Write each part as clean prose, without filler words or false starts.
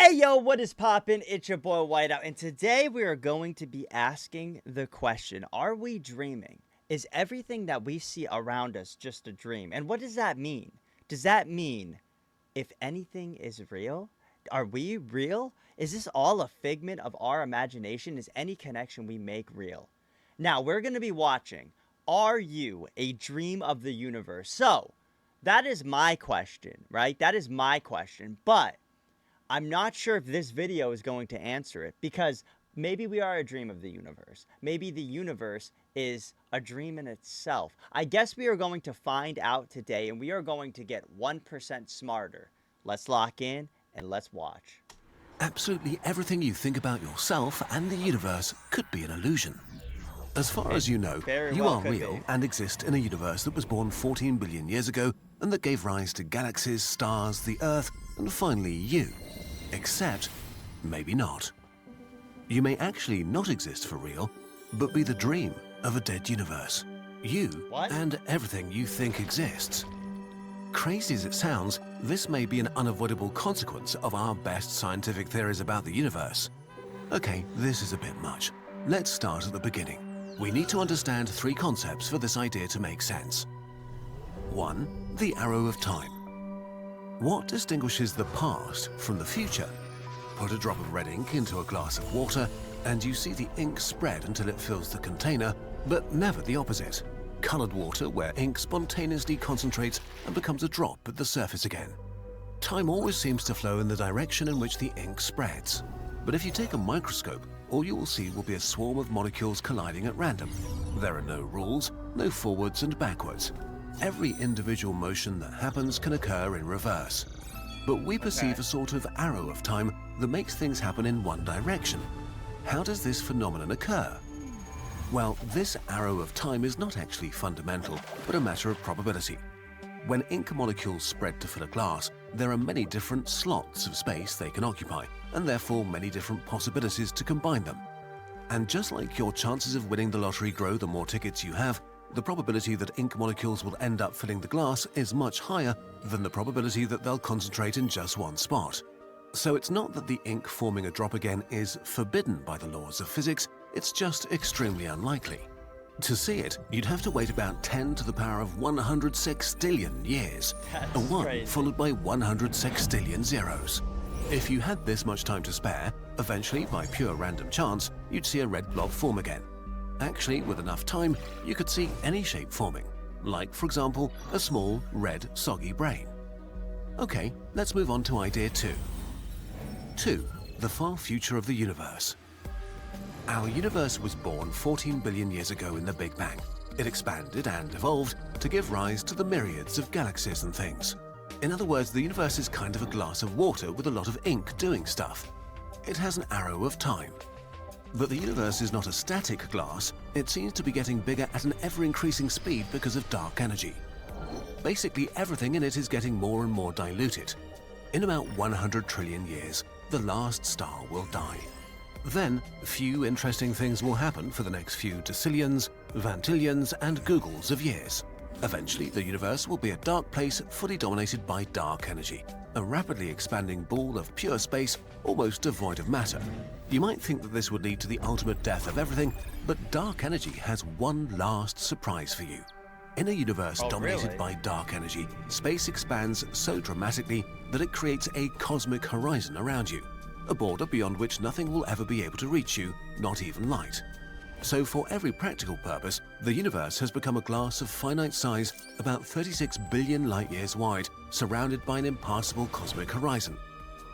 Hey yo, what is poppin'? It's your boy Whiteout, and today we are going to be asking the question, are we dreaming? Is everything that we see around us just a dream? And what does that mean? Does that mean if anything is real? Are we real? Is this all a figment of our imagination? Is any connection we make real? Now, we're going to be watching, are you a dream of the universe? So, that is my question, right? That is my question, but I'm not sure if this video is going to answer it because maybe we are a dream of the universe. Maybe the universe is a dream in itself. I guess we are going to find out today, and we are going to get 1% smarter. Let's lock in and let's watch. Absolutely everything you think about yourself and the universe could be an illusion. As far as you know, you are real and exist in a universe that was born 14 billion years ago and that gave rise to galaxies, stars, the Earth, and finally you. Except, maybe not. You may actually not exist for real, but be the dream of a dead universe. You and everything you think exists. Crazy as it sounds, this may be an unavoidable consequence of our best scientific theories about the universe. Okay, this is a bit much. Let's start at the beginning. We need to understand three concepts for this idea to make sense. 1. The arrow of time. What distinguishes the past from the future? Put a drop of red ink into a glass of water, and you see the ink spread until it fills the container, but never the opposite. Colored water where ink spontaneously concentrates and becomes a drop at the surface again. Time always seems to flow in the direction in which the ink spreads. But if you take a microscope, all you will see will be a swarm of molecules colliding at random. There are no rules, no forwards and backwards. Every individual motion that happens can occur in reverse. But we perceive a sort of arrow of time that makes things happen in one direction. How does this phenomenon occur? Well, this arrow of time is not actually fundamental, but a matter of probability. When ink molecules spread to fill a glass, there are many different slots of space they can occupy, and therefore many different possibilities to combine them. And just like your chances of winning the lottery grow the more tickets you have, the probability that ink molecules will end up filling the glass is much higher than the probability that they'll concentrate in just one spot. So it's not that the ink forming a drop again is forbidden by the laws of physics, it's just extremely unlikely. To see it, you'd have to wait about 10 to the power of 100 sextillion years, a 1 followed by 100 sextillion zeros. If you had this much time to spare, eventually, by pure random chance, you'd see a red blob form again. Actually, with enough time, you could see any shape forming, like, for example, a small, red, soggy brain. Okay, let's move on to idea 2. 2. The far future of the universe. Our universe was born 14 billion years ago in the Big Bang. It expanded and evolved to give rise to the myriads of galaxies and things. In other words, the universe is kind of a glass of water with a lot of ink doing stuff. It has an arrow of time. But the universe is not a static glass, it seems to be getting bigger at an ever-increasing speed because of dark energy. Basically, everything in it is getting more and more diluted. In about 100 trillion years, the last star will die. Then, few interesting things will happen for the next few decillions, vantillions, and googles of years. Eventually, the universe will be a dark place fully dominated by dark energy, a rapidly expanding ball of pure space almost devoid of matter. You might think that this would lead to the ultimate death of everything, but dark energy has one last surprise for you. In a universe dominated by dark energy, space expands so dramatically that it creates a cosmic horizon around you, a border beyond which nothing will ever be able to reach you, not even light. So for every practical purpose, the universe has become a glass of finite size about 36 billion light-years wide, surrounded by an impassable cosmic horizon.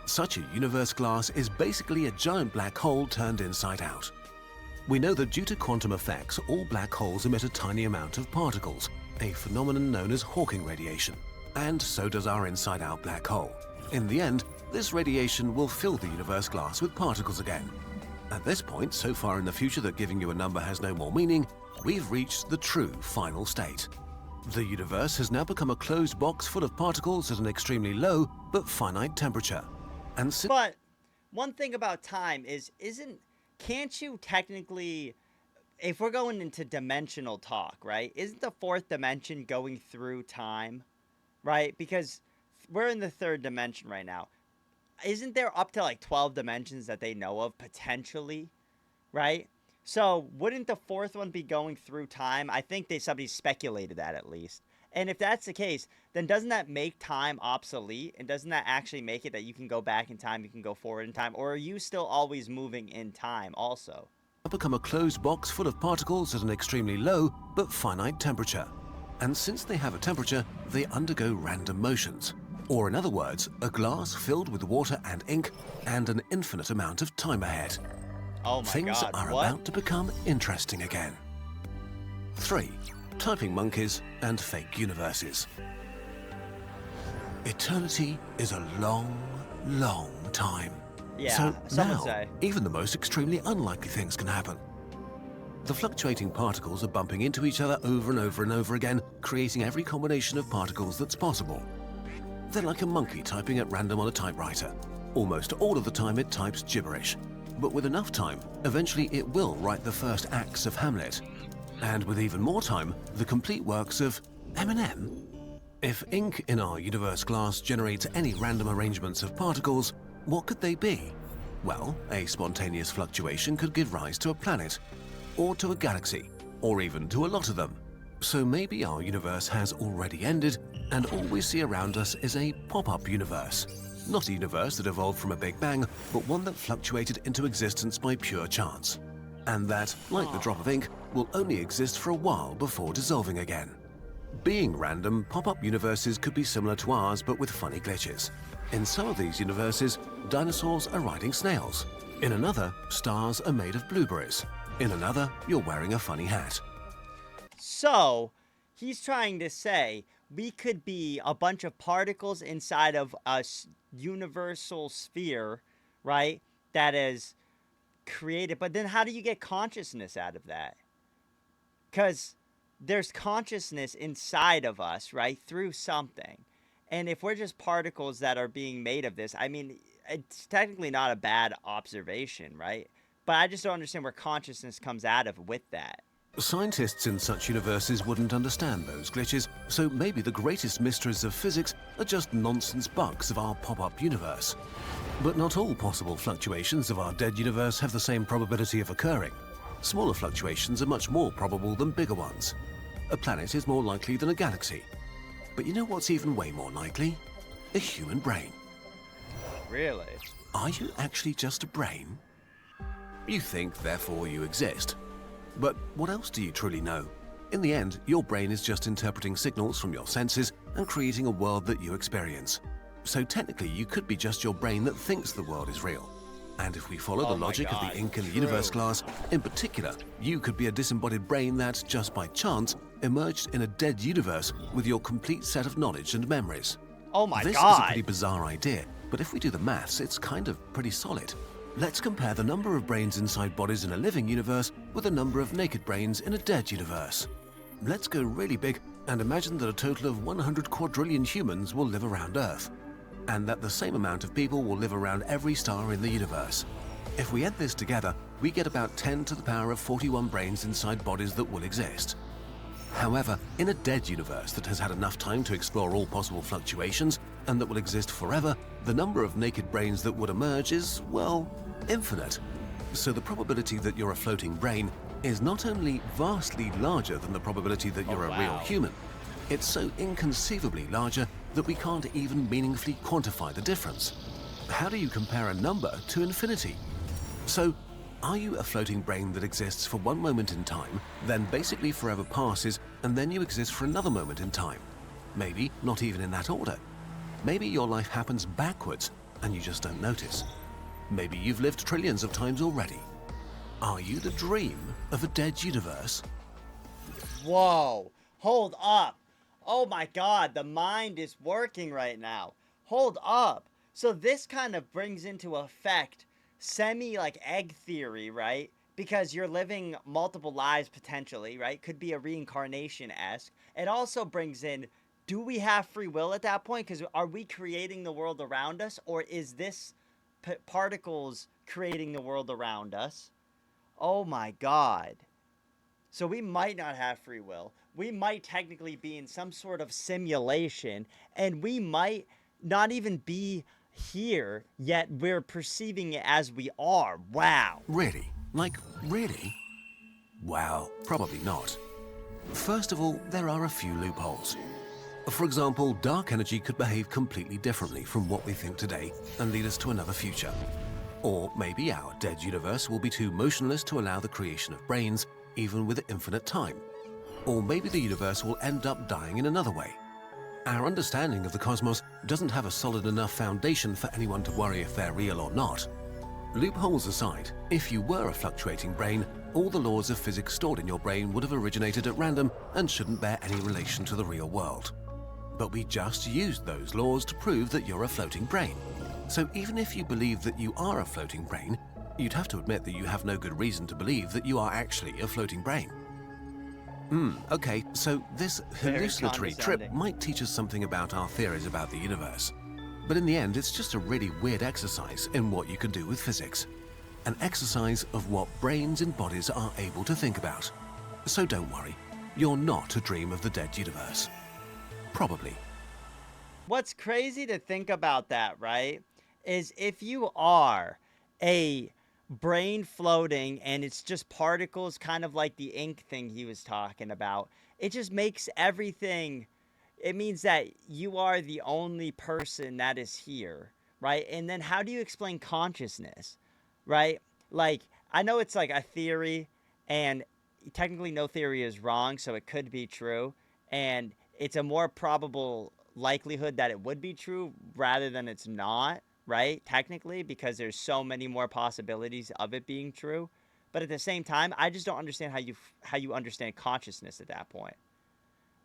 Such a universe glass is basically a giant black hole turned inside out. We know that due to quantum effects, all black holes emit a tiny amount of particles, a phenomenon known as Hawking radiation. And so does our inside-out black hole. In the end, this radiation will fill the universe glass with particles again. At this point, so far in the future that giving you a number has no more meaning, we've reached the true final state. The universe has now become a closed box full of particles at an extremely low but finite temperature. But one thing about time is, can't you technically, if we're going into dimensional talk, right? Isn't the fourth dimension going through time, right? Because we're in the third dimension right now. isn't there up to like 12 dimensions that they know of potentially, right? So wouldn't the fourth one be going through time? I think somebody speculated that at least. And if that's the case, then doesn't that make time obsolete? And doesn't that actually make it that you can go back in time, you can go forward in time, or are you still always moving in time also? Become a closed box full of particles at an extremely low but finite temperature. And since they have a temperature, they undergo random motions. Or in other words, a glass filled with water and ink and an infinite amount of time ahead. Oh my Things God, are what? about to become interesting again. 3. Typing monkeys and fake universes. Eternity is a long, long time. Yeah, So some would now, say. even the most extremely unlikely things can happen. The fluctuating particles are bumping into each other over and over and over again, creating every combination of particles that's possible. They're like a monkey typing at random on a typewriter. Almost all of the time it types gibberish. But with enough time, eventually it will write the first acts of Hamlet. And with even more time, the complete works of Eminem. If ink in our universe glass generates any random arrangements of particles, what could they be? Well, a spontaneous fluctuation could give rise to a planet, or to a galaxy, or even to a lot of them. So maybe our universe has already ended, and all we see around us is a pop-up universe. Not a universe that evolved from a Big Bang, but one that fluctuated into existence by pure chance. And that, like the drop of ink, will only exist for a while before dissolving again. Being random, pop-up universes could be similar to ours, but with funny glitches. In some of these universes, dinosaurs are riding snails. In another, stars are made of blueberries. In another, you're wearing a funny hat. So, he's trying to say we could be a bunch of particles inside of a universal sphere, right? That is created. But then how do you get consciousness out of that? Because there's consciousness inside of us, right? Through something. And if we're just particles that are being made of this, I mean, it's technically not a bad observation, right? But I just don't understand where consciousness comes out of with that. Scientists in such universes wouldn't understand those glitches, so maybe the greatest mysteries of physics are just nonsense bugs of our pop-up universe. But not all possible fluctuations of our dead universe have the same probability of occurring. Smaller fluctuations are much more probable than bigger ones. A planet is more likely than a galaxy. But you know what's even way more likely? A human brain. Really? Are you actually just a brain? You think, therefore you exist. But what else do you truly know? In the end, your brain is just interpreting signals from your senses and creating a world that you experience. So technically, you could be just your brain that thinks the world is real. And if we follow the logic of the ink in the universe glass, in particular, you could be a disembodied brain that, just by chance, emerged in a dead universe with your complete set of knowledge and memories. Oh my This God. is a pretty bizarre idea, but if we do the maths, it's kind of pretty solid. Let's compare the number of brains inside bodies in a living universe with the number of naked brains in a dead universe. Let's go really big and imagine that a total of 100 quadrillion humans will live around Earth, and that the same amount of people will live around every star in the universe. If we add this together, we get about 10 to the power of 41 brains inside bodies that will exist. However, in a dead universe that has had enough time to explore all possible fluctuations and that will exist forever, the number of naked brains that would emerge is, well, infinite. So the probability that you're a floating brain is not only vastly larger than the probability that you're a real human, it's so inconceivably larger that we can't even meaningfully quantify the difference. How do you compare a number to infinity? So, are you a floating brain that exists for one moment in time, then basically forever passes, and then you exist for another moment in time? Maybe not even in that order. Maybe your life happens backwards, and you just don't notice. Maybe you've lived trillions of times already. Are you the dream of a dead universe? Whoa. Hold up. Oh my God, the mind is working right now. Hold up. So this kind of brings into effect like egg theory, right? Because you're living multiple lives potentially, right? Could be a reincarnation-esque. It also brings in, do we have free will at that point? Because are we creating the world around us, or is this particles creating the world around us? Oh my God. So we might not have free will. We might technically be in some sort of simulation, and we might not even be here, yet we're perceiving it as we are. Wow. Really? Like, really? Well, probably not. First of all, there are a few loopholes. For example, dark energy could behave completely differently from what we think today and lead us to another future. Or maybe our dead universe will be too motionless to allow the creation of brains, even with infinite time. Or maybe the universe will end up dying in another way. Our understanding of the cosmos doesn't have a solid enough foundation for anyone to worry if they're real or not. Loopholes aside, if you were a fluctuating brain, all the laws of physics stored in your brain would have originated at random and shouldn't bear any relation to the real world. But we just used those laws to prove that you're a floating brain. So even if you believe that you are a floating brain, you'd have to admit that you have no good reason to believe that you are actually a floating brain. Okay, so this hallucinatory trip might teach us something about our theories about the universe. But in the end, it's just a really weird exercise in what you can do with physics. An exercise of what brains and bodies are able to think about. So don't worry, you're not a dream of the dead universe. Probably. What's crazy to think about that, right, is if you are a brain floating and it's just particles, kind of like the ink thing he was talking about, it just makes everything, it means that you are the only person that is here, right? And then how do you explain consciousness, right? Like, I know it's like a theory, and technically no theory is wrong, so it could be true, and it's a more probable likelihood that it would be true rather than it's not, right? Technically, because there's so many more possibilities of it being true. But at the same time, I just don't understand how you understand consciousness at that point.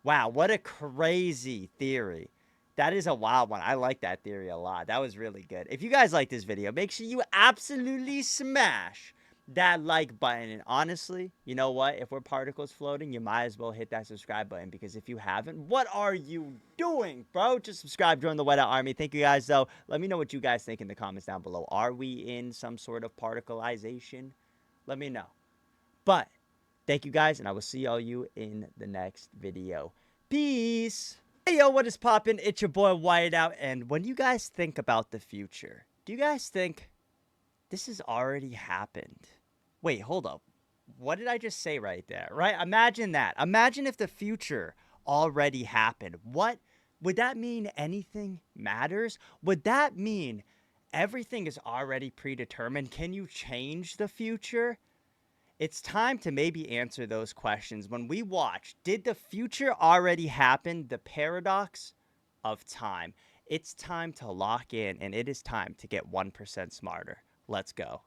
Wow, what a crazy theory. That is a wild one. I like that theory a lot. That was really good. If you guys like this video, make sure you absolutely smash that like button. And honestly, you know what? If we're particles floating, you might as well hit that subscribe button, because if you haven't, what are you doing, bro? Just subscribe, join the Whiteout Army. Thank you guys, though. Let me know what you guys think in the comments down below. Are we in some sort of particleization? Let me know. But thank you guys, and I will see all you in the next video. Peace. Hey, yo, what is poppin'? It's your boy Whiteout, and when you guys think about the future, do you guys think this has already happened? Wait, hold up. What did I just say right there? Right? Imagine that. Imagine if the future already happened. What would that mean? Anything matters? Would that mean everything is already predetermined? Can you change the future? It's time to maybe answer those questions when we watch Did the Future Already Happen? The Paradox of Time. It's time to lock in, and it is time to get 1% smarter. Let's go.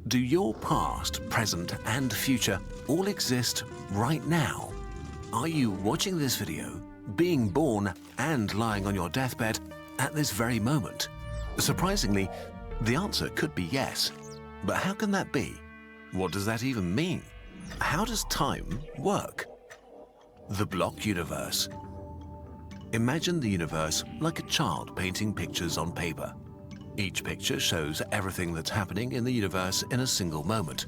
Do your past, present, and future all exist right now? Are you watching this video, being born, and lying on your deathbed at this very moment? Surprisingly, the answer could be yes. But how can that be? What does that even mean? How does time work? The block universe. Imagine the universe like a child painting pictures on paper. Each picture shows everything that's happening in the universe in a single moment.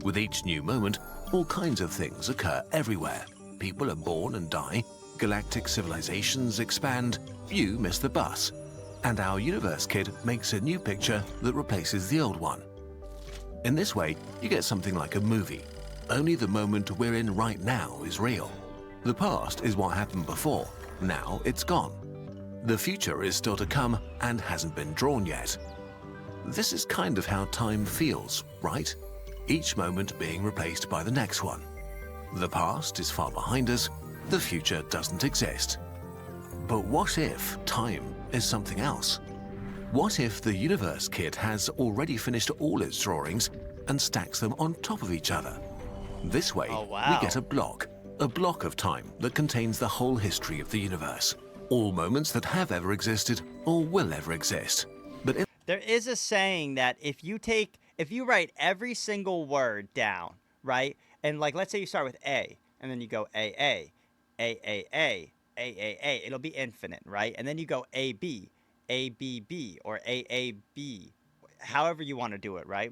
With each new moment, all kinds of things occur everywhere. People are born and die, galactic civilizations expand, you miss the bus, and our universe kid makes a new picture that replaces the old one. In this way, you get something like a movie. Only the moment we're in right now is real. The past is what happened before. Now it's gone. The future is still to come and hasn't been drawn yet. This is kind of how time feels, right? Each moment being replaced by the next one. The past is far behind us, the future doesn't exist. But what if time is something else? What if the universe kid has already finished all its drawings and stacks them on top of each other? This way, we get a block of time that contains the whole history of the universe. All moments that have ever existed or will ever exist. But there is a saying that if you write every single word down, right? And like, let's say you start with A, and then you go AA, AAA, AAA, it'll be infinite, right? And then you go AB, ABB, or AAB, however you want to do it, right?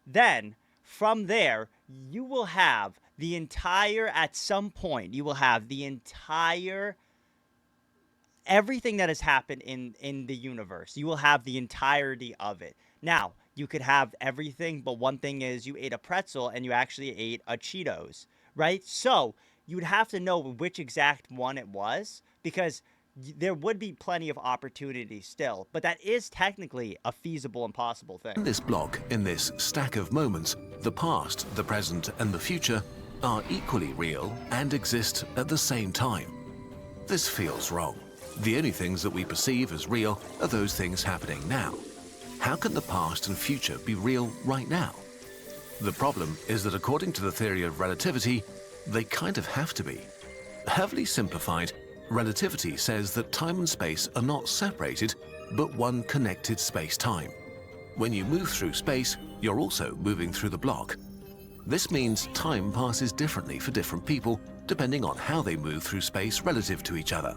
Then from there, you will have the entire, at some point, you will have the entire everything that has happened in the universe. You will have the entirety of it. Now, you could have everything, but one thing is you ate a pretzel and you actually ate a Cheetos, right? So you would have to know which exact one it was, because there would be plenty of opportunity still, but that is technically a feasible and possible thing. In this block, in this stack of moments, the past, the present, and the future are equally real and exist at the same time. This feels wrong. The only things that we perceive as real are those things happening now. How can the past and future be real right now? The problem is that according to the theory of relativity, they kind of have to be. Heavily simplified, relativity says that time and space are not separated, but one connected space-time. When you move through space, you're also moving through the block. This means time passes differently for different people, depending on how they move through space relative to each other.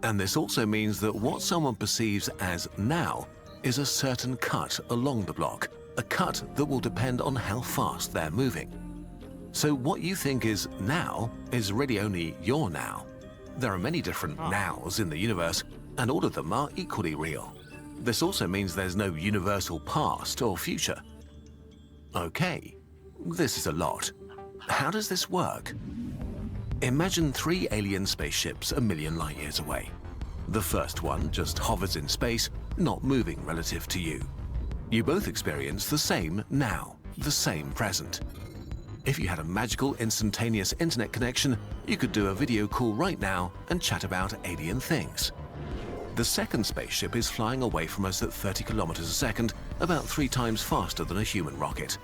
And this also means that what someone perceives as now is a certain cut along the block, a cut that will depend on how fast they're moving. So what you think is now is really only your now. There are many different nows in the universe, and all of them are equally real. This also means there's no universal past or future. Okay, this is a lot. How does this work? Imagine 3 alien spaceships a million light years away. The first one just hovers in space, not moving relative to you. You both experience the same now, the same present. If you had a magical instantaneous internet connection, you could do a video call right now and chat about alien things. The second spaceship is flying away from us at 30 kilometers a second, about 3 times faster than a human rocket.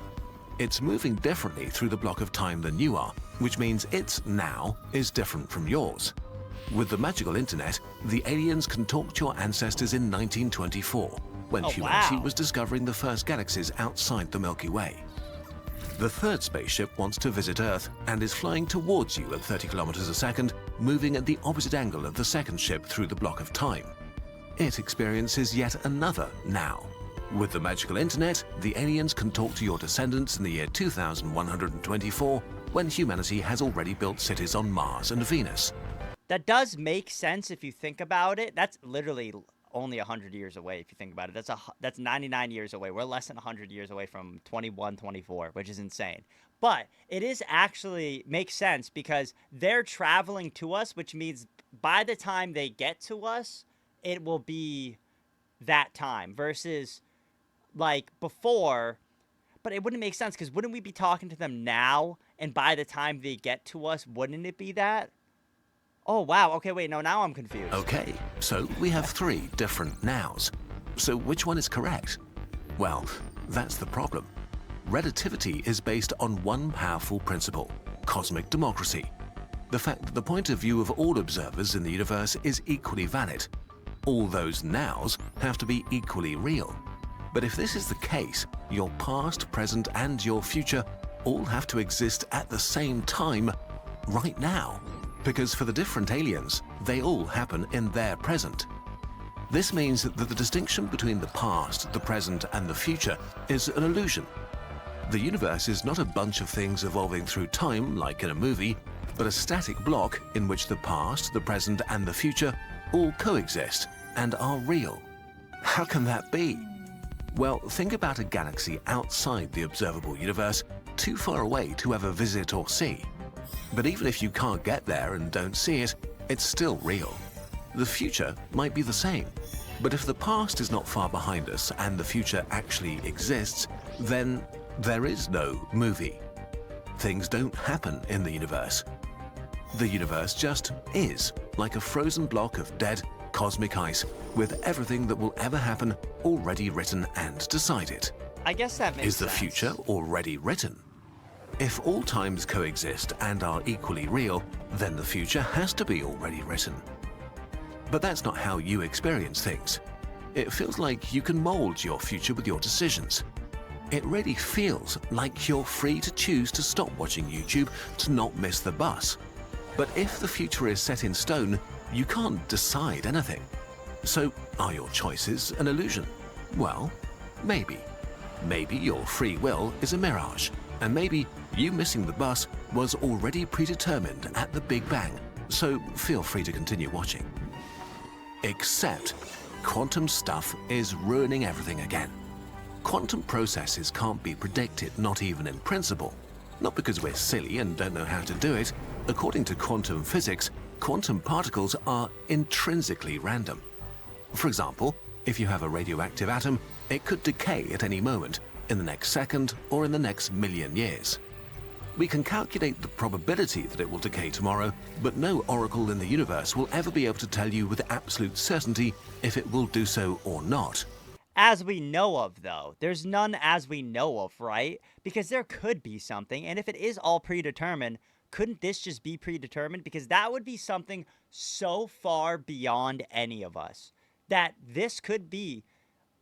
It's moving differently through the block of time than you are, which means its now is different from yours. With the magical internet, the aliens can talk to your ancestors in 1924, when humanity was discovering the first galaxies outside the Milky Way. The third spaceship wants to visit Earth and is flying towards you at 30 kilometers a second, moving at the opposite angle of the second ship through the block of time. It experiences yet another now. With the magical internet, the aliens can talk to your descendants in the year 2124, when humanity has already built cities on Mars and Venus. That does make sense if you think about it. That's literally only 100 years away if you think about it. That's 99 years away. We're less than 100 years away from 2124, which is insane. But it is actually makes sense because they're traveling to us, which means by the time they get to us, it will be that time versus like before. But it wouldn't make sense because wouldn't we be talking to them now? And by the time they get to us, wouldn't it be that? Oh, wow. Okay, wait, no, now I'm confused. Okay, so we have 3 different nows. So which one is correct? Well, that's the problem. Relativity is based on one powerful principle, cosmic democracy. The fact that the point of view of all observers in the universe is equally valid. All those nows have to be equally real. But if this is the case, your past, present, and your future all have to exist at the same time, right now. Because for the different aliens, they all happen in their present. This means that the distinction between the past, the present, and the future is an illusion. The universe is not a bunch of things evolving through time, like in a movie, but a static block in which the past, the present, and the future all coexist and are real. How can that be? Well, think about a galaxy outside the observable universe, too far away to ever visit or see. But even if you can't get there and don't see it, it's still real. The future might be the same. But if the past is not far behind us and the future actually exists, then there is no movie. Things don't happen in the universe. The universe just is, like a frozen block of dead cosmic ice, with everything that will ever happen already written and decided. I guess that makes sense. Is the future already written? If all times coexist and are equally real, then the future has to be already written. But that's not how you experience things. It feels like you can mold your future with your decisions. It really feels like you're free to choose to stop watching YouTube to not miss the bus. But if the future is set in stone, you can't decide anything. So are your choices an illusion? Well, maybe. Maybe your free will is a mirage. And maybe you missing the bus was already predetermined at the Big Bang, so feel free to continue watching. Except quantum stuff is ruining everything again. Quantum processes can't be predicted, not even in principle. Not because we're silly and don't know how to do it. According to quantum physics, quantum particles are intrinsically random. For example, if you have a radioactive atom, it could decay at any moment, in the next second or in the next million years. We can calculate the probability that it will decay tomorrow, but no oracle in the universe will ever be able to tell you with absolute certainty if it will do so or not. As we know of, though. There's none as we know of, right? Because there could be something, and if it is all predetermined, couldn't this just be predetermined? Because that would be something so far beyond any of us that this could be,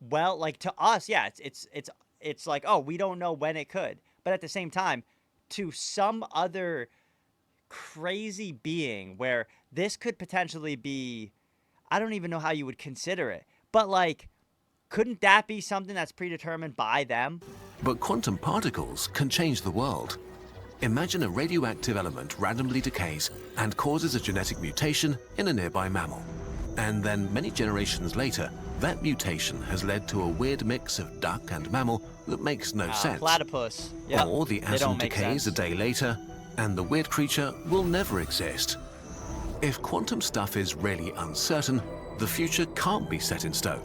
well, like to us, yeah, it's like, oh, we don't know when it could. But at the same time, to some other crazy being where this could potentially be, I don't even know how you would consider it, but like, couldn't that be something that's predetermined by them? But quantum particles can change the world. Imagine a radioactive element randomly decays and causes a genetic mutation in a nearby mammal. And then many generations later, that mutation has led to a weird mix of duck and mammal that makes no sense. Platypus. Yep. Or the atom decays a day later, and the weird creature will never exist. If quantum stuff is really uncertain, the future can't be set in stone.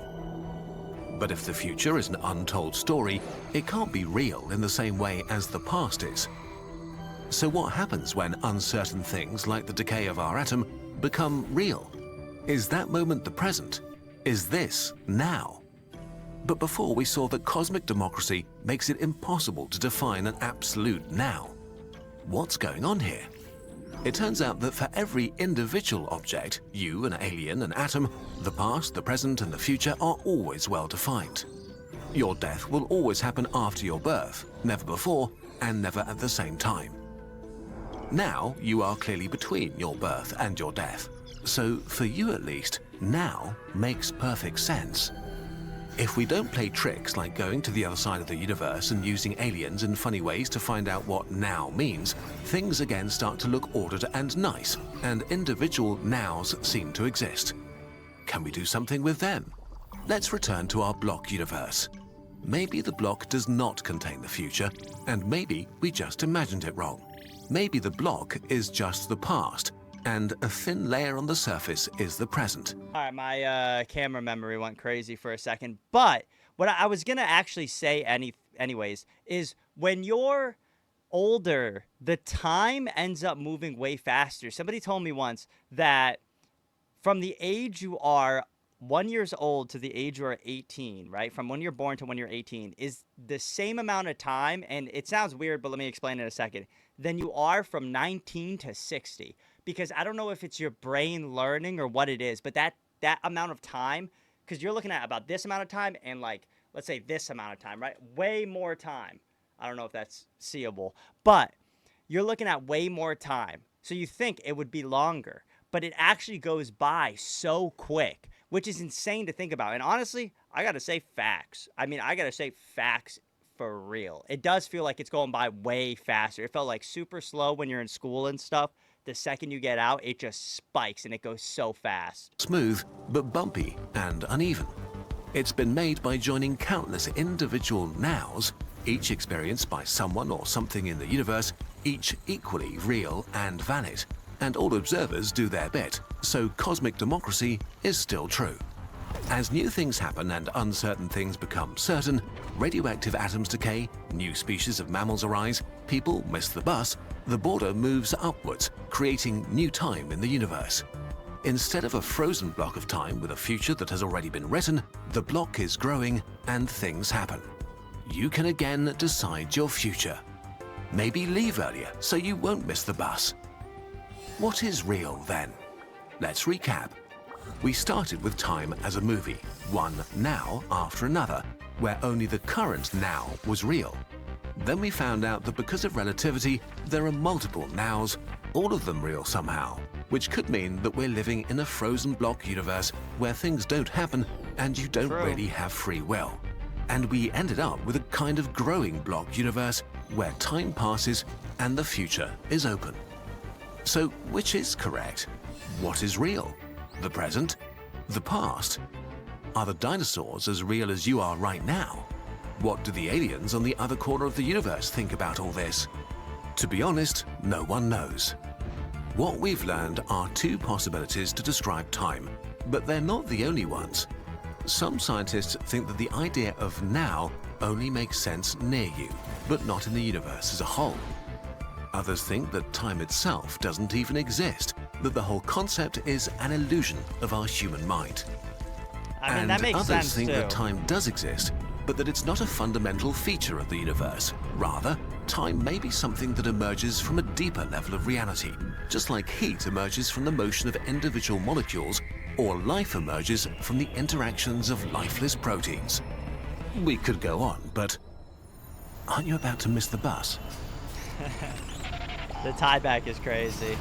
But if the future is an untold story, it can't be real in the same way as the past is. So what happens when uncertain things like the decay of our atom become real? Is that moment the present? Is this now? But before we saw that cosmic democracy makes it impossible to define an absolute now. What's going on here? It turns out that for every individual object, you, an alien, an atom, the past, the present, and the future are always well defined. Your death will always happen after your birth, never before, and never at the same time. Now, you are clearly between your birth and your death. So, for you at least, now makes perfect sense. If we don't play tricks like going to the other side of the universe and using aliens in funny ways to find out what now means, things again start to look ordered and nice, and individual nows seem to exist. Can we do something with them? Let's return to our block universe. Maybe the block does not contain the future, and maybe we just imagined it wrong. Maybe the block is just the past, and a thin layer on the surface is the present. All right, my camera memory went crazy for a second, but what I was gonna actually say anyways is when you're older, the time ends up moving way faster. Somebody told me once that from the age you are 1 year old to the age you are 18, right? From when you're born to when you're 18 is the same amount of time, and it sounds weird, but let me explain in a second, than you are from 19 to 60. Because I don't know if it's your brain learning or what it is, but that amount of time, because you're looking at about this amount of time and like, let's say this amount of time, right? Way more time. I don't know if that's seeable, but you're looking at way more time. So you think it would be longer, but it actually goes by so quick, which is insane to think about. And honestly, I got to say facts. I mean, I got to say facts for real. It does feel like it's going by way faster. It felt like super slow when you're in school and stuff. The second you get out, it just spikes and it goes so fast. Smooth, but bumpy and uneven. It's been made by joining countless individual nows, each experienced by someone or something in the universe, each equally real and valid. And all observers do their bit, so cosmic democracy is still true. As new things happen and uncertain things become certain, radioactive atoms decay, new species of mammals arise, people miss the bus, the border moves upwards, creating new time in the universe. Instead of a frozen block of time with a future that has already been written, the block is growing and things happen. You can again decide your future. Maybe leave earlier so you won't miss the bus. What is real then? Let's recap. We started with time as a movie, one now after another, where only the current now was real. Then we found out that because of relativity, there are multiple nows, all of them real somehow, which could mean that we're living in a frozen block universe where things don't happen and you don't really have free will. And we ended up with a kind of growing block universe where time passes and the future is open. So which is correct? What is real? The present? The past? Are the dinosaurs as real as you are right now? What do the aliens on the other corner of the universe think about all this? To be honest, no one knows. What we've learned are two possibilities to describe time, but they're not the only ones. Some scientists think that the idea of now only makes sense near you, but not in the universe as a whole. Others think that time itself doesn't even exist, that the whole concept is an illusion of our human mind. I mean, that makes sense others think too. that time does exist, but that it's not a fundamental feature of the universe. Rather, time may be something that emerges from a deeper level of reality, just like heat emerges from the motion of individual molecules, or life emerges from the interactions of lifeless proteins. We could go on, but aren't you about to miss the bus? The tie back is crazy.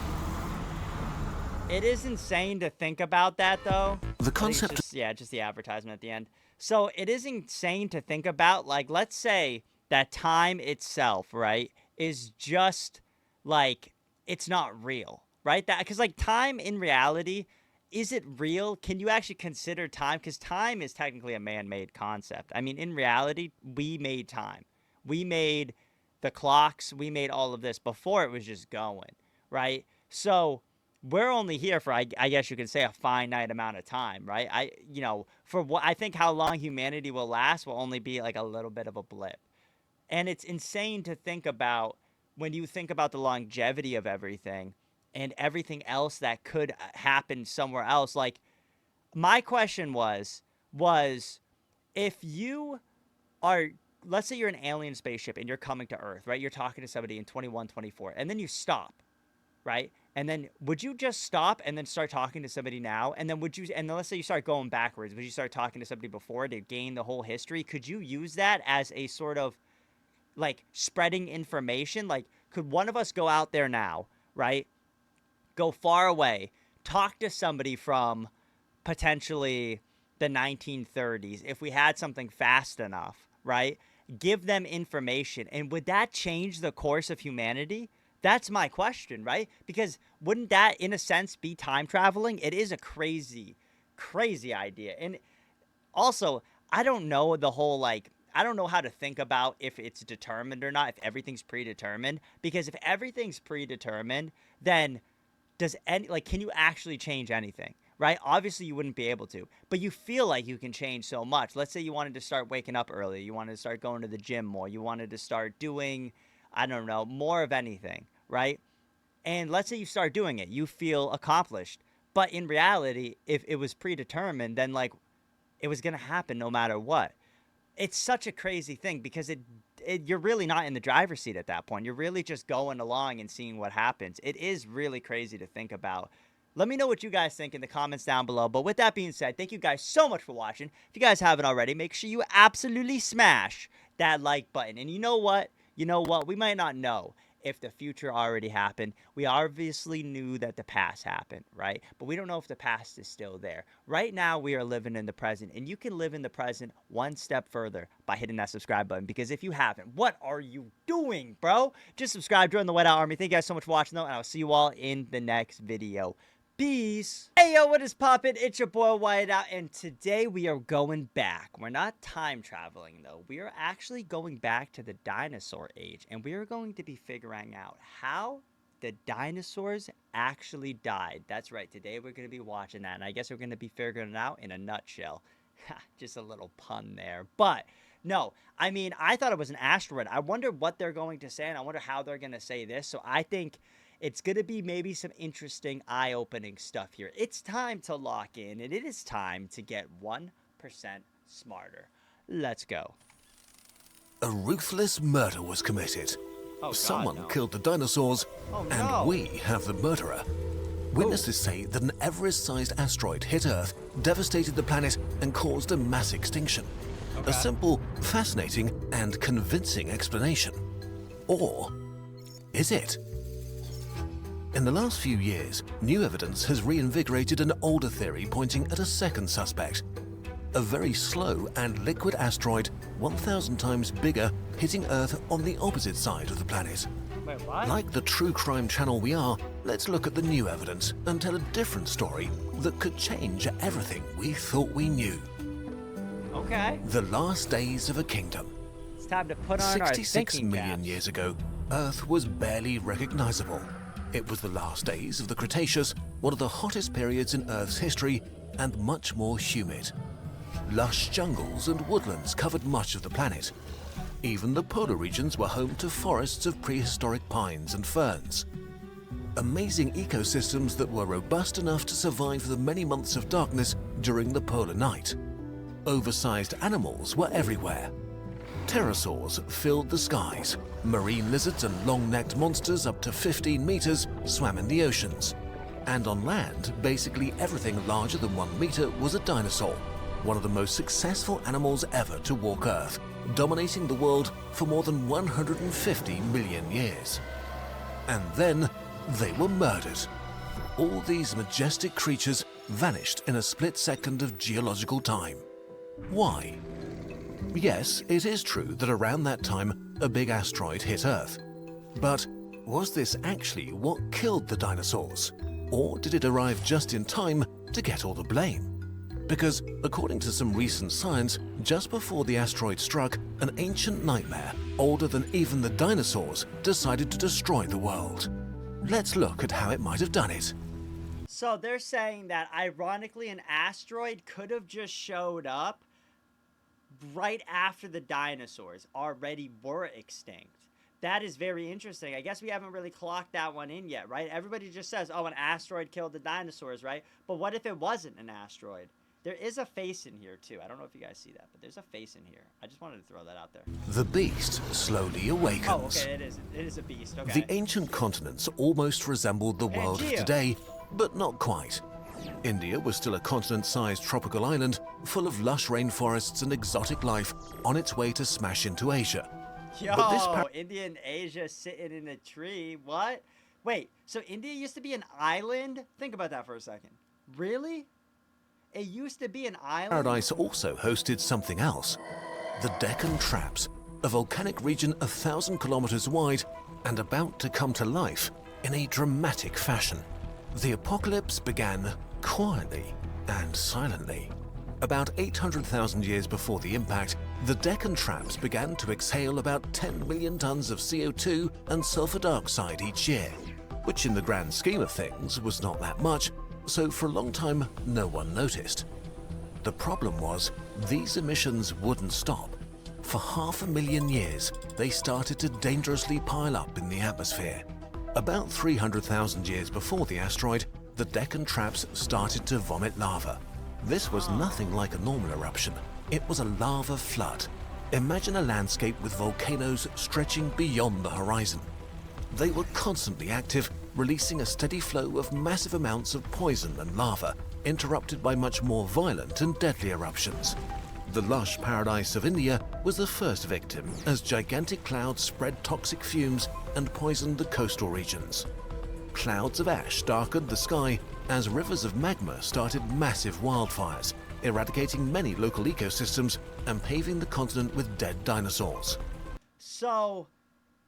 It is insane to think about that, though. The concept... Just the advertisement at the end. So it is insane to think about, like, let's say that time itself, right, is just, like, it's not real, right? That, because, like, time in reality, is it real? Can you actually consider time? Because time is technically a man-made concept. I mean, in reality, we made time. We made the clocks. We made all of this before it was just going, right? So we're only here for, I guess you could say, a finite amount of time, right? For what I think how long humanity will last will only be like a little bit of a blip. And it's insane to think about when you think about the longevity of everything and everything else that could happen somewhere else. Like, my question was if you are, let's say you're an alien spaceship and you're coming to Earth, right? You're talking to somebody in 2124, and then you stop, right? And then would you just stop and then start talking to somebody now? And then and then let's say you start going backwards. Would you start talking to somebody before to gain the whole history? Could you use that as a sort of like spreading information? Like, could one of us go out there now, right? Go far away, talk to somebody from potentially the 1930s if we had something fast enough, right? Give them information. And would that change the course of humanity? That's my question, right? Because wouldn't that, in a sense, be time traveling? It is a crazy, crazy idea. And also, I don't know the whole, like, I don't know how to think about if it's determined or not, if everything's predetermined. Because if everything's predetermined, then can you actually change anything, right? Obviously, you wouldn't be able to. But you feel like you can change so much. Let's say you wanted to start waking up early. You wanted to start going to the gym more. You wanted to start doing, I don't know, more of anything, right? And let's say you start doing it. You feel accomplished. But in reality, if it was predetermined, then, like, it was going to happen no matter what. It's such a crazy thing because you're really not in the driver's seat at that point. You're really just going along and seeing what happens. It is really crazy to think about. Let me know what you guys think in the comments down below. But with that being said, thank you guys so much for watching. If you guys haven't already, make sure you absolutely smash that like button. And you know what? We might not know if the future already happened. We obviously knew that the past happened, right? But we don't know if the past is still there. Right now, we are living in the present, and you can live in the present one step further by hitting that subscribe button, because if you haven't, what are you doing, bro? Just subscribe, join the Whiteout Army. Thank you guys so much for watching, though, and I'll see you all in the next video. Peace. Hey, yo, what is poppin'? It's your boy Whiteout, and today we are going back. We're not time traveling, though. We are actually going back to the dinosaur age, and we are going to be figuring out how the dinosaurs actually died. That's right. Today we're going to be watching that, and I guess we're going to be figuring it out in a nutshell. Just a little pun there. But no, I mean, I thought it was an asteroid. I wonder what they're going to say, and I wonder how they're going to say this. So I think it's going to be maybe some interesting, eye-opening stuff here. It's time to lock in, and it is time to get 1% smarter. Let's go. A ruthless murder was committed. Oh, God, Someone no. killed the dinosaurs, Oh, and no. we have the murderer. Witnesses say that an Everest-sized asteroid hit Earth, devastated the planet, and caused a mass extinction. Okay. A simple, fascinating, and convincing explanation. Or is it? In the last few years, new evidence has reinvigorated an older theory pointing at a second suspect. A very slow and liquid asteroid 1,000 times bigger hitting Earth on the opposite side of the planet. Wait, what? Like the true crime channel we are, let's look at the new evidence and tell a different story that could change everything we thought we knew. Okay. The last days of a kingdom. It's time to put on our 66 thinking million caps. years ago, Earth was barely recognizable. It was the last days of the Cretaceous, one of the hottest periods in Earth's history, and much more humid. Lush jungles and woodlands covered much of the planet. Even the polar regions were home to forests of prehistoric pines and ferns. Amazing ecosystems that were robust enough to survive the many months of darkness during the polar night. Oversized animals were everywhere. Pterosaurs filled the skies. Marine lizards and long-necked monsters up to 15 meters swam in the oceans. And on land, basically everything larger than 1 meter was a dinosaur, one of the most successful animals ever to walk Earth, dominating the world for more than 150 million years. And then they were murdered. All these majestic creatures vanished in a split second of geological time. Why? Yes, it is true that around that time a big asteroid hit Earth. But was this actually what killed the dinosaurs? Or did it arrive just in time to get all the blame? Because according to some recent science, just before the asteroid struck, an ancient nightmare, older than even the dinosaurs, decided to destroy the world. Let's look at how it might have done it. So they're saying that ironically an asteroid could have just showed up right after the dinosaurs already were extinct. That is very interesting. I guess we haven't really clocked that one in yet, right? Everybody just says, oh, an asteroid killed the dinosaurs, right? But what if it wasn't an asteroid? There is a face in here, too. I don't know if you guys see that, but there's a face in here. I just wanted to throw that out there. The beast slowly awakens. Oh, okay, it is. It is a beast, okay. The ancient continents almost resembled the world of today, but not quite. India was still a continent-sized tropical island full of lush rainforests and exotic life on its way to smash into Asia. Yo, India and Asia sitting in a tree. What? Wait, so India used to be an island? Think about that for a second. Really? It used to be an island? Paradise also hosted something else. The Deccan Traps, a volcanic region 1,000 kilometers wide and about to come to life in a dramatic fashion. The apocalypse began quietly and silently. About 800,000 years before the impact, the Deccan Traps began to exhale about 10 million tons of CO2 and sulfur dioxide each year, which in the grand scheme of things was not that much, so for a long time no one noticed. The problem was, these emissions wouldn't stop. For 500,000 years, they started to dangerously pile up in the atmosphere. About 300,000 years before the asteroid, the Deccan Traps started to vomit lava. This was nothing like a normal eruption. It was a lava flood. Imagine a landscape with volcanoes stretching beyond the horizon. They were constantly active, releasing a steady flow of massive amounts of poison and lava, interrupted by much more violent and deadly eruptions. The lush paradise of India was the first victim as gigantic clouds spread toxic fumes and poisoned the coastal regions. Clouds of ash darkened the sky as rivers of magma started massive wildfires, eradicating many local ecosystems and paving the continent with dead dinosaurs. So,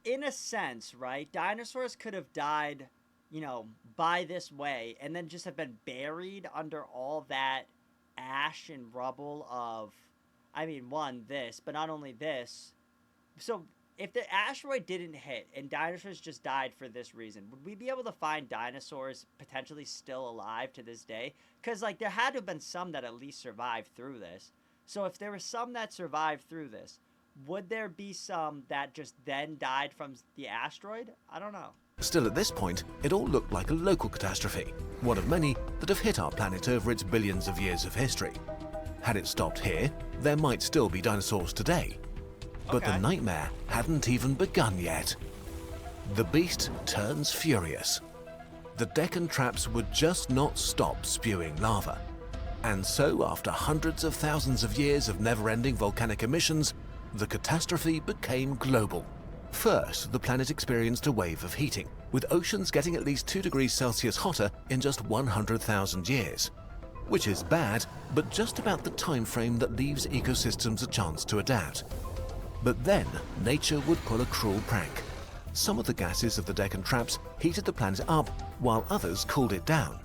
in a sense, right, dinosaurs could have died, you know, by this way and then just have been buried under all that ash and rubble of, I mean, one, this, but not only this. So, if the asteroid didn't hit and dinosaurs just died for this reason, would we be able to find dinosaurs potentially still alive to this day? Because, like, there had to have been some that at least survived through this. So if there were some that survived through this, would there be some that just then died from the asteroid? I don't know. Still, at this point, it all looked like a local catastrophe, one of many that have hit our planet over its billions of years of history. Had it stopped here, there might still be dinosaurs today. But the nightmare hadn't even begun yet. The beast turns furious. The Deccan Traps would just not stop spewing lava. And so, after hundreds of thousands of years of never-ending volcanic emissions, the catastrophe became global. First, the planet experienced a wave of heating, with oceans getting at least 2 degrees Celsius hotter in just 100,000 years. Which is bad, but just about the time frame that leaves ecosystems a chance to adapt. But then, nature would pull a cruel prank. Some of the gases of the Deccan Traps heated the planet up, while others cooled it down.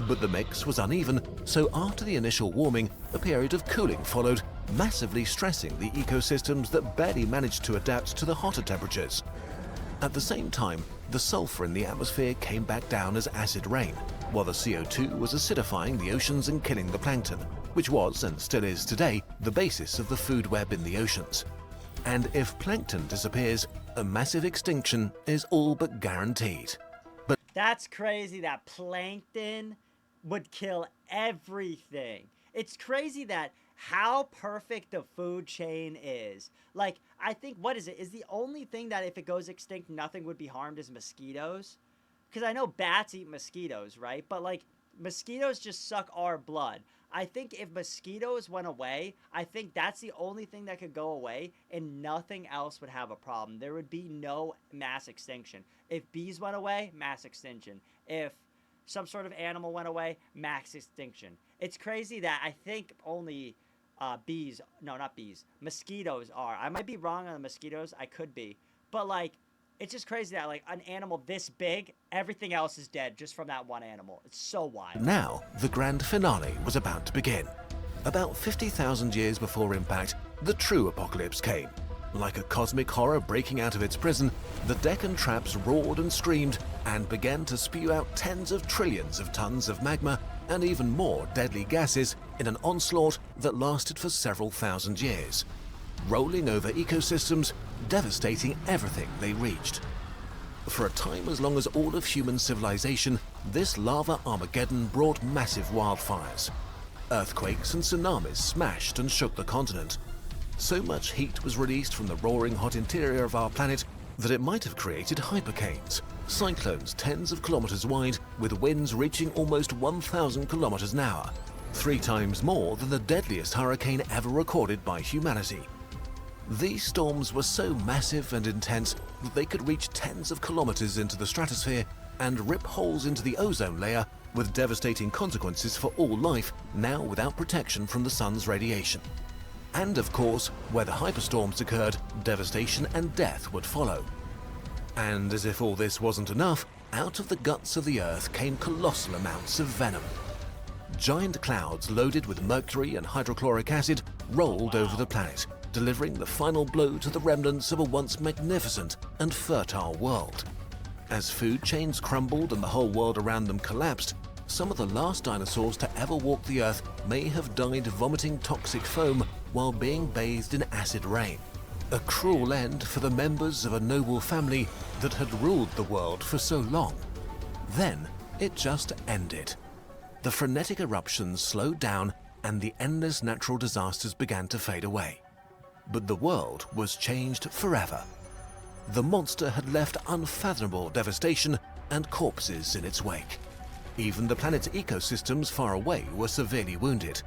But the mix was uneven, so after the initial warming, a period of cooling followed, massively stressing the ecosystems that barely managed to adapt to the hotter temperatures. At the same time, the sulfur in the atmosphere came back down as acid rain, while the CO2 was acidifying the oceans and killing the plankton, which was, and still is today, the basis of the food web in the oceans. And if plankton disappears, a massive extinction is all but guaranteed. But that's crazy that plankton would kill everything. It's crazy that how perfect the food chain is. Like, I think, what is it? Is the only thing that if it goes extinct, nothing would be harmed is mosquitoes? Because I know bats eat mosquitoes, right? But, like, mosquitoes just suck our blood. I think if mosquitoes went away, I think that's the only thing that could go away and nothing else would have a problem. There would be no mass extinction. If bees went away, mass extinction. If some sort of animal went away, mass extinction. It's crazy that I think only mosquitoes are. I might be wrong on the mosquitoes. I could be. But, like, it's just crazy that, like, an animal this big, everything else is dead just from that one animal. It's so wild. now, the grand finale was about to begin. About 50,000 years before impact, the true apocalypse came. Like a cosmic horror breaking out of its prison, the Deccan traps roared and screamed and began to spew out tens of trillions of tons of magma and even more deadly gases in an onslaught that lasted for several thousand years, rolling over ecosystems, devastating everything they reached. For a time as long as all of human civilization, this lava Armageddon brought massive wildfires. Earthquakes and tsunamis smashed and shook the continent. So much heat was released from the roaring hot interior of our planet that it might have created hypercanes, cyclones tens of kilometers wide with winds reaching almost 1,000 kilometers an hour, 3 times more than the deadliest hurricane ever recorded by humanity. These storms were so massive and intense that they could reach tens of kilometers into the stratosphere and rip holes into the ozone layer with devastating consequences for all life now without protection from the sun's radiation. And of course, where the hyperstorms occurred, devastation and death would follow. And as if all this wasn't enough, out of the guts of the Earth came colossal amounts of venom. Giant clouds loaded with mercury and hydrochloric acid rolled over the planet, delivering the final blow to the remnants of a once magnificent and fertile world. As food chains crumbled and the whole world around them collapsed, some of the last dinosaurs to ever walk the Earth may have died vomiting toxic foam while being bathed in acid rain. A cruel end for the members of a noble family that had ruled the world for so long. Then it just ended. The frenetic eruptions slowed down and the endless natural disasters began to fade away. But the world was changed forever. The monster had left unfathomable devastation and corpses in its wake. Even the planet's ecosystems far away were severely wounded.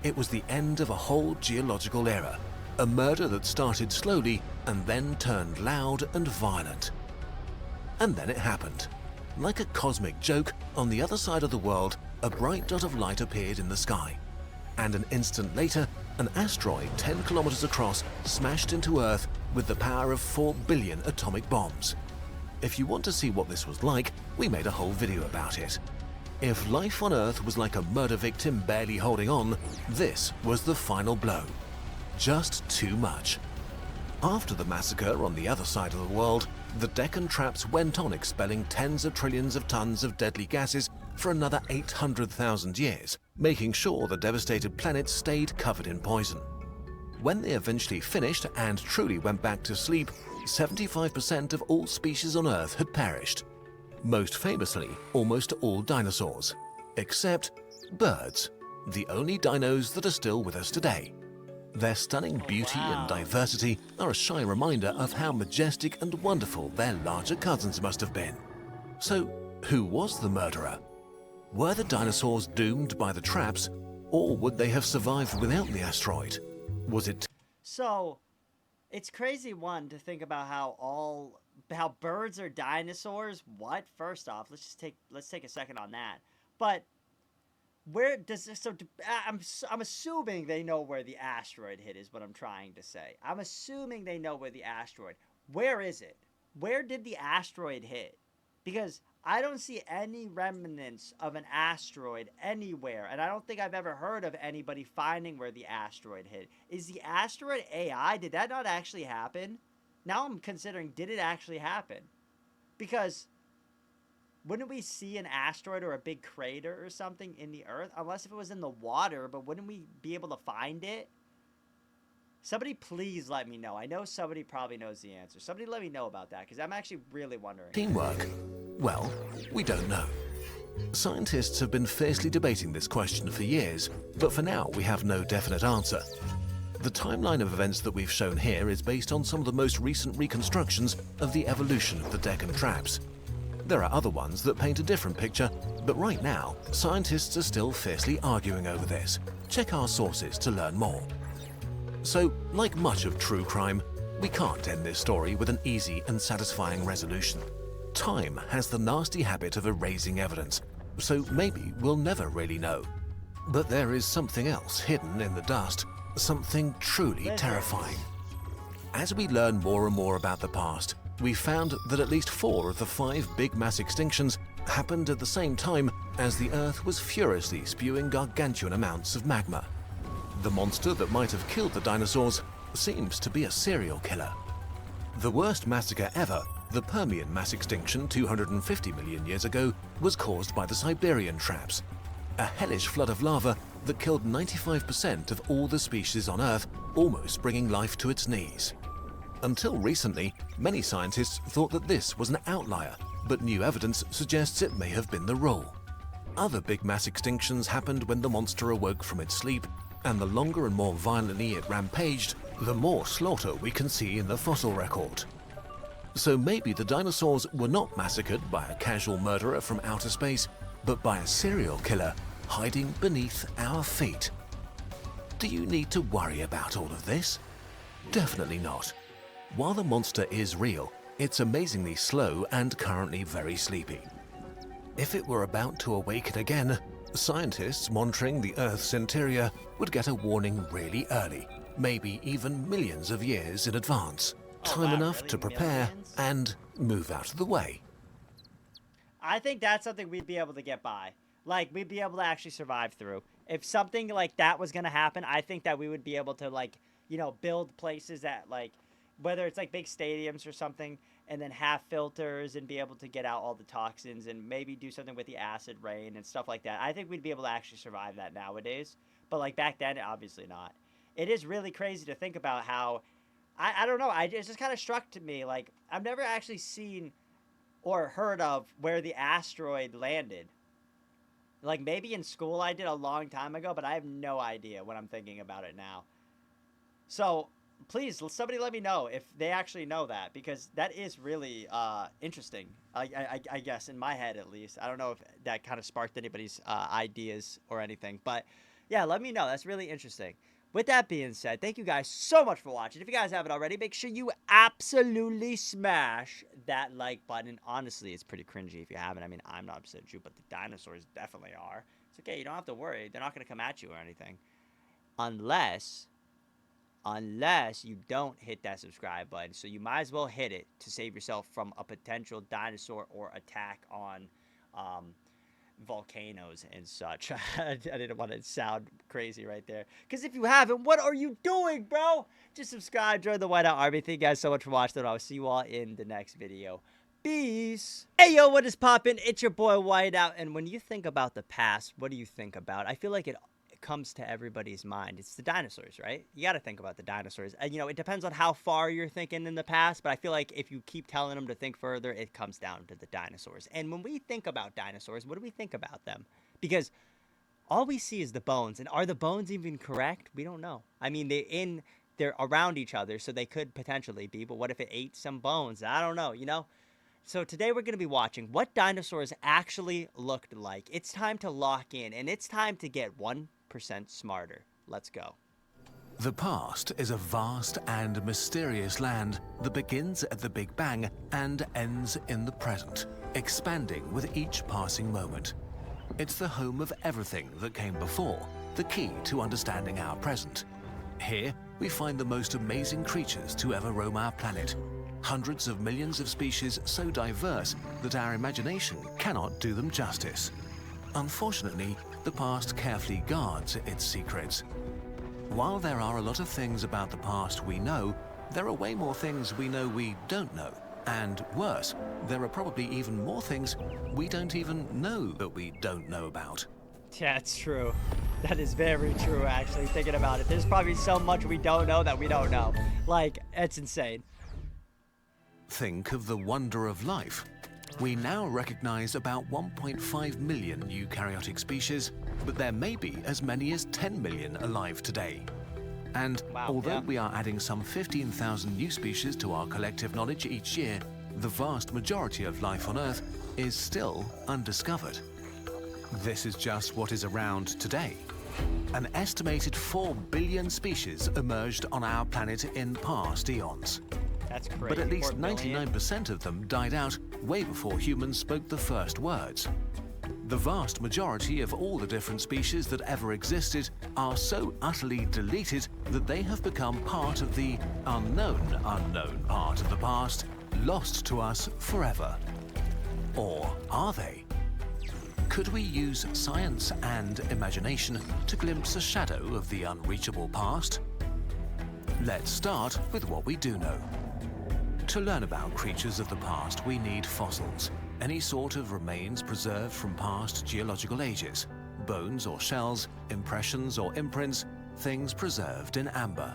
It was the end of a whole geological era, a murder that started slowly and then turned loud and violent. And then it happened. Like a cosmic joke, on the other side of the world, a bright dot of light appeared in the sky. And an instant later, an asteroid 10 kilometers across smashed into Earth with the power of 4 billion atomic bombs. If you want to see what this was like, we made a whole video about it. If life on Earth was like a murder victim barely holding on, this was the final blow. Just too much. After the massacre on the other side of the world, the Deccan traps went on expelling tens of trillions of tons of deadly gases for another 800,000 years, making sure the devastated planet stayed covered in poison. When they eventually finished and truly went back to sleep, 75% of all species on Earth had perished. Most famously, almost all dinosaurs, except birds, the only dinos that are still with us today. Their stunning beauty and diversity are a shy reminder of how majestic and wonderful their larger cousins must have been. So, who was the murderer? Were the dinosaurs doomed by the traps, or would they have survived without the asteroid? Was it... So, it's crazy, one, to think about how birds are dinosaurs. What? First off, let's take a second on that. But where does this, I'm assuming they know where the asteroid hit is what I'm trying to say. I'm assuming they know where the asteroid. Where is it? Where did the asteroid hit? because I don't see any remnants of an asteroid anywhere, and I don't think I've ever heard of anybody finding where the asteroid hit. Is the asteroid AI? Did that not actually happen? Now I'm considering, did it actually happen? Because wouldn't we see an asteroid or a big crater or something in the Earth? Unless if it was in the water, but wouldn't we be able to find it? Somebody please let me know. I know somebody probably knows the answer. Somebody let me know about that, because I'm actually really wondering. Teamwork? Well, we don't know. Scientists have been fiercely debating this question for years, but for now we have no definite answer. The timeline of events that we've shown here is based on some of the most recent reconstructions of the evolution of the Deccan traps. There are other ones that paint a different picture, but right now, scientists are still fiercely arguing over this. Check our sources to learn more. So, like much of true crime, we can't end this story with an easy and satisfying resolution. Time has the nasty habit of erasing evidence, so maybe we'll never really know. But there is something else hidden in the dust, something truly terrifying. As we learn more and more about the past, we found that at least 4 of the 5 big mass extinctions happened at the same time as the Earth was furiously spewing gargantuan amounts of magma. The monster that might have killed the dinosaurs seems to be a serial killer. The worst massacre ever, the Permian mass extinction 250 million years ago, was caused by the Siberian traps, a hellish flood of lava that killed 95% of all the species on Earth, almost bringing life to its knees. Until recently, many scientists thought that this was an outlier, but new evidence suggests it may have been the rule. Other big mass extinctions happened when the monster awoke from its sleep, and the longer and more violently it rampaged, the more slaughter we can see in the fossil record. So maybe the dinosaurs were not massacred by a casual murderer from outer space, but by a serial killer hiding beneath our feet. Do you need to worry about all of this? Definitely not. While the monster is real, it's amazingly slow and currently very sleepy. If it were about to awaken again, scientists monitoring the Earth's interior would get a warning really early, maybe even millions of years in advance. Time enough to prepare and move out of the way. I think that's something we'd be able to get by. Like, we'd be able to actually survive through. If something like that was going to happen, I think that we would be able to, like, you know, build places that, like, whether it's like big stadiums or something, and then have filters and be able to get out all the toxins and maybe do something with the acid rain and stuff like that. I think we'd be able to actually survive that nowadays. But, like, back then, obviously not. It is really crazy to think about how, I don't know, it just kind of struck to me, like, I've never actually seen or heard of where the asteroid landed. Like, maybe in school I did a long time ago, but I have no idea when I'm thinking about it now. So, please, somebody let me know if they actually know that, because that is really interesting, I guess, in my head at least. I don't know if that kind of sparked anybody's ideas or anything, but yeah, let me know. That's really interesting. With that being said, thank you guys so much for watching. If you guys haven't already, make sure you absolutely smash that like button. And honestly, it's pretty cringy if you haven't. I mean, I'm not upset at you, but the dinosaurs definitely are. It's okay. You don't have to worry. They're not going to come at you or anything. Unless you don't hit that subscribe button. So you might as well hit it to save yourself from a potential dinosaur or attack on volcanoes and such. I didn't want to sound crazy right there. Because if you haven't, what are you doing, bro? Just subscribe, join the Whiteout Army. Thank you guys so much for watching. I'll see you all in the next video. Peace. Hey, yo, what is poppin'? It's your boy Whiteout. And when you think about the past, what do you think about? I feel like it comes to everybody's mind. It's the dinosaurs, right? You got to think about the dinosaurs. And, you know, it depends on how far you're thinking in the past, but I feel like if you keep telling them to think further, it comes down to the dinosaurs. And when we think about dinosaurs, what do we think about them? Because all we see is the bones. And are the bones even correct? We don't know. I mean, they're around each other, so they could potentially be, but what if it ate some bones? I don't know, you know? So today we're going to be watching what dinosaurs actually looked like. It's time to lock in, and it's time to get 1% smarter. Let's go. The past is a vast and mysterious land that begins at the Big Bang and ends in the present, expanding with each passing moment. It's the home of everything that came before, the key to understanding our present. Here, we find the most amazing creatures to ever roam our planet. Hundreds of millions of species so diverse that our imagination cannot do them justice. Unfortunately, the past carefully guards its secrets. While there are a lot of things about the past we know, there are way more things we know we don't know. And worse, there are probably even more things we don't even know that we don't know about. Yeah, it's true. That is very true, actually, thinking about it. There's probably so much we don't know that we don't know. Like, it's insane. Think of the wonder of life. We now recognize about 1.5 million eukaryotic species, but there may be as many as 10 million alive today. And although we are adding some 15,000 new species to our collective knowledge each year, the vast majority of life on Earth is still undiscovered. This is just what is around today. An estimated 4 billion species emerged on our planet in past eons. That's crazy. But at least 99% of them died out way before humans spoke the first words. The vast majority of all the different species that ever existed are so utterly deleted that they have become part of the unknown part of the past, lost to us forever. Or are they? Could we use science and imagination to glimpse a shadow of the unreachable past? Let's start with what we do know. To learn about creatures of the past, we need fossils, any sort of remains preserved from past geological ages, bones or shells, impressions or imprints, things preserved in amber.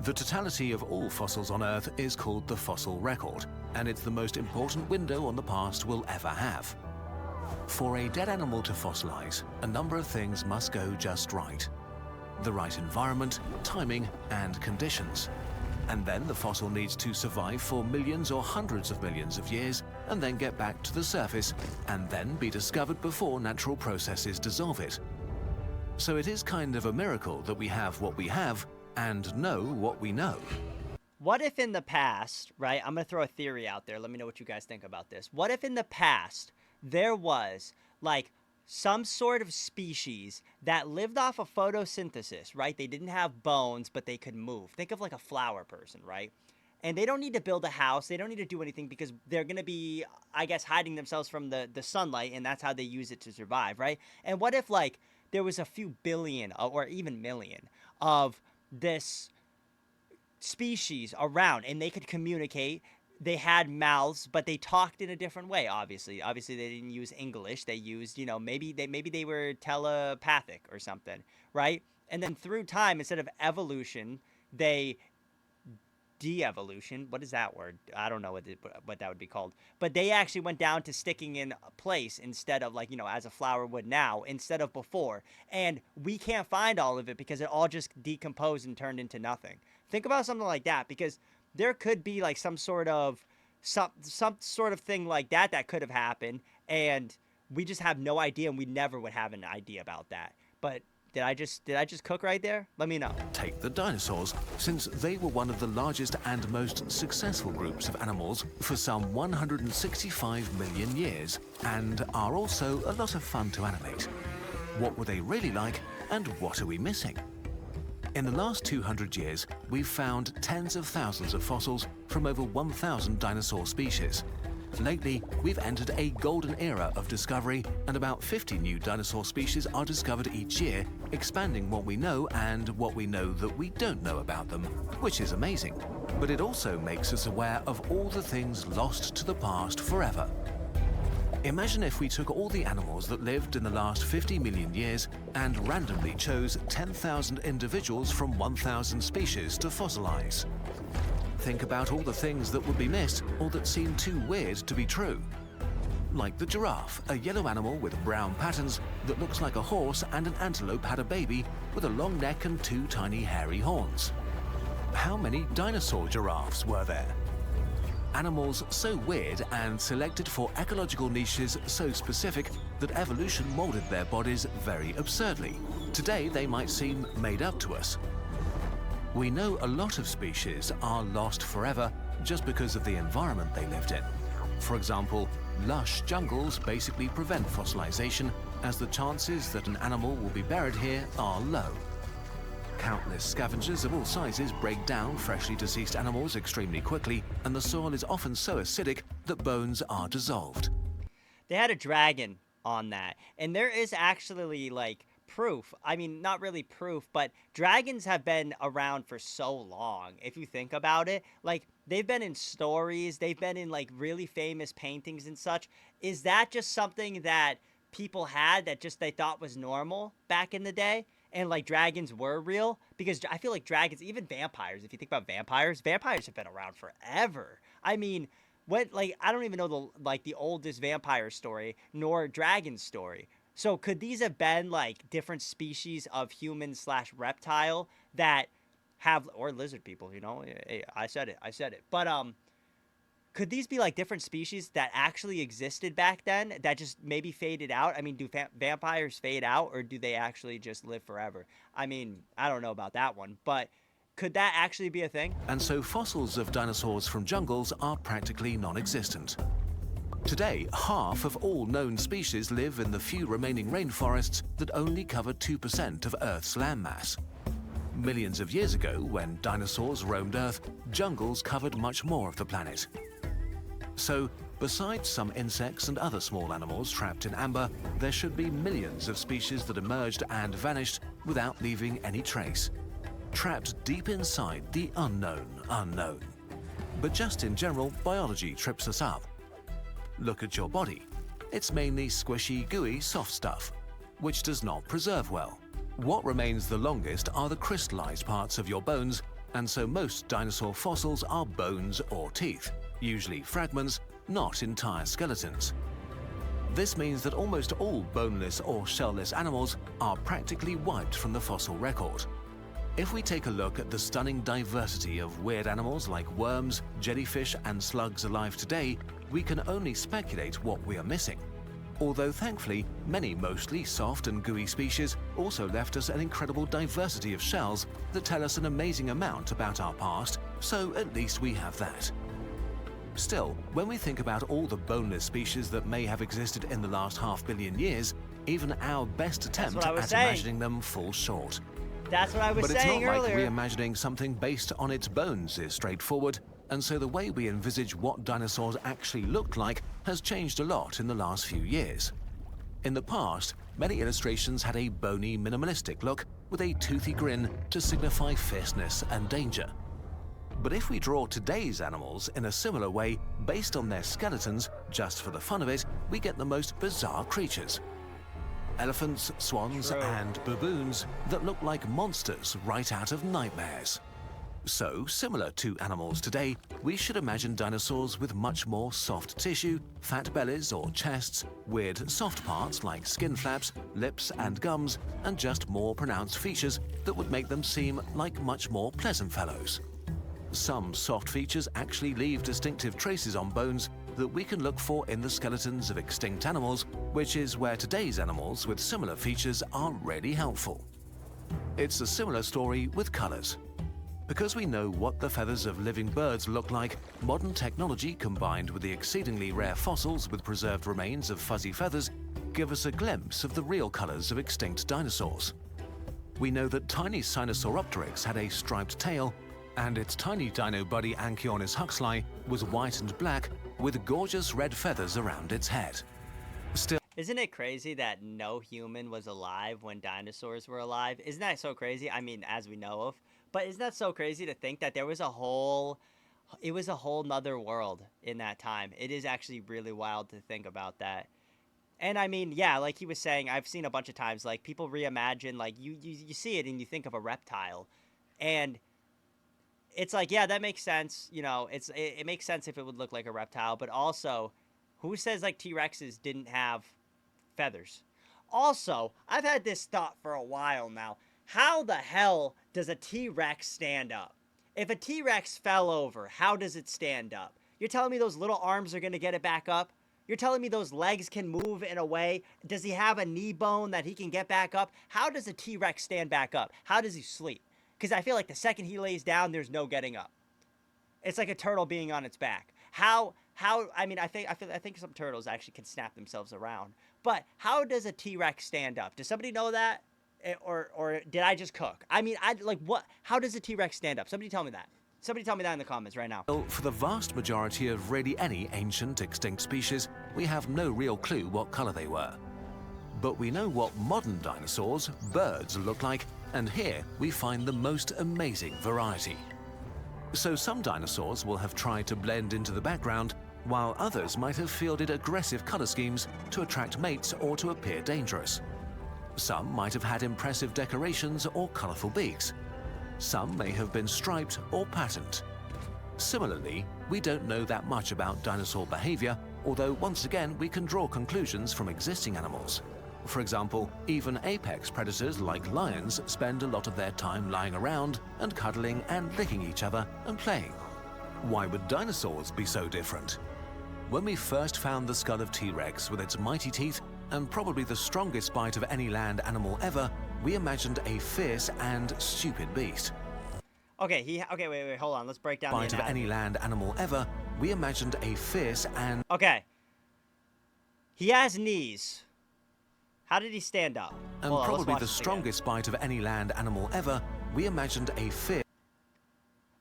The totality of all fossils on Earth is called the fossil record, and it's the most important window on the past we'll ever have. For a dead animal to fossilize, a number of things must go just right. The right environment, timing, and conditions. And then the fossil needs to survive for millions or hundreds of millions of years, and then get back to the surface, and then be discovered before natural processes dissolve it. So it is kind of a miracle that we have what we have, and know what we know. What if in the past, right, I'm going to throw a theory out there, let me know what you guys think about this. What if in the past, there was, like, some sort of species that lived off of photosynthesis, right? They didn't have bones, but they could move. Think of like a flower person, right? And they don't need to build a house. They don't need to do anything because they're going to be, I guess, hiding themselves from the sunlight, and that's how they use it to survive, right? And what if, like, there was a few billion or even million of this species around, and they could communicate. They had mouths, but they talked in a different way, obviously. Obviously, they didn't use English. They used, you know, maybe they were telepathic or something, right? And then through time, instead of evolution, they de-evolution. What is that word? I don't know what that would be called. But they actually went down to sticking in place instead of, like, you know, as a flower would now, instead of before. And we can't find all of it because it all just decomposed and turned into nothing. Think about something like that, because there could be like some sort of thing like that could have happened, and we just have no idea, and we never would have an idea about that. But did I just cook right there? Let me know. Take the dinosaurs, since they were one of the largest and most successful groups of animals for some 165 million years, and are also a lot of fun to animate. What were they really like, and what are we missing? In the last 200 years, we've found tens of thousands of fossils from over 1,000 dinosaur species. Lately, we've entered a golden era of discovery, and about 50 new dinosaur species are discovered each year, expanding what we know and what we know that we don't know about them, which is amazing. But it also makes us aware of all the things lost to the past forever. Imagine if we took all the animals that lived in the last 50 million years and randomly chose 10,000 individuals from 1,000 species to fossilize. Think about all the things that would be missed or that seem too weird to be true. Like the giraffe, a yellow animal with brown patterns that looks like a horse, and an antelope had a baby with a long neck and 2 tiny hairy horns. How many dinosaur giraffes were there? Animals so weird and selected for ecological niches so specific that evolution molded their bodies very absurdly. Today they might seem made up to us. We know a lot of species are lost forever just because of the environment they lived in. For example, lush jungles basically prevent fossilization, as the chances that an animal will be buried here are low. Countless scavengers of all sizes break down freshly deceased animals extremely quickly, and the soil is often so acidic that bones are dissolved. They had a dragon on that, and there is actually like proof. I mean, not really proof, but dragons have been around for so long. If you think about it, like they've been in stories, they've been in like really famous paintings and such. Is that just something that people had that just they thought was normal back in the day? And like dragons were real? Because I feel like dragons, even vampires, if you think about vampires, vampires have been around forever. I mean, what, like, I don't even know the oldest vampire story nor dragon story. So could these have been like different species of human slash reptile that have, or lizard people, you know? Hey, I said it. But could these be like different species that actually existed back then that just maybe faded out? I mean, do vampires fade out, or do they actually just live forever? I mean, I don't know about that one, but could that actually be a thing? And so fossils of dinosaurs from jungles are practically non-existent. Today, half of all known species live in the few remaining rainforests that only cover 2% of Earth's landmass. Millions of years ago, when dinosaurs roamed Earth, jungles covered much more of the planet. So, besides some insects and other small animals trapped in amber, there should be millions of species that emerged and vanished without leaving any trace. Trapped deep inside the unknown unknown. But just in general, biology trips us up. Look at your body. It's mainly squishy, gooey, soft stuff, which does not preserve well. What remains the longest are the crystallized parts of your bones, and so most dinosaur fossils are bones or teeth, usually fragments, not entire skeletons. This means that almost all boneless or shellless animals are practically wiped from the fossil record. If we take a look at the stunning diversity of weird animals like worms, jellyfish, and slugs alive today, we can only speculate what we are missing. Although thankfully, many mostly soft and gooey species also left us an incredible diversity of shells that tell us an amazing amount about our past, so at least we have that. Still, when we think about all the boneless species that may have existed in the last 500 million years, even our best attempt at imagining them falls short. That's what I was saying earlier. But it's not like reimagining something based on its bones is straightforward, and so the way we envisage what dinosaurs actually looked like has changed a lot in the last few years. In the past, many illustrations had a bony, minimalistic look with a toothy grin to signify fierceness and danger. But if we draw today's animals in a similar way, based on their skeletons, just for the fun of it, we get the most bizarre creatures. Elephants, swans, and baboons that look like monsters right out of nightmares. So, similar to animals today, we should imagine dinosaurs with much more soft tissue, fat bellies or chests, weird soft parts like skin flaps, lips and gums, and just more pronounced features that would make them seem like much more pleasant fellows. Some soft features actually leave distinctive traces on bones that we can look for in the skeletons of extinct animals, which is where today's animals with similar features are really helpful. It's a similar story with colors. Because we know what the feathers of living birds look like, modern technology combined with the exceedingly rare fossils with preserved remains of fuzzy feathers give us a glimpse of the real colors of extinct dinosaurs. We know that tiny Sinosauropteryx had a striped tail, and its tiny dino buddy Anchiornis huxley was white and black with gorgeous red feathers around its head. Still, isn't it crazy that no human was alive when dinosaurs were alive? Isn't that so crazy? I mean, as we know of. But isn't that so crazy to think that it was a whole nother world in that time? It is actually really wild to think about that. And I mean, yeah, like he was saying, I've seen a bunch of times, like people reimagine, like you see it and you think of a reptile. And it's like, yeah, that makes sense. You know, it makes sense if it would look like a reptile, but also, who says like T-Rexes didn't have feathers? Also, I've had this thought for a while now. How the hell does a T-Rex stand up? If a T-Rex fell over, how does it stand up? You're telling me those little arms are going to get it back up? You're telling me those legs can move in a way? Does he have a knee bone that he can get back up? How does a T-Rex stand back up? How does he sleep? Because I feel like the second he lays down, there's no getting up. It's like a turtle being on its back. I mean, I think some turtles actually can snap themselves around. But how does a T-Rex stand up? Does somebody know that? or did I just cook? I mean, like what? How does a T-Rex stand up? Somebody tell me that. Somebody tell me that in the comments right now. Well, for the vast majority of really any ancient extinct species, we have no real clue what color they were. But we know what modern dinosaurs, birds, look like, and here we find the most amazing variety. So some dinosaurs will have tried to blend into the background, while others might have fielded aggressive color schemes to attract mates or to appear dangerous. Some might have had impressive decorations or colorful beaks. Some may have been striped or patterned. Similarly, we don't know that much about dinosaur behavior, although once again we can draw conclusions from existing animals. For example, even apex predators like lions spend a lot of their time lying around and cuddling and licking each other and playing. Why would dinosaurs be so different? When we first found the skull of T-Rex with its mighty teeth and probably the strongest bite of any land animal ever, we imagined a fierce and stupid beast. Okay, wait, hold on. Let's break down the anatomy. Bite of any land animal ever, we imagined a fierce and... Okay. He has knees. How did he stand up? And probably the strongest bite of any land animal ever, we imagined a fierce...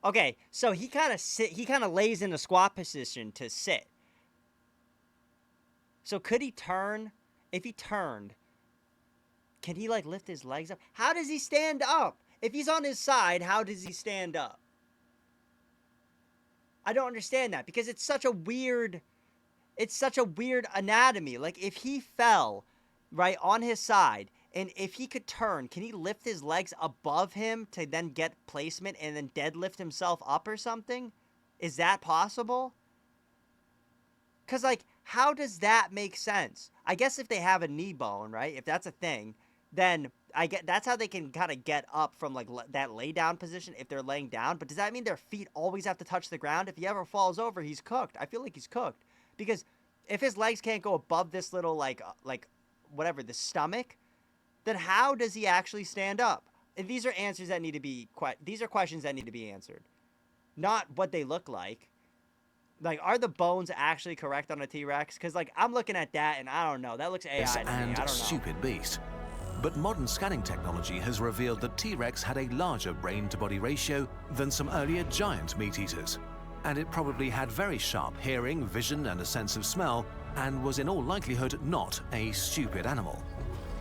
Okay, so he kind of lays in a squat position to sit. So could he turn? If he turned, can he like lift his legs up? How does he stand up? If he's on his side, how does he stand up? I don't understand that because it's such a weird anatomy. Like if he fell right on his side and if he could turn, can he lift his legs above him to then get placement and then deadlift himself up or something? Is that possible? Because like, how does that make sense? I guess if they have a knee bone, right? If that's a thing, then that's how they can kind of get up from like that lay down position if they're laying down. But does that mean their feet always have to touch the ground? If he ever falls over, he's cooked. I feel like he's cooked because if his legs can't go above this little like whatever, the stomach, then how does he actually stand up? And these are answers that need to be these are questions that need to be answered, not what they look like. Like, are the bones actually correct on a T-Rex? Because, like, I'm looking at that, and I don't know. That looks AI to me. I don't know. Stupid beast. But modern scanning technology has revealed that T-Rex had a larger brain-to-body ratio than some earlier giant meat-eaters. And it probably had very sharp hearing, vision, and a sense of smell, and was in all likelihood not a stupid animal.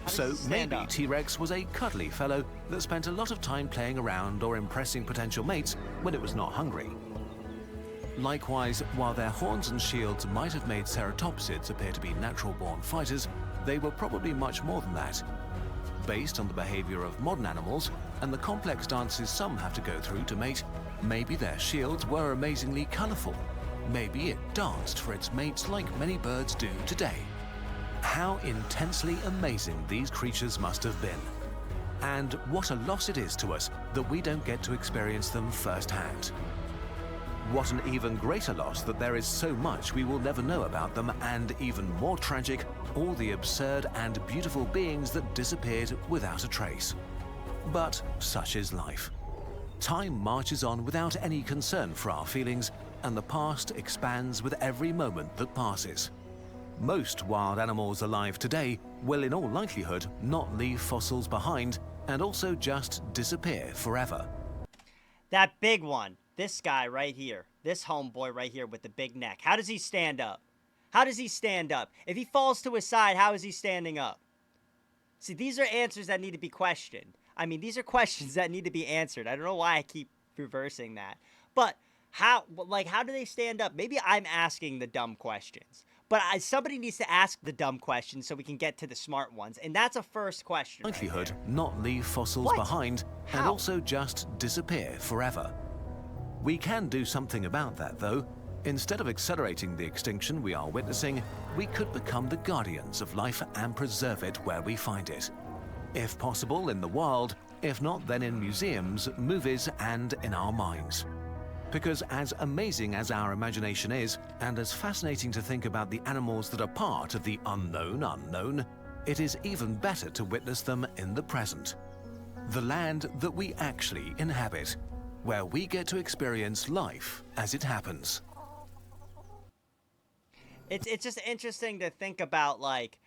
So maybe T-Rex was a cuddly fellow that spent a lot of time playing around or impressing potential mates when it was not hungry. Likewise, while their horns and shields might have made ceratopsids appear to be natural-born fighters, they were probably much more than that. Based on the behavior of modern animals and the complex dances some have to go through to mate, maybe their shields were amazingly colorful. Maybe it danced for its mates like many birds do today. How intensely amazing these creatures must have been. And what a loss it is to us that we don't get to experience them firsthand. What an even greater loss that there is so much we will never know about them, and even more tragic, all the absurd and beautiful beings that disappeared without a trace. But such is life. Time marches on without any concern for our feelings, and the past expands with every moment that passes. Most wild animals alive today will in all likelihood not leave fossils behind and also just disappear forever. That big one. This guy right here, this homeboy right here with the big neck. How does he stand up? How does he stand up? If he falls to his side, how is he standing up? See, these are answers that need to be questioned. I mean, these are questions that need to be answered. I don't know why I keep reversing that. But how do they stand up? Maybe I'm asking the dumb questions. But somebody needs to ask the dumb questions so we can get to the smart ones. And that's a first question. Likelihood not leave fossils behind and also just disappear forever. We can do something about that, though. Instead of accelerating the extinction we are witnessing, we could become the guardians of life and preserve it where we find it. If possible, in the wild, if not, then in museums, movies, and in our minds. Because as amazing as our imagination is, and as fascinating to think about the animals that are part of the unknown, it is even better to witness them in the present. The land that we actually inhabit, where we get to experience life as it happens. It's just interesting to think about, like,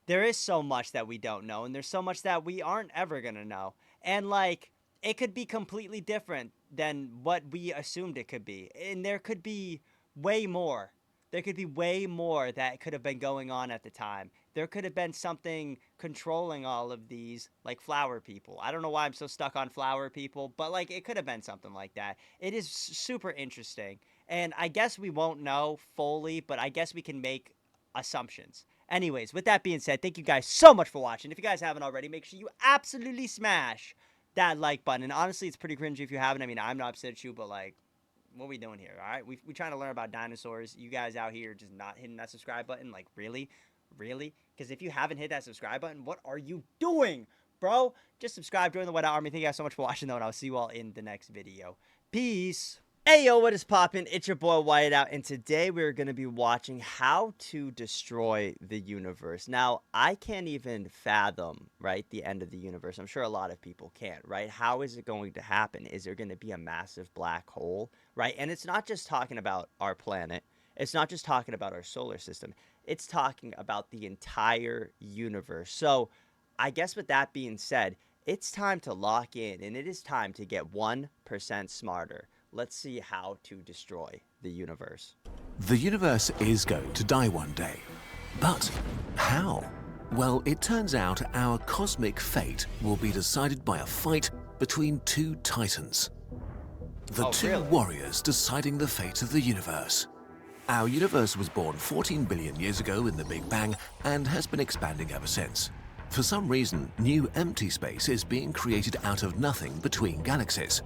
there is so much that we don't know, and there's so much that we aren't ever gonna know. And like, it could be completely different than what we assumed it could be. And there could be way more. There could be way more that could have been going on at the time. There could have been something controlling all of these, like flower people. I don't know why I'm so stuck on flower people, but like it could have been something like that. It is super interesting. And I guess we won't know fully, but I guess we can make assumptions. Anyways, with that being said, thank you guys so much for watching. If you guys haven't already, make sure you absolutely smash that like button. And honestly, it's pretty cringy if you haven't. I mean, I'm not upset at you, but like, what are we doing here? All right, we trying to learn about dinosaurs. You guys out here just not hitting that subscribe button. Like, really? Because if you haven't hit that subscribe button, what are you doing, bro? Just subscribe, join the Whiteout Army. Thank you guys so much for watching, though, and I'll see you all in the next video. Peace. Hey yo, what is poppin'? It's your boy Whiteout, and today we're going to be watching how to destroy the universe. Now, I can't even fathom, right, the end of the universe. I'm sure a lot of people can't, right? How is it going to happen? Is there going to be a massive black hole, right? And it's not just talking about our planet. It's not just talking about our solar system. It's talking about the entire universe. So, I guess with that being said, it's time to lock in, and it is time to get 1% smarter. Let's see how to destroy the universe. The universe is going to die one day. But how? Well, it turns out our cosmic fate will be decided by a fight between two titans. The two warriors deciding the fate of the universe. Our universe was born 14 billion years ago in the Big Bang and has been expanding ever since. For some reason, new empty space is being created out of nothing between galaxies.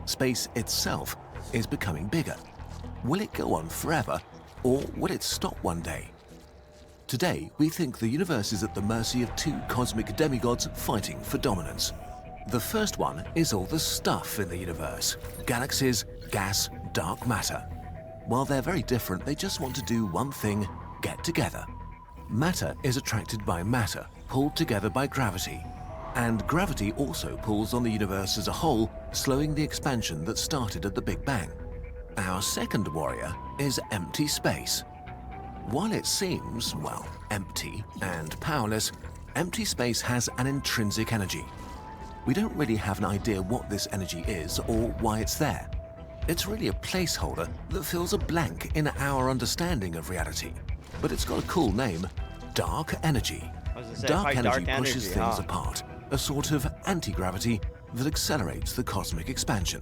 Space itself is becoming bigger. Will it go on forever, or will it stop one day? Today, we think the universe is at the mercy of two cosmic demigods fighting for dominance. The first one is all the stuff in the universe: galaxies, gas, dark matter. While they're very different, they just want to do one thing: get together. Matter is attracted by matter, pulled together by gravity. And gravity also pulls on the universe as a whole, slowing the expansion that started at the Big Bang. Our second warrior is empty space. While it seems, well, empty and powerless, empty space has an intrinsic energy. We don't really have an idea what this energy is or why it's there. It's really a placeholder that fills a blank in our understanding of reality. But it's got a cool name: dark energy. Dark energy pushes things apart. A sort of anti-gravity that accelerates the cosmic expansion.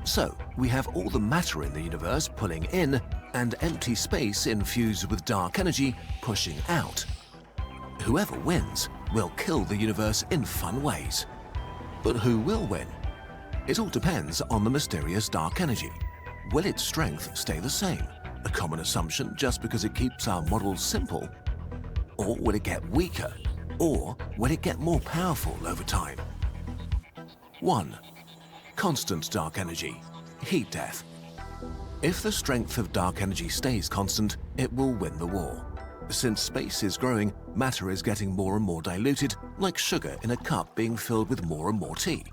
So, we have all the matter in the universe pulling in, and empty space infused with dark energy pushing out. Whoever wins will kill the universe in fun ways. But who will win? It all depends on the mysterious dark energy. Will its strength stay the same? A common assumption just because it keeps our models simple? Or will it get weaker? Or will it get more powerful over time? 1. Constant dark energy. Heat death. If the strength of dark energy stays constant, it will win the war. Since space is growing, matter is getting more and more diluted, like sugar in a cup being filled with more and more tea.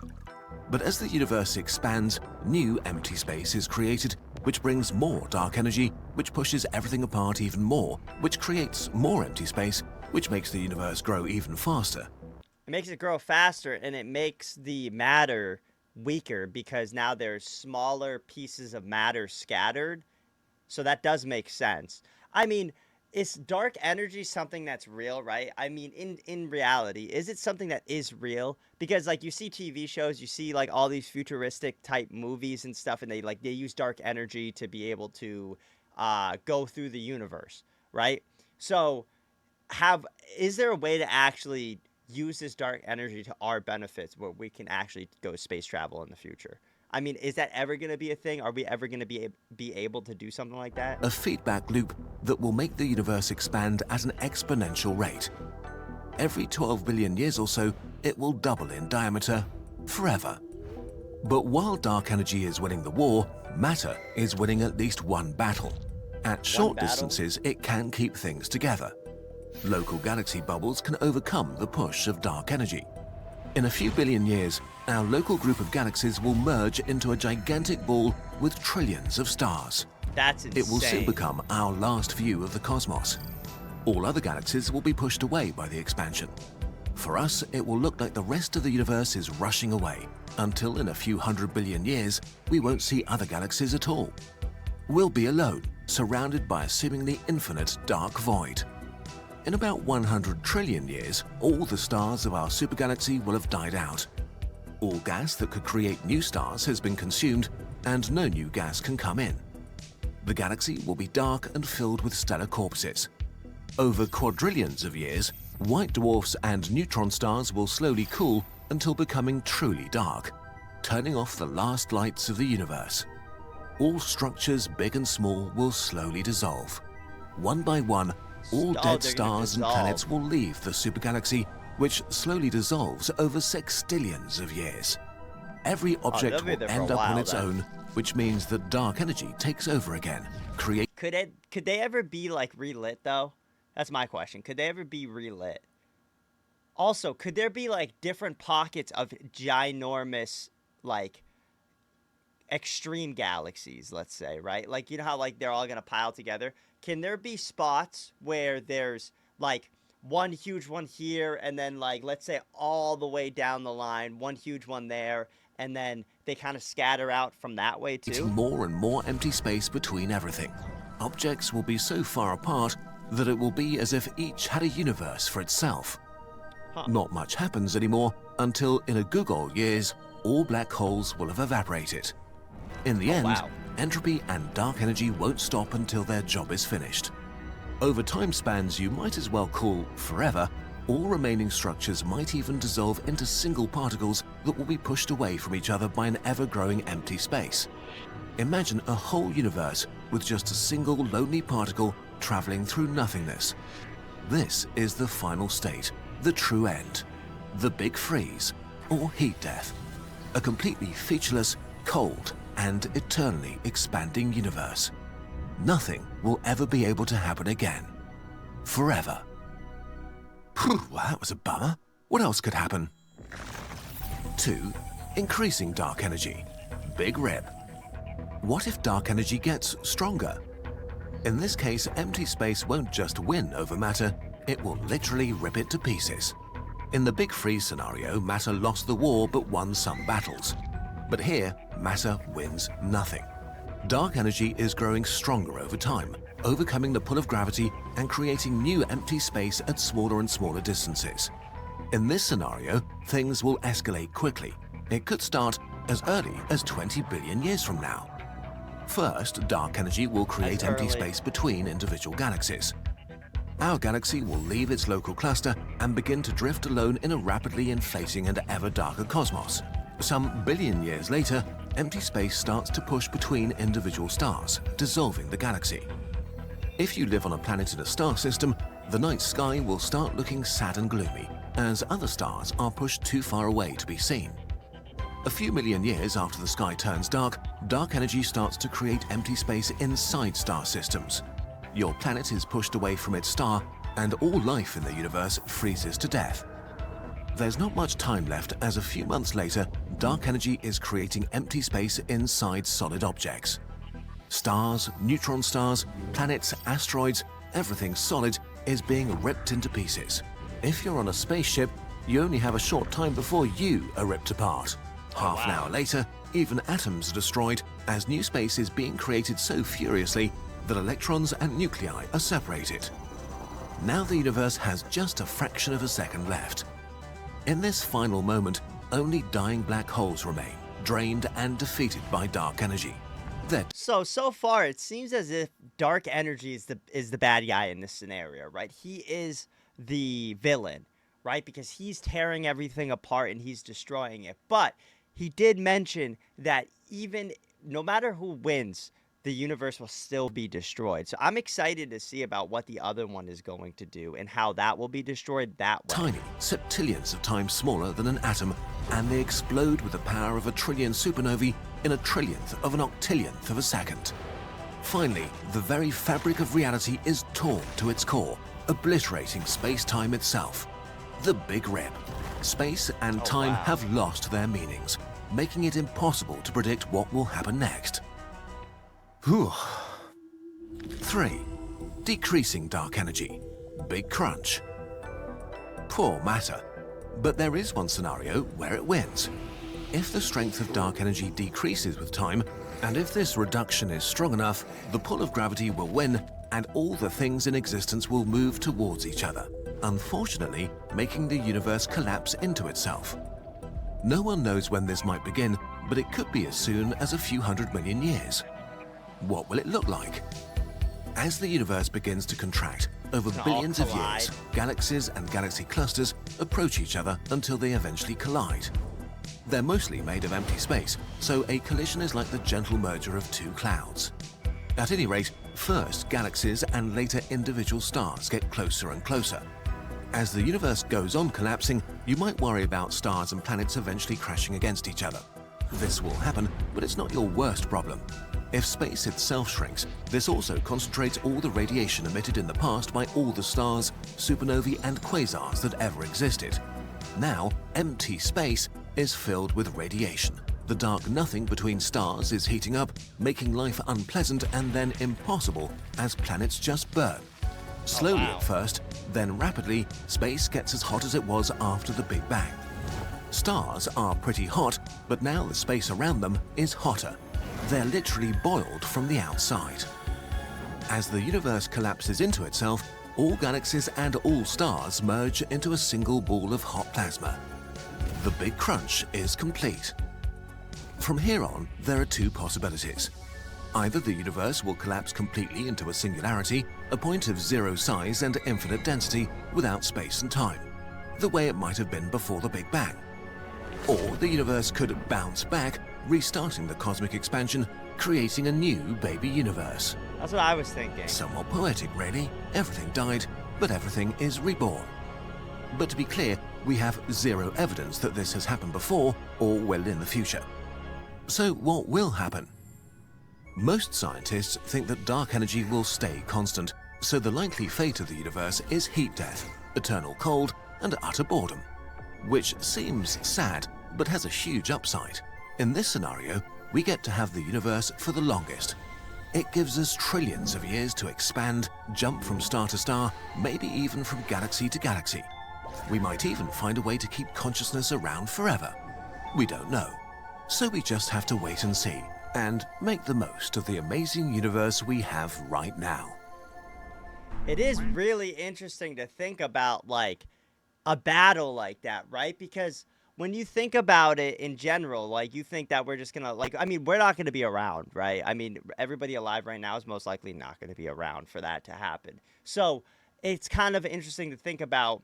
But as the universe expands, new empty space is created, which brings more dark energy, which pushes everything apart even more, which creates more empty space, which makes the universe grow even faster. It makes it grow faster, and it makes the matter weaker because now there's smaller pieces of matter scattered. So that does make sense. I mean, is dark energy something that's real, right? I mean, in reality, is it something that is real? Because like you see TV shows, you see like all these futuristic type movies and stuff, and they use dark energy to be able to go through the universe, right? So is there a way to actually use this dark energy to our benefits where we can actually go space travel in the future? I mean, is that ever going to be a thing? Are we ever going to be able to do something like that? A feedback loop that will make the universe expand at an exponential rate. Every 12 billion years or so, it will double in diameter forever. But while dark energy is winning the war, matter is winning at least one battle. At short distances, it can keep things together. Local galaxy bubbles can overcome the push of dark energy. In a few billion years, our local group of galaxies will merge into a gigantic ball with trillions of stars. That's insane. It will soon become our last view of the cosmos. All other galaxies will be pushed away by the expansion. For us, it will look like the rest of the universe is rushing away, until in a few 100 billion years, we won't see other galaxies at all. We'll be alone, surrounded by a seemingly infinite dark void. In about 100 trillion years, all the stars of our supergalaxy will have died out. All gas that could create new stars has been consumed, and no new gas can come in. The galaxy will be dark and filled with stellar corpses. Over quadrillions of years, white dwarfs and neutron stars will slowly cool until becoming truly dark, turning off the last lights of the universe. All structures, big and small, will slowly dissolve. One by one, all dead stars and planets will leave the supergalaxy, which slowly dissolves over sextillions of years. Every object will end up on its own, which means that dark energy takes over again. Could they ever be like relit though? That's my question. Could they ever be relit? Also, could there be like different pockets of ginormous, like extreme galaxies, let's say, right? Like, you know how like they're all gonna pile together? Can there be spots where there's like one huge one here, and then like, let's say all the way down the line, one huge one there, and then they kind of scatter out from that way too? More and more empty space between everything. Objects will be so far apart that it will be as if each had a universe for itself. Not much happens anymore until in a Google years, all black holes will have evaporated. In the end, entropy and dark energy won't stop until their job is finished. Over time spans you might as well call forever, all remaining structures might even dissolve into single particles that will be pushed away from each other by an ever-growing empty space. Imagine a whole universe with just a single lonely particle traveling through nothingness. This is the final state, the true end, the Big Freeze, or heat death, a completely featureless, cold, and eternally expanding universe. Nothing will ever be able to happen again. Forever. Phew, well, that was a bummer. What else could happen? 2. Increasing dark energy. Big Rip. What if dark energy gets stronger? In this case, empty space won't just win over matter, it will literally rip it to pieces. In the Big Freeze scenario, matter lost the war but won some battles. But here, matter wins nothing. Dark energy is growing stronger over time, overcoming the pull of gravity and creating new empty space at smaller and smaller distances. In this scenario, things will escalate quickly. It could start as early as 20 billion years from now. First, dark energy will create empty space between individual galaxies. Our galaxy will leave its local cluster and begin to drift alone in a rapidly inflating and ever darker cosmos. Some billion years later, empty space starts to push between individual stars, dissolving the galaxy. If you live on a planet in a star system, the night sky will start looking sad and gloomy, as other stars are pushed too far away to be seen. A few million years after the sky turns dark, dark energy starts to create empty space inside star systems. Your planet is pushed away from its star, and all life in the universe freezes to death. There's not much time left, as a few months later, dark energy is creating empty space inside solid objects. Stars, neutron stars, planets, asteroids, everything solid is being ripped into pieces. If you're on a spaceship, you only have a short time before you are ripped apart. Half an hour later, even atoms are destroyed, as new space is being created so furiously that electrons and nuclei are separated. Now the universe has just a fraction of a second left. In this final moment, only dying black holes remain, drained and defeated by dark energy. So far it seems as if dark energy is the bad guy in this scenario, right? He is the villain, right? Because he's tearing everything apart and he's destroying it. But he did mention that even no matter who wins, the universe will still be destroyed. So I'm excited to see about what the other one is going to do and how that will be destroyed that way. Tiny, septillions of times smaller than an atom, and they explode with the power of a trillion supernovae in a trillionth of an octillionth of a second. Finally, the very fabric of reality is torn to its core, obliterating space-time itself. The Big Rip. Space and time have lost their meanings, making it impossible to predict what will happen next. 3. Decreasing dark energy. Big Crunch. Poor matter. But there is one scenario where it wins. If the strength of dark energy decreases with time, and if this reduction is strong enough, the pull of gravity will win and all the things in existence will move towards each other, unfortunately making the universe collapse into itself. No one knows when this might begin, but it could be as soon as a few 100 million years. What will it look like? As the universe begins to contract, over billions of years, galaxies and galaxy clusters approach each other until they eventually collide. They're mostly made of empty space, so a collision is like the gentle merger of two clouds. At any rate, first galaxies and later individual stars get closer and closer. As the universe goes on collapsing, you might worry about stars and planets eventually crashing against each other. This will happen, but it's not your worst problem. If space itself shrinks, this also concentrates all the radiation emitted in the past by all the stars, supernovae and quasars that ever existed. Now, empty space is filled with radiation. The dark nothing between stars is heating up, making life unpleasant and then impossible as planets just burn. Slowly at first, then rapidly, space gets as hot as it was after the Big Bang. Stars are pretty hot, but now the space around them is hotter. They're literally boiled from the outside. As the universe collapses into itself, all galaxies and all stars merge into a single ball of hot plasma. The Big Crunch is complete. From here on, there are two possibilities. Either the universe will collapse completely into a singularity, a point of zero size and infinite density without space and time, the way it might have been before the Big Bang. Or the universe could bounce back, restarting the cosmic expansion, creating a new baby universe. That's what I was thinking. Somewhat poetic, really. Everything died, but everything is reborn. But to be clear, we have zero evidence that this has happened before or will in the future. So what will happen? Most scientists think that dark energy will stay constant, so the likely fate of the universe is heat death, eternal cold, and utter boredom. Which seems sad, but has a huge upside. In this scenario, we get to have the universe for the longest. It gives us trillions of years to expand, jump from star to star, maybe even from galaxy to galaxy. We might even find a way to keep consciousness around forever. We don't know. So we just have to wait and see, and make the most of the amazing universe we have right now. It is really interesting to think about, like, a battle like that, right? Because when you think about it in general, like, you think that we're just gonna, like, I mean, we're not gonna be around, right? I mean, everybody alive right now is most likely not gonna be around for that to happen. So it's kind of interesting to think about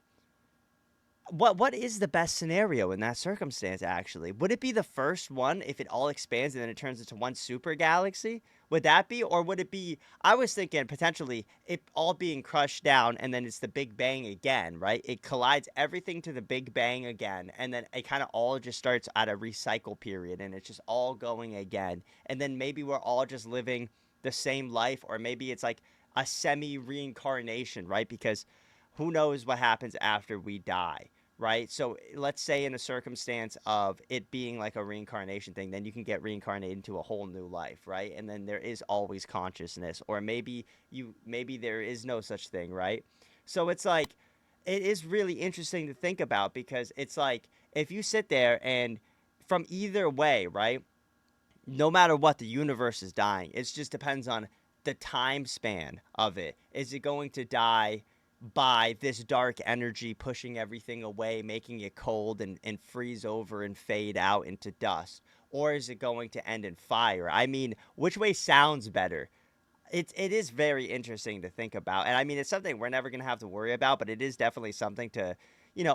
what is the best scenario in that circumstance, actually? Would it be the first one if it all expands and then it turns into one super galaxy? Would that be? Or would it be, I was thinking potentially it all being crushed down and then it's the Big Bang again, right? It collides everything to the Big Bang again, and then it kind of all just starts at a recycle period and it's just all going again. And then maybe we're all just living the same life, or maybe it's like a semi-reincarnation, right? Because who knows what happens after we die, right? So let's say in a circumstance of it being like a reincarnation thing, then you can get reincarnated into a whole new life, right? And then there is always consciousness, or maybe there is no such thing, right? So it's like, it is really interesting to think about, because it's like, if you sit there and from either way, right? No matter what, the universe is dying. It just depends on the time span of it. Is it going to die by this dark energy pushing everything away, making it cold and freeze over and fade out into dust? Or is it going to end in fire? I mean, which way sounds better? It is very interesting to think about. And I mean, it's something we're never going to have to worry about, but it is definitely something to,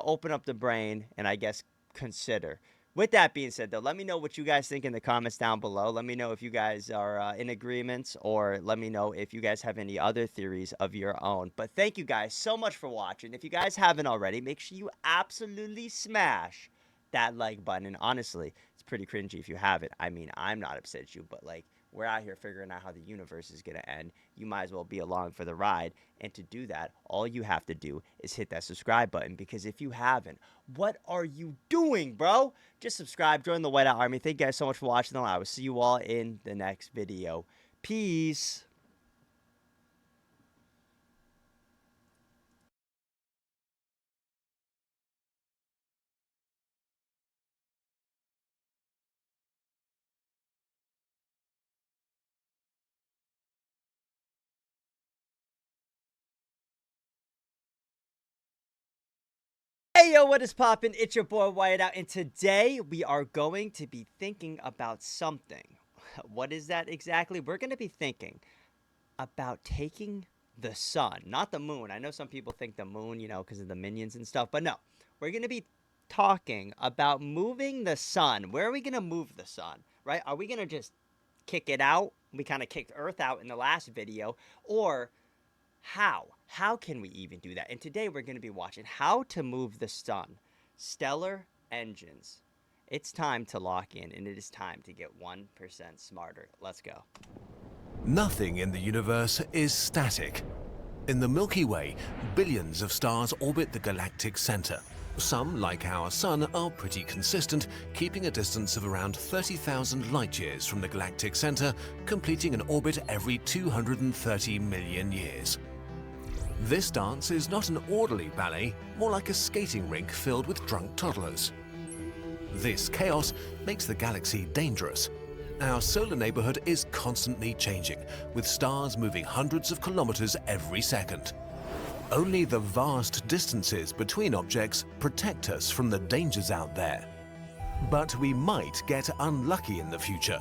open up the brain and I guess consider. With that being said, though, let me know what you guys think in the comments down below. Let me know if you guys are in agreement, or let me know if you guys have any other theories of your own. But thank you guys so much for watching. If you guys haven't already, make sure you absolutely smash that like button. And honestly, it's pretty cringy if you haven't. I mean, I'm not upset at you, but like, we're out here figuring out how the universe is going to end. You might as well be along for the ride. And to do that, all you have to do is hit that subscribe button. Because if you haven't, what are you doing, bro? Just subscribe, join the Whiteout Army. Thank you guys so much for watching. I will see you all in the next video. Peace. Hey yo, what is poppin'? It's your boy Whiteout, and today we are going to be thinking about something. What is that exactly? We're going to be thinking about taking the sun, not the moon. I know some people think the moon, you know, because of the minions and stuff, but no. We're going to be talking about moving the sun. Where are we going to move the sun, right? Are we going to just kick it out? We kind of kicked Earth out in the last video, or how? How can we even do that? And today we're going to be watching how to move the sun. Stellar engines. It's time to lock in, and it is time to get 1% smarter. Let's go. Nothing in the universe is static. In the Milky Way, billions of stars orbit the galactic center. Some, like our sun, are pretty consistent, keeping a distance of around 30,000 light-years from the galactic center, completing an orbit every 230 million years. This dance is not an orderly ballet, more like a skating rink filled with drunk toddlers. This chaos makes the galaxy dangerous. Our solar neighborhood is constantly changing, with stars moving hundreds of kilometers every second. Only the vast distances between objects protect us from the dangers out there. But we might get unlucky in the future.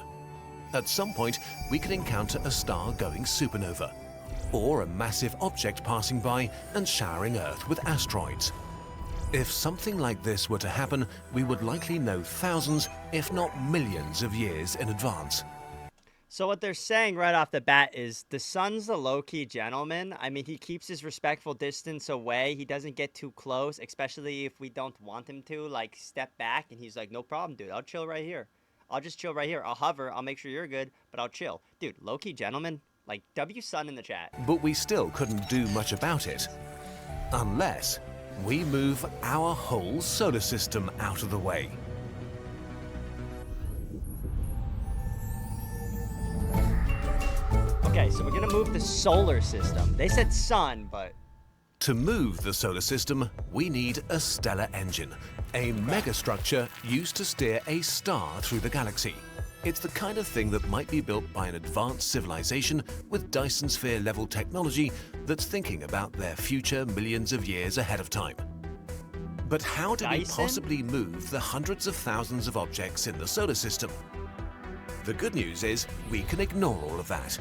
At some point, we could encounter a star going supernova, or a massive object passing by and showering Earth with asteroids. If something like this were to happen, we would likely know thousands, if not millions of years in advance. So what they're saying right off the bat is the sun's a low-key gentleman. I mean, he keeps his respectful distance away. He doesn't get too close, especially if we don't want him to, like, step back. And he's like, no problem, dude. I'll chill right here. I'll just chill right here. I'll hover. I'll make sure you're good, but I'll chill. Dude, low-key gentleman. Like, W Sun in the chat. But we still couldn't do much about it. Unless we move our whole solar system out of the way. Okay, so we're gonna move the solar system. They said sun, but... To move the solar system, we need a stellar engine, a megastructure used to steer a star through the galaxy. It's the kind of thing that might be built by an advanced civilization with Dyson sphere-level technology that's thinking about their future millions of years ahead of time. But how do we possibly move the hundreds of thousands of objects in the solar system? The good news is we can ignore all of that.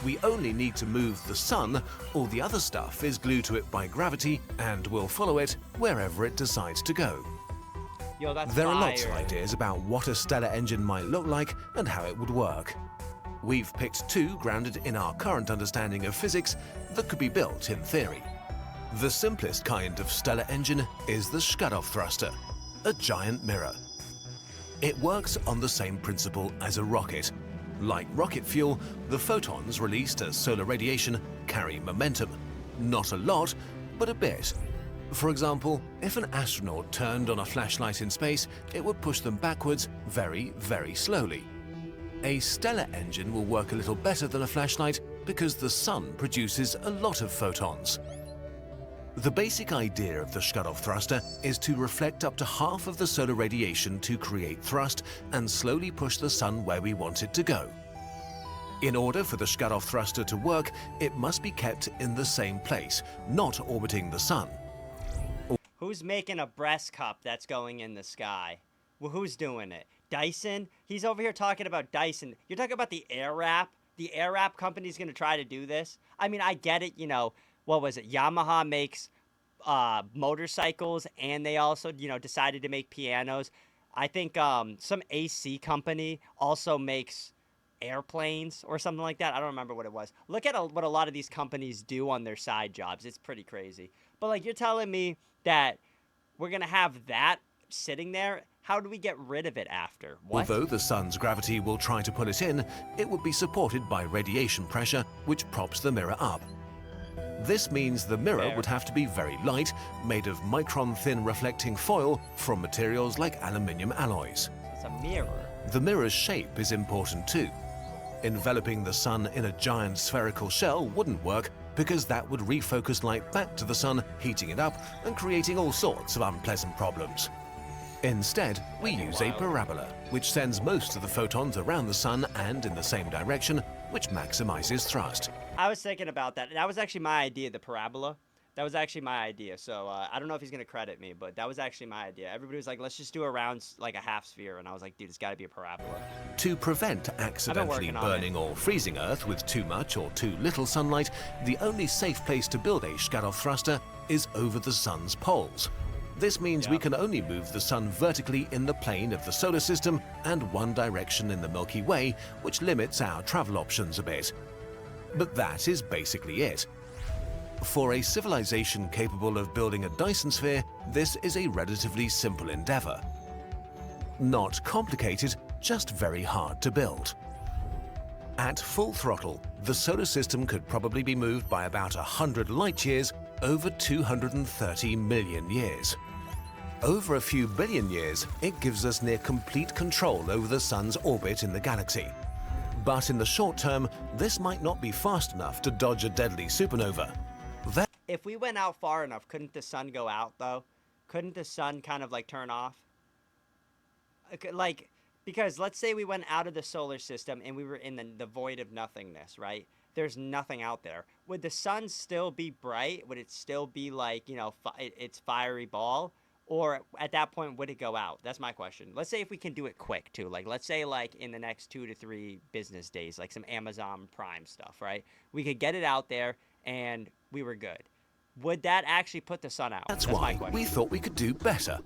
We only need to move the sun. All the other stuff is glued to it by gravity and will follow it wherever it decides to go. Yo, that's there fire. are lots of ideas about what a stellar engine might look like and how it would work. We've picked two grounded in our current understanding of physics that could be built in theory. The simplest kind of stellar engine is the Scutoff thruster, a giant mirror. It works on the same principle as a rocket. Like rocket fuel, the photons released as solar radiation carry momentum. Not a lot, but a bit. For example, if an astronaut turned on a flashlight in space, it would push them backwards very, very slowly. A stellar engine will work a little better than a flashlight because the sun produces a lot of photons. The basic idea of the Scutoff thruster is to reflect up to half of the solar radiation to create thrust and slowly push the sun where we want it to go. In order for the Scutoff thruster to work, it must be kept in the same place, not orbiting the sun. Who's making a breast cup that's going in the sky? Well, who's doing it? Dyson? He's over here talking about Dyson. You're talking about the Air Wrap? The Air Wrap company's going to try to do this? I mean, I get it, you know, what was it? Yamaha makes motorcycles, and they also, you know, decided to make pianos. I think some AC company also makes airplanes or something like that. I don't remember what it was. Look at what a lot of these companies do on their side jobs. It's pretty crazy. But, like, you're telling me that we're going to have that sitting there? How do we get rid of it after? What? Although the sun's gravity will try to pull it in, it would be supported by radiation pressure, which props the mirror up. This means the mirror would have to be very light, made of micron-thin reflecting foil from materials like aluminium alloys. It's a mirror. The mirror's shape is important too. Enveloping the sun in a giant spherical shell wouldn't work because that would refocus light back to the sun, heating it up and creating all sorts of unpleasant problems. Instead, we use a parabola, which sends most of the photons around the sun and in the same direction, which maximizes thrust. I was thinking about that. That was actually my idea, the parabola. That was actually my idea. So I don't know if he's gonna credit me, but that was actually my idea. Everybody was like, "Let's just do a round, like a half sphere," and I was like, "Dude, it's got to be a parabola." To prevent accidentally burning or freezing Earth with too much or too little sunlight, the only safe place to build a Skarov thruster is over the sun's poles. This means we can only move the sun vertically in the plane of the solar system and one direction in the Milky Way, which limits our travel options a bit. But that is basically it. For a civilization capable of building a Dyson sphere, this is a relatively simple endeavor. Not complicated, just very hard to build. At full throttle, the solar system could probably be moved by about 100 light years over 230 million years. Over a few billion years, it gives us near complete control over the sun's orbit in the galaxy. But in the short term, this might not be fast enough to dodge a deadly supernova. If we went out far enough, couldn't the sun go out, though? Couldn't the sun kind of, like, turn off? Like, because let's say we went out of the solar system and we were in the void of nothingness, right? There's nothing out there. Would the sun still be bright? Would it still be, like, you know, its fiery ball? Or at that point, would it go out? That's my question. Let's say if we can do it quick, too. Like, let's say, like, in the next 2 to 3 business days, like some Amazon Prime stuff, right? We could get it out there and we were good. Would that actually put the sun out? That's why we thought we could do better.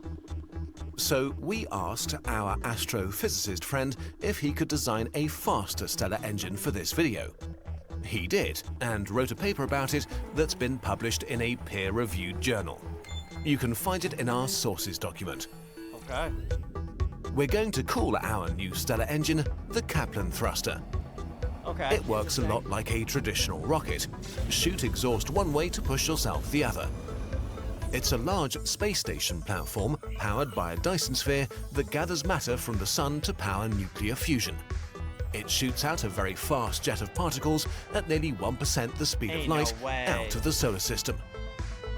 So we asked our astrophysicist friend if he could design a faster stellar engine for this video. He did, and wrote a paper about it that's been published in a peer-reviewed journal. You can find it in our sources document. Okay. We're going to call our new stellar engine the Kaplan thruster. Okay. It works a lot like a traditional rocket. Shoot exhaust one way to push yourself the other. It's a large space station platform powered by a Dyson sphere that gathers matter from the sun to power nuclear fusion. It shoots out a very fast jet of particles at nearly 1% the speed of light out of the solar system.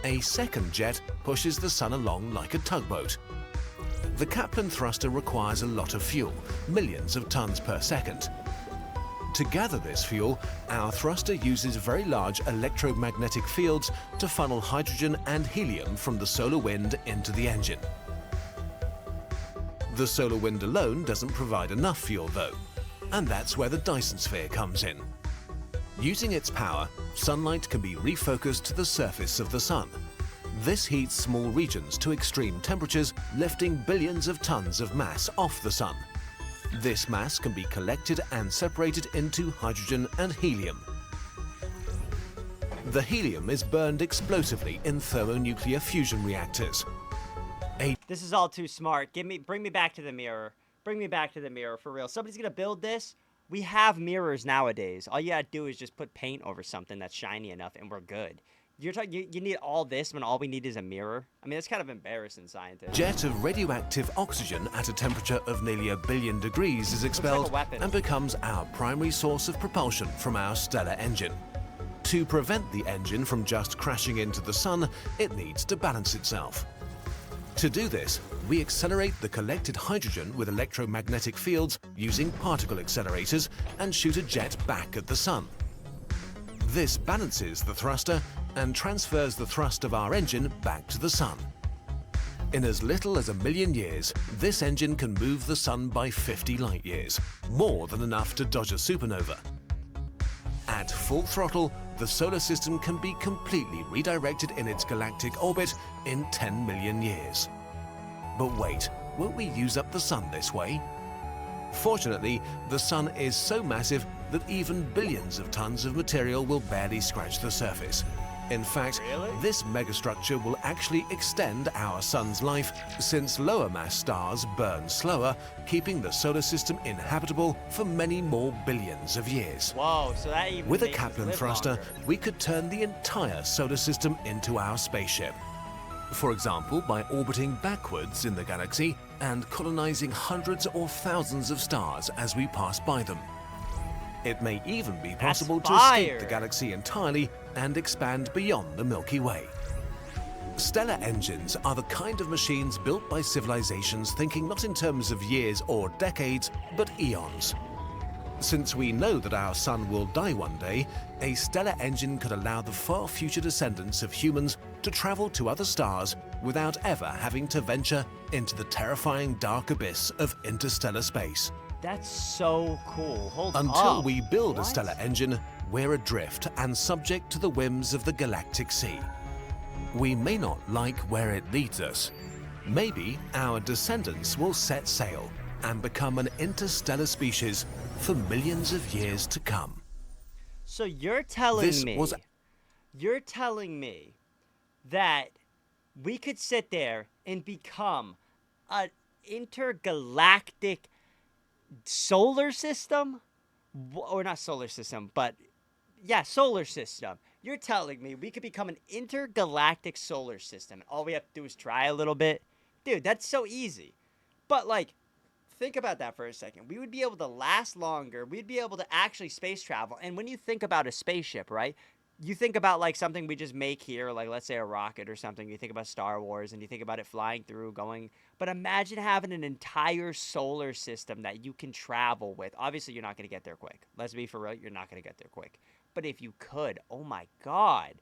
A second jet pushes the sun along like a tugboat. The Kaplan thruster requires a lot of fuel, millions of tons per second. To gather this fuel, our thruster uses very large electromagnetic fields to funnel hydrogen and helium from the solar wind into the engine. The solar wind alone doesn't provide enough fuel though, and that's where the Dyson sphere comes in. Using its power, sunlight can be refocused to the surface of the sun. This heats small regions to extreme temperatures, lifting billions of tons of mass off the sun. This mass can be collected and separated into hydrogen and helium. The helium is burned explosively in thermonuclear fusion reactors. This is all too smart. Bring me back to the mirror. Bring me back to the mirror, for real. Somebody's gonna build this. We have mirrors nowadays. All you gotta do is just put paint over something that's shiny enough and we're good. You need all this when all we need is a mirror? I mean, that's kind of embarrassing, scientists. Jet of radioactive oxygen at a temperature of nearly 1 billion degrees is expelled and becomes our primary source of propulsion from our stellar engine. To prevent the engine from just crashing into the sun, it needs to balance itself. To do this, we accelerate the collected hydrogen with electromagnetic fields using particle accelerators and shoot a jet back at the sun. This balances the thruster and transfers the thrust of our engine back to the sun. In as little as 1 million years, this engine can move the sun by 50 light years, more than enough to dodge a supernova. At full throttle, the solar system can be completely redirected in its galactic orbit in 10 million years. But wait, won't we use up the sun this way? Fortunately, the sun is so massive that even billions of tons of material will barely scratch the surface. In fact, this megastructure will actually extend our sun's life, since lower mass stars burn slower, keeping the solar system inhabitable for many more billions of years. Whoa, so that even With a Kaplan thruster, we could turn the entire solar system into our spaceship. For example, by orbiting backwards in the galaxy and colonizing hundreds or thousands of stars as we pass by them. It may even be possible to escape the galaxy entirely and expand beyond the Milky Way. Stellar engines are the kind of machines built by civilizations thinking not in terms of years or decades, but eons. Since we know that our sun will die one day, a stellar engine could allow the far future descendants of humans to travel to other stars without ever having to venture into the terrifying dark abyss of interstellar space. That's so cool. Hold up. Until we build a stellar engine, we're adrift and subject to the whims of the galactic sea. We may not like where it leads us. Maybe our descendants will set sail and become an interstellar species for millions of years to come. So you're telling me that we could sit there and become an intergalactic solar system? Or not solar system, but yeah, solar system. You're telling me we could become an intergalactic solar system and all we have to do is try a little bit? Dude, that's so easy. But like, think about that for a second. We would be able to last longer. We'd be able to actually space travel. And when you think about a spaceship, right? You think about like something we just make here, like let's say a rocket or something. You think about Star Wars and you think about it flying through, going. But imagine having an entire solar system that you can travel with. Obviously, you're not going to get there quick. Let's be for real. You're not going to get there quick. But if you could, oh my God.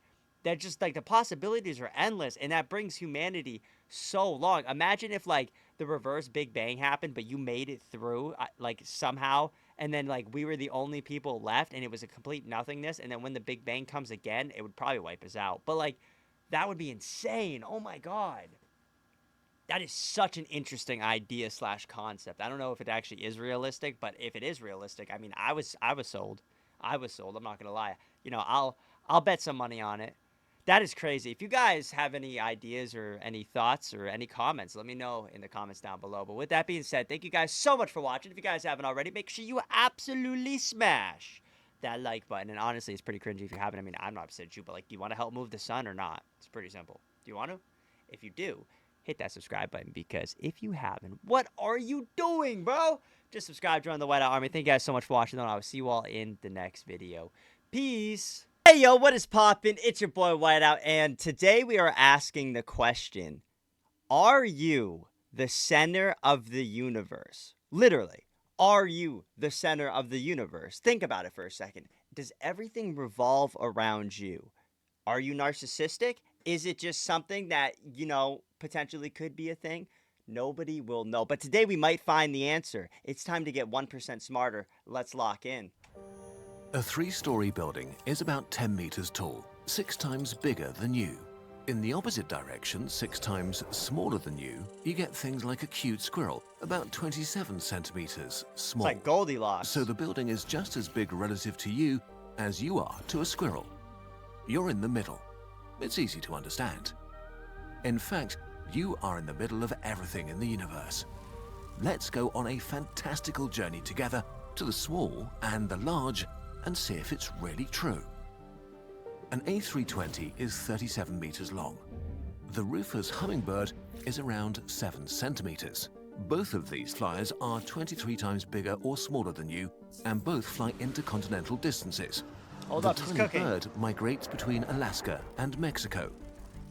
That just like the possibilities are endless. And that brings humanity so long. Imagine if like the reverse Big Bang happened, but you made it through like somehow. And then like we were the only people left and it was a complete nothingness. And then when the Big Bang comes again, it would probably wipe us out. But like that would be insane. Oh my God. That is such an interesting idea / concept. I don't know if it actually is realistic, but if it is realistic, I mean, I was sold. I was sold. I'm not going to lie. You know, I'll bet some money on it. That is crazy. If you guys have any ideas or any thoughts or any comments, let me know in the comments down below. But with that being said, thank you guys so much for watching. If you guys haven't already, make sure you absolutely smash that like button. And honestly, it's pretty cringy if you haven't. I mean, I'm not upset at you, but like, do you want to help move the sun or not? It's pretty simple. Do you want to? If you do, hit that subscribe button, because if you haven't, what are you doing, bro? Just subscribe, join the Whiteout Army. Thank you guys so much for watching, and I will see you all in the next video. Peace. Hey, yo, what is poppin'? It's your boy, Whiteout, and today we are asking the question, are you the center of the universe? Literally, are you the center of the universe? Think about it for a second. Does everything revolve around you? Are you narcissistic? Is it just something that, you know, potentially could be a thing? Nobody will know. But today we might find the answer. It's time to get 1% smarter. Let's lock in. A 3-story building is about 10 meters tall, 6 times bigger than you. In the opposite direction, 6 times smaller than you, you get things like a cute squirrel, about 27 centimeters small. It's like Goldilocks. So the building is just as big relative to you as you are to a squirrel. You're in the middle. It's easy to understand. In fact, you are in the middle of everything in the universe. Let's go on a fantastical journey together to the small and the large and see if it's really true. An A320 is 37 meters long. The roofer's hummingbird is around 7 centimeters. Both of these flyers are 23 times bigger or smaller than you, and both fly intercontinental distances. The tiny bird migrates between Alaska and Mexico.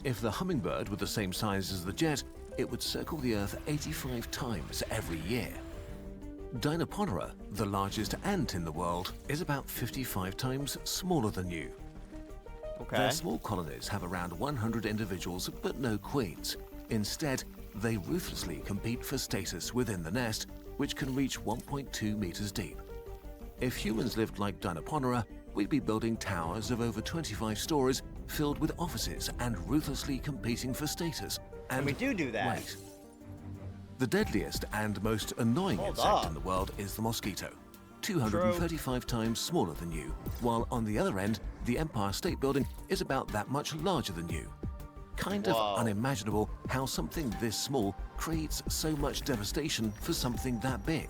If the hummingbird were the same size as the jet, it would circle the Earth 85 times every year. Dinoponera, the largest ant in the world, is about 55 times smaller than you. Their small colonies have around 100 individuals, but no queens. Instead, they ruthlessly compete for status within the nest, which can reach 1.2 meters deep. If humans lived like Dinoponera, we'd be building towers of over 25 stories filled with offices and ruthlessly competing for status. And we do that. Wait. The deadliest and most annoying insect in the world is the mosquito, 235 times smaller than you, while on the other end, the Empire State Building is about that much larger than you. Kind of unimaginable how something this small creates so much devastation for something that big.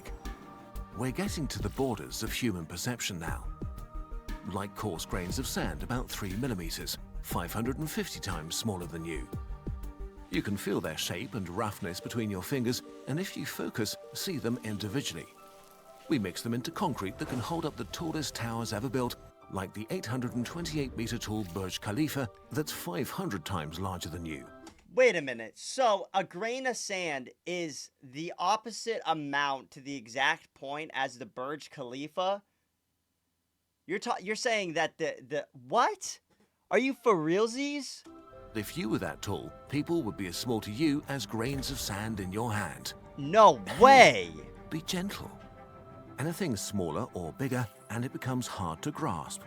We're getting to the borders of human perception now. Like coarse grains of sand about 3 millimeters, 550 times smaller than you. You can feel their shape and roughness between your fingers, and if you focus, see them individually. We mix them into concrete that can hold up the tallest towers ever built, like the 828-meter tall Burj Khalifa that's 500 times larger than you. Wait a minute. So a grain of sand is the opposite amount to the exact point as the Burj Khalifa? You're saying that the what? Are you for realsies? If you were that tall, people would be as small to you as grains of sand in your hand. No way! Be gentle. Anything smaller or bigger, and it becomes hard to grasp.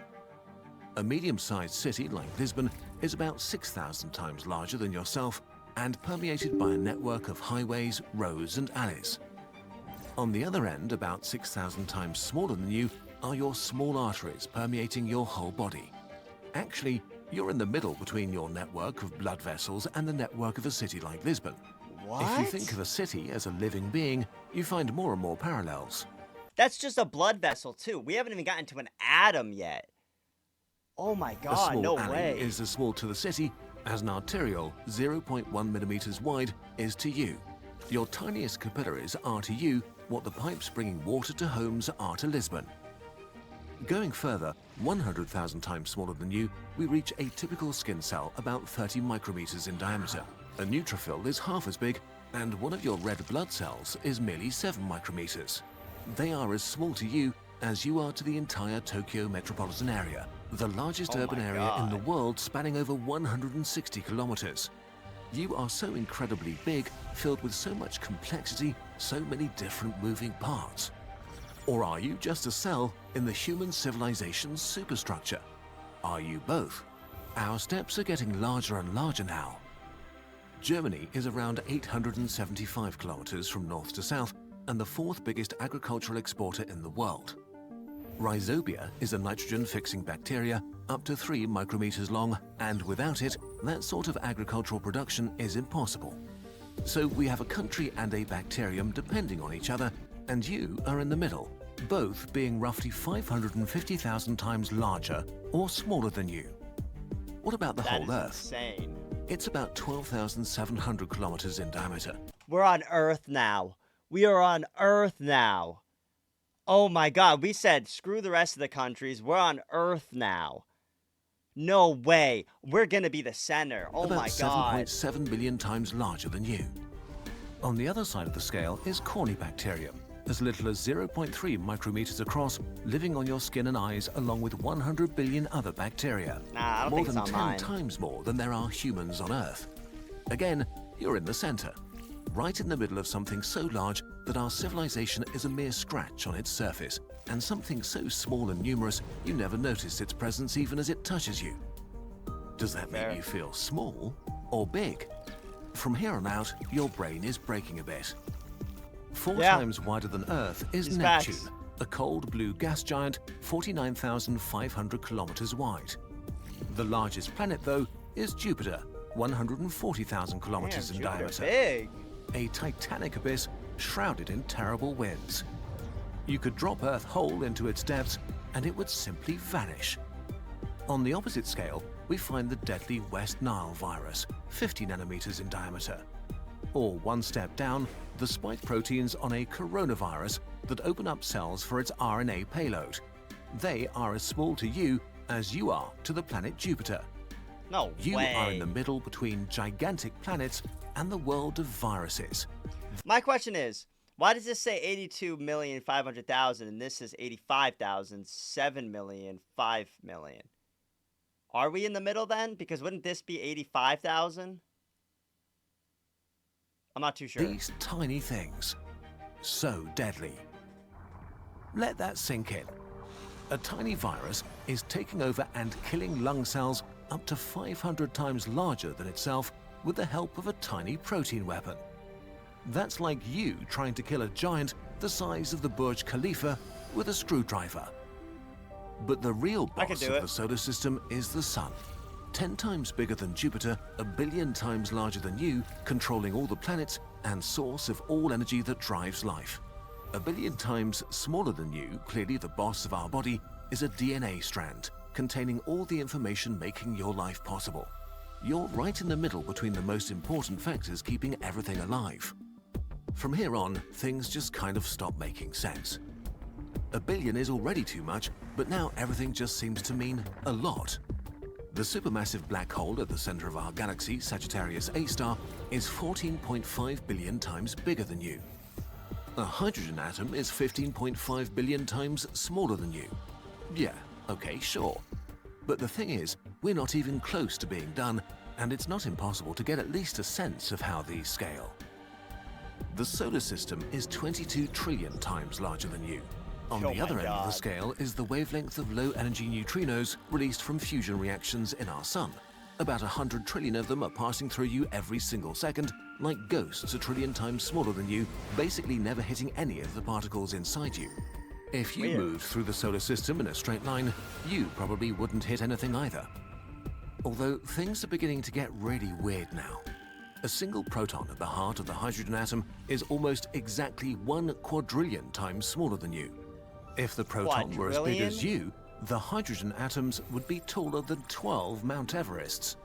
A medium-sized city like Lisbon is about 6,000 times larger than yourself and permeated by a network of highways, roads, and alleys. On the other end, about 6,000 times smaller than you, are your small arteries permeating your whole body. Actually, you're in the middle between your network of blood vessels and the network of a city like Lisbon. What? If you think of a city as a living being, you find more and more parallels. That's just a blood vessel, too. We haven't even gotten to an atom yet. Oh my god, no way. A small alley is as small to the city as an arteriole 0.1 millimeters wide is to you. Your tiniest capillaries are to you what the pipes bringing water to homes are to Lisbon. Going further, 100,000 times smaller than you, we reach a typical skin cell about 30 micrometers in diameter. A neutrophil is half as big, and one of your red blood cells is merely 7 micrometers. They are as small to you as you are to the entire Tokyo metropolitan area, the largest urban area in the world spanning over 160 kilometers. You are so incredibly big, filled with so much complexity, so many different moving parts. Or are you just a cell in the human civilization's superstructure? Are you both? Our steps are getting larger and larger now. Germany is around 875 kilometers from north to south and the 4th biggest agricultural exporter in the world. Rhizobia is a nitrogen-fixing bacteria up to 3 micrometers long, and without it, that sort of agricultural production is impossible. So we have a country and a bacterium depending on each other, and you are in the middle, both being roughly 550,000 times larger or smaller than you. What about the whole Earth? Insane. It's about 12,700 kilometers in diameter. We're on Earth now. We are on Earth now. Oh my god, we said screw the rest of the countries. We're on Earth now. No way. We're gonna be the center. Oh my god. About 7.7 billion times larger than you. On the other side of the scale is Corynebacterium, as little as 0.3 micrometers across, living on your skin and eyes along with 100 billion other bacteria. Nah, I don't more think than it's 10 on mine. times more than there are humans on Earth. Again, you're in the center, right in the middle of something so large that our civilization is a mere scratch on its surface, and something so small and numerous you never notice its presence even as it touches you. Does that make you feel small or big? From here on out, your brain is breaking a bit. 4 times wider than Earth is Neptune, a cold blue gas giant 49,500 kilometers wide. The largest planet, though, is Jupiter, 140,000 kilometers in diameter. Big. A titanic abyss shrouded in terrible winds. You could drop Earth whole into its depths and it would simply vanish. On the opposite scale, we find the deadly West Nile virus, 50 nanometers in diameter. Or one step down, the spike proteins on a coronavirus that open up cells for its RNA payload. They are as small to you as you are to the planet Jupiter. No You way. are in the middle between gigantic planets and the world of viruses. My question is, why does this say 82,500,000 and this is 85,000, 7,000,000, 5,000,000? Are we in the middle then? Because wouldn't this be 85,000? I'm not too sure. These tiny things, so deadly. Let that sink in. A tiny virus is taking over and killing lung cells up to 500 times larger than itself with the help of a tiny protein weapon. That's like you trying to kill a giant the size of the Burj Khalifa with a screwdriver. But the real boss of the solar system is the Sun. 10 times bigger than Jupiter, a billion times larger than you, controlling all the planets and source of all energy that drives life. A billion times smaller than you, clearly the boss of our body, is a DNA strand containing all the information making your life possible. You're right in the middle between the most important factors keeping everything alive. From here on, things just kind of stop making sense. A billion is already too much, but now everything just seems to mean a lot. The supermassive black hole at the center of our galaxy, Sagittarius A star, is 14.5 billion times bigger than you. A hydrogen atom is 15.5 billion times smaller than you. Yeah, okay, sure. But the thing is, we're not even close to being done, and it's not impossible to get at least a sense of how these scale. The solar system is 22 trillion times larger than you. On the other end of the scale is the wavelength of low-energy neutrinos released from fusion reactions in our sun. About 100 trillion of them are passing through you every single second, like ghosts a trillion times smaller than you, basically never hitting any of the particles inside you. If you moved through the solar system in a straight line, you probably wouldn't hit anything either. Although things are beginning to get really weird now. A single proton at the heart of the hydrogen atom is almost exactly 1 quadrillion times smaller than you. If the proton were as big as you, the hydrogen atoms would be taller than 12 Mount Everests.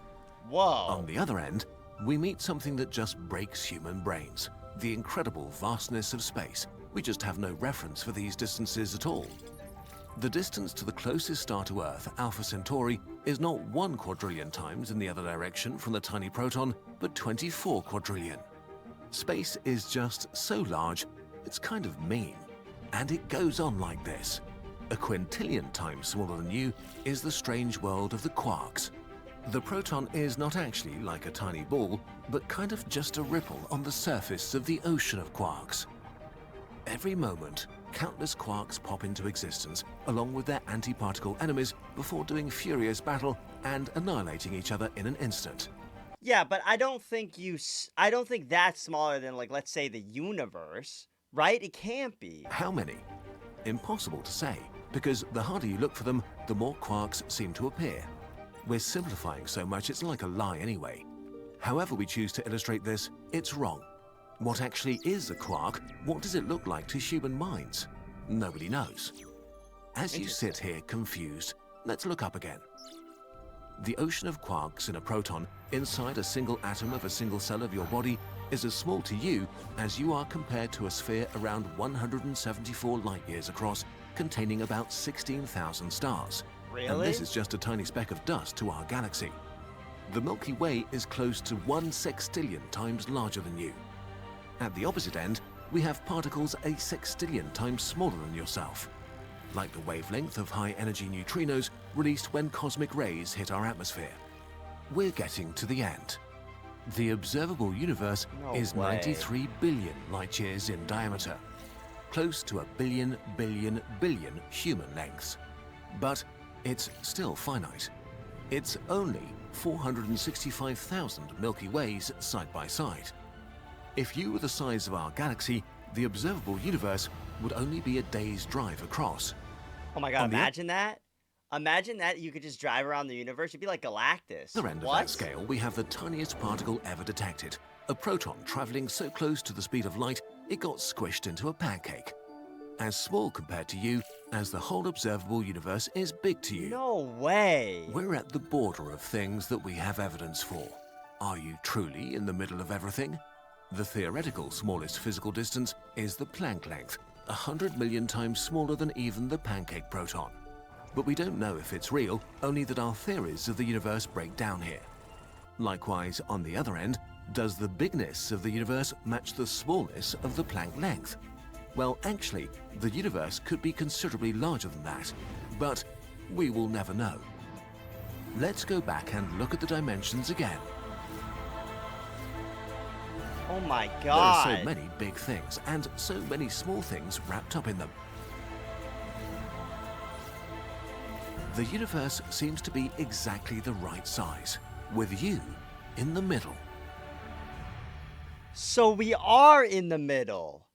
Whoa. On the other end, we meet something that just breaks human brains, the incredible vastness of space. We just have no reference for these distances at all. The distance to the closest star to Earth, Alpha Centauri, is not 1 quadrillion times in the other direction from the tiny proton, but 24 quadrillion. Space is just so large, it's kind of mean. And it goes on like this. A quintillion times smaller than you is the strange world of the quarks. The proton is not actually like a tiny ball, but kind of just a ripple on the surface of the ocean of quarks. Every moment, countless quarks pop into existence, along with their antiparticle enemies, before doing furious battle and annihilating each other in an instant. Yeah, but I don't think that's smaller than, like, let's say the universe, right? It can't be. How many? Impossible to say, because the harder you look for them, the more quarks seem to appear. We're simplifying so much it's like a lie anyway. However we choose to illustrate this, it's wrong. What actually is a quark? What does it look like to human minds? Nobody knows. As you sit here confused, let's look up again. The ocean of quarks in a proton inside a single atom of a single cell of your body is as small to you as you are compared to a sphere around 174 light years across, containing about 16,000 stars. Really? And this is just a tiny speck of dust to our galaxy. The Milky Way is close to 1 sextillion times larger than you. At the opposite end, we have particles a sextillion times smaller than yourself, like the wavelength of high-energy neutrinos released when cosmic rays hit our atmosphere. We're getting to the end. The observable universe is 93 billion light-years in diameter, close to a billion human lengths. But it's still finite. It's only 465,000 Milky Ways side by side. If you were the size of our galaxy, the observable universe would only be a day's drive across. Oh my god, imagine that. Imagine that you could just drive around the universe. You'd be like Galactus. At the end of that scale, we have the tiniest particle ever detected. A proton traveling so close to the speed of light, it got squished into a pancake. As small compared to you as the whole observable universe is big to you. No way. We're at the border of things that we have evidence for. Are you truly in the middle of everything? The theoretical smallest physical distance is the Planck length, 100 million times smaller than even the pancake proton. But we don't know if it's real, only that our theories of the universe break down here. Likewise, on the other end, does the bigness of the universe match the smallness of the Planck length? Well, actually, the universe could be considerably larger than that, but we will never know. Let's go back and look at the dimensions again. Oh my god. There are so many big things and so many small things wrapped up in them. The universe seems to be exactly the right size, with you in the middle. So we are in the middle.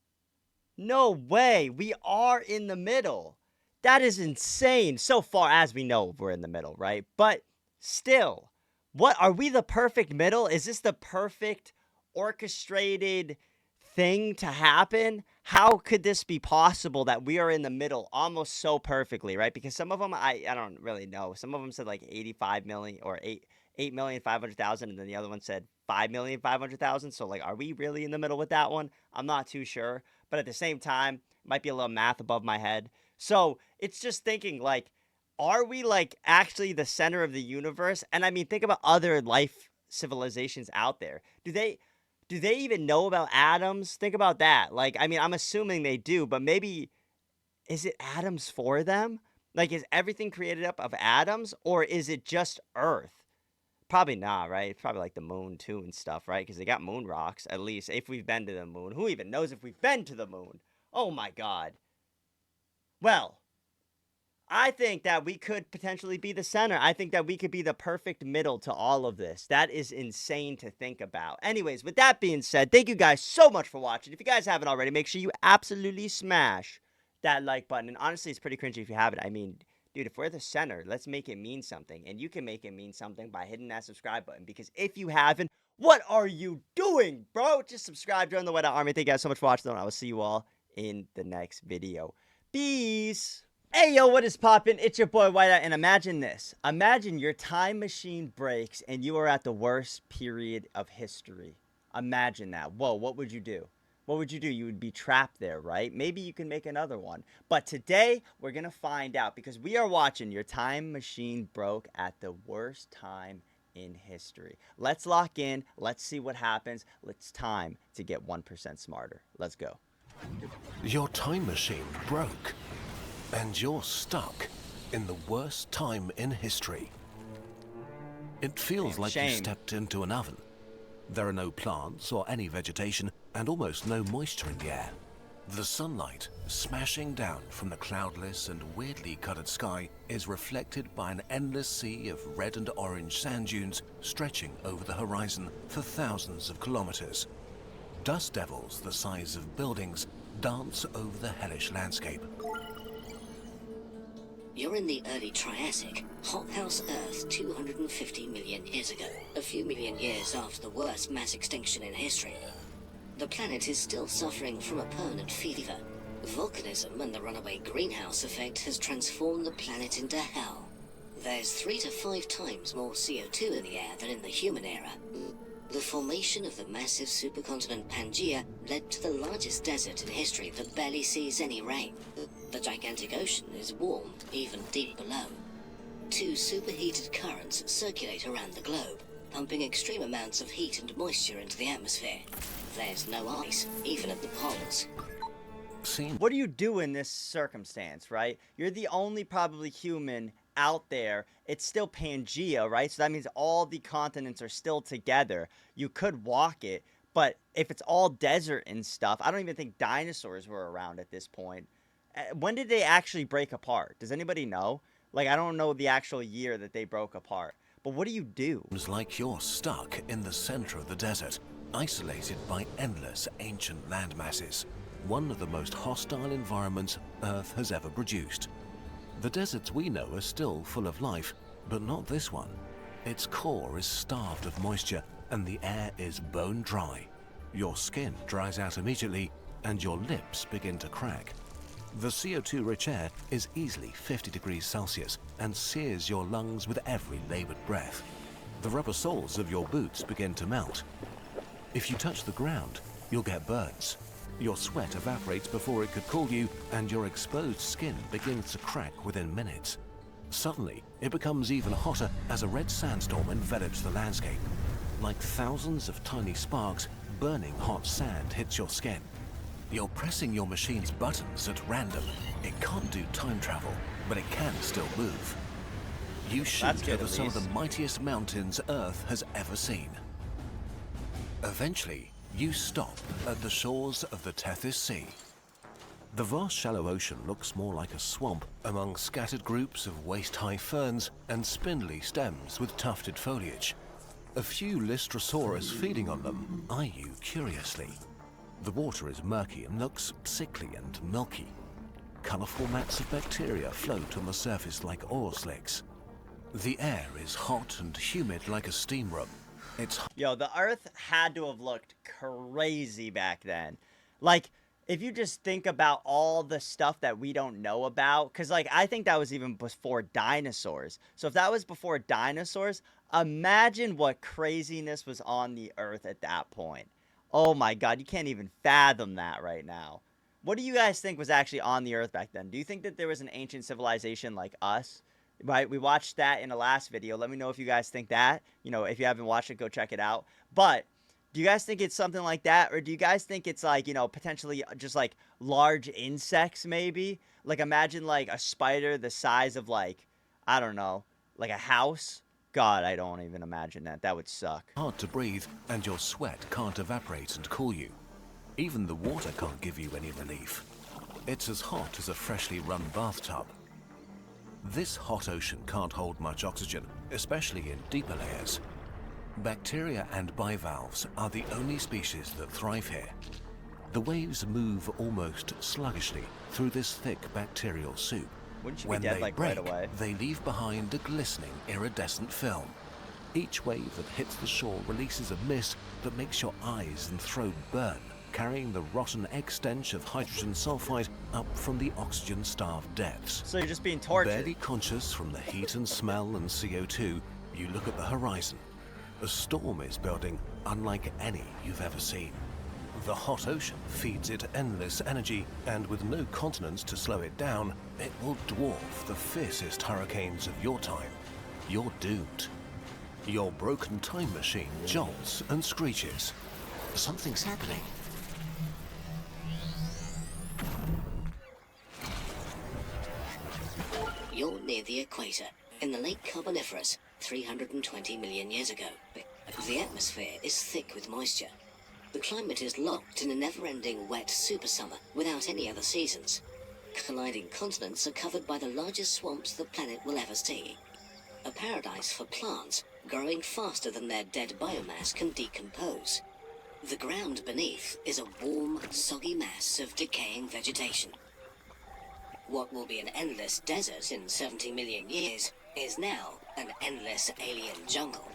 No way, we are in the middle. That is insane. So far as we know, we're in the middle, right? But still, what are we, the perfect middle? Is this the perfect orchestrated thing to happen? How could this be possible that we are in the middle almost so perfectly, right? Because some of them, I don't really know. Some of them said like 85 million or 8,500,000, and then the other one said 5,500,000. So like, are we really in the middle with that one? I'm not too sure. But at the same time, might be a little math above my head. So it's just thinking like, are we like actually the center of the universe? And I mean, think about other life civilizations out there. Do they even know about atoms? Think about that. Like, I mean, I'm assuming they do, but maybe is it atoms for them? Like, is everything created up of atoms, or is it just Earth? Probably not, right? It's probably like the moon too and stuff, right? Because they got moon rocks, at least if we've been to the moon. Who even knows if we've been to the moon? Oh my God. Well, I think that we could potentially be the center. I think that we could be the perfect middle to all of this. That is insane to think about. Anyways, with that being said, thank you guys so much for watching. If you guys haven't already, make sure you absolutely smash that like button. And honestly, it's pretty cringy if you haven't. I mean, dude, if we're the center, let's make it mean something. And you can make it mean something by hitting that subscribe button. Because if you haven't, what are you doing, bro? Just subscribe, join the Whiteout Army. Thank you guys so much for watching, and I will see you all in the next video. Peace. Hey, yo, what is poppin'? It's your boy Whiteout, and imagine this. Imagine your time machine breaks and you are at the worst period of history. Imagine that. Whoa, what would you do? What would you do? You would be trapped there, right? Maybe you can make another one. But today, we're going to find out because we are watching your time machine broke at the worst time in history. Let's lock in. Let's see what happens. It's time to get 1% smarter. Let's go. Your time machine broke. And you're stuck in the worst time in history. It feels like you stepped into an oven. There are no plants or any vegetation and almost no moisture in the air. The sunlight, smashing down from the cloudless and weirdly colored sky, is reflected by an endless sea of red and orange sand dunes stretching over the horizon for thousands of kilometers. Dust devils the size of buildings dance over the hellish landscape. You're in the early Triassic, hothouse Earth 250 million years ago, a few million years after the worst mass extinction in history. The planet is still suffering from a permanent fever. Volcanism and the runaway greenhouse effect has transformed the planet into hell. There's 3 to 5 times more CO2 in the air than in the human era. The formation of the massive supercontinent Pangaea led to the largest desert in history that barely sees any rain. The gigantic ocean is warm, even deep below. 2 superheated currents circulate around the globe, pumping extreme amounts of heat and moisture into the atmosphere. There's no ice, even at the poles. What do you do in this circumstance, right? You're the only probably human out there. It's still Pangaea, right? So that means all the continents are still together. You could walk it, but if it's all desert and stuff, I don't even think dinosaurs were around at this point. When did they actually break apart? Does anybody know? Like, I don't know the actual year that they broke apart. But what do you do? It's like you're stuck in the center of the desert, isolated by endless ancient land masses. One of the most hostile environments Earth has ever produced. The deserts we know are still full of life, but not this one. Its core is starved of moisture, and the air is bone dry. Your skin dries out immediately, and your lips begin to crack. The CO2-rich air is easily 50 degrees Celsius and sears your lungs with every labored breath. The rubber soles of your boots begin to melt. If you touch the ground, you'll get burns. Your sweat evaporates before it could cool you, and your exposed skin begins to crack within minutes. Suddenly, it becomes even hotter as a red sandstorm envelops the landscape. Like thousands of tiny sparks, burning hot sand hits your skin. You're pressing your machine's buttons at random. It can't do time travel, but it can still move. You shoot over some of the mightiest mountains Earth has ever seen. Eventually, you stop at the shores of the Tethys Sea. The vast shallow ocean looks more like a swamp among scattered groups of waist-high ferns and spindly stems with tufted foliage. A few Lystrosaurus feeding on them eye you curiously. The water is murky and looks sickly and milky. Colorful mats of bacteria float on the surface like oil slicks. The air is hot and humid like a steam room. Yo, the Earth had to have looked crazy back then. Like, if you just think about all the stuff that we don't know about, because, like, I think that was even before dinosaurs. So if that was before dinosaurs, imagine what craziness was on the Earth at that point. Oh my God, you can't even fathom that right now. What do you guys think was actually on the Earth back then? Do you think that there was an ancient civilization like us right? We watched that in the last video. Let me know if you guys think that. You know, if you haven't watched it, go check it out. But do you guys think it's something like that? Or do you guys think it's like, you know, potentially just like large insects maybe? Like imagine like a spider the size of like, I don't know, like a house? God, I don't even imagine that. That would suck. Hard to breathe, and your sweat can't evaporate and cool you. Even the water can't give you any relief. It's as hot as a freshly run bathtub. This hot ocean can't hold much oxygen, especially in deeper layers. Bacteria and bivalves are the only species that thrive here. The waves move almost sluggishly through this thick bacterial soup. Wouldn't you When be dead they like break, right away? they leave behind a glistening, iridescent film. Each wave that hits the shore releases a mist that makes your eyes and throat burn, carrying the rotten egg stench of hydrogen sulfide up from the oxygen-starved depths. So you're just being tortured. Barely conscious from the heat and smell and CO2, you look at the horizon. A storm is building unlike any you've ever seen. The hot ocean feeds it endless energy, and with no continents to slow it down, it will dwarf the fiercest hurricanes of your time. You're doomed. Your broken time machine jolts and screeches. Something's happening. You're near the equator, in the late Carboniferous, 320 million years ago. The atmosphere is thick with moisture. The climate is locked in a never-ending wet super summer without any other seasons. Colliding continents are covered by the largest swamps the planet will ever see. A paradise for plants growing faster than their dead biomass can decompose. The ground beneath is a warm, soggy mass of decaying vegetation. What will be an endless desert in 70 million years is now an endless alien jungle.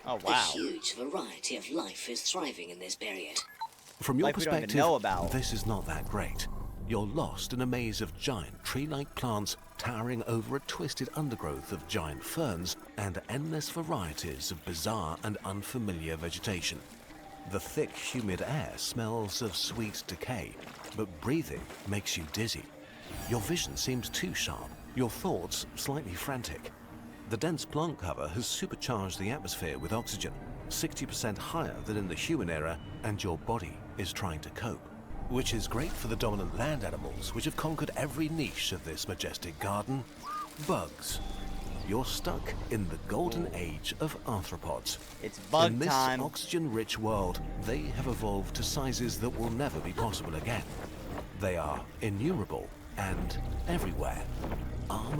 Oh, wow. A huge variety of life is thriving in this period. From your Life we don't even perspective, know about. this is not that great. You're lost in a maze of giant tree-like plants towering over a twisted undergrowth of giant ferns and endless varieties of bizarre and unfamiliar vegetation. The thick, humid air smells of sweet decay, but breathing makes you dizzy. Your vision seems too sharp, your thoughts slightly frantic. The dense plant cover has supercharged the atmosphere with oxygen, 60% higher than in the human era, and your body is trying to cope. Which is great for the dominant land animals, which have conquered every niche of this majestic garden. Bugs. You're stuck in the golden age of arthropods. It's bug in this time. oxygen-rich world, they have evolved to sizes that will never be possible again. They are innumerable and everywhere.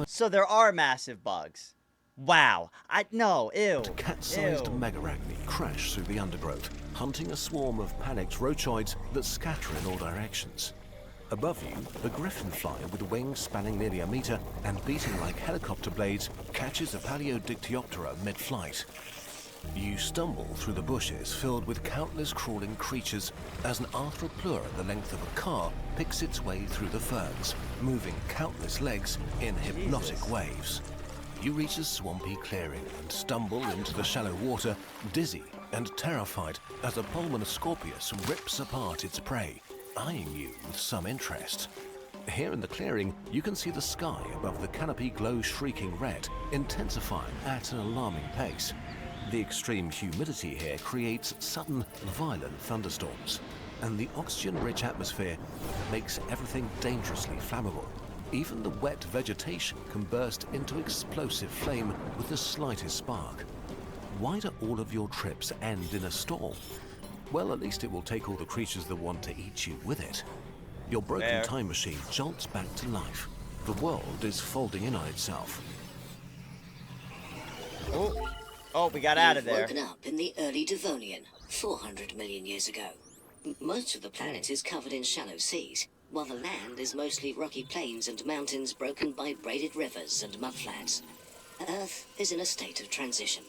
So there are massive bugs. Wow. No, ew. Cat-sized Ew. megarachni crash through the undergrowth, hunting a swarm of panicked rochoids that scatter in all directions. Above you, a griffin fly with wings spanning nearly a meter and beating like helicopter blades catches a Paleodictyoptera mid-flight. You stumble through the bushes filled with countless crawling creatures as an arthropleura the length of a car picks its way through the ferns, moving countless legs in hypnotic waves. You reach a swampy clearing and stumble into the shallow water, dizzy and terrified as a Pulmonoscorpius rips apart its prey, eyeing you with some interest. Here in the clearing, you can see the sky above the canopy glow shrieking red, intensifying at an alarming pace. The extreme humidity here creates sudden, violent thunderstorms, and the oxygen-rich atmosphere makes everything dangerously flammable. Even the wet vegetation can burst into explosive flame with the slightest spark. Why do all of your trips end in a storm? Well, at least it will take all the creatures that want to eat you with it. Your broken time machine jolts back to life. The world is folding in on itself. Oh, we got out of there. Woken up in the early Devonian, 400 million years ago. Most of the planet is covered in shallow seas, while the land is mostly rocky plains and mountains broken by braided rivers and mudflats. Earth is in a state of transition.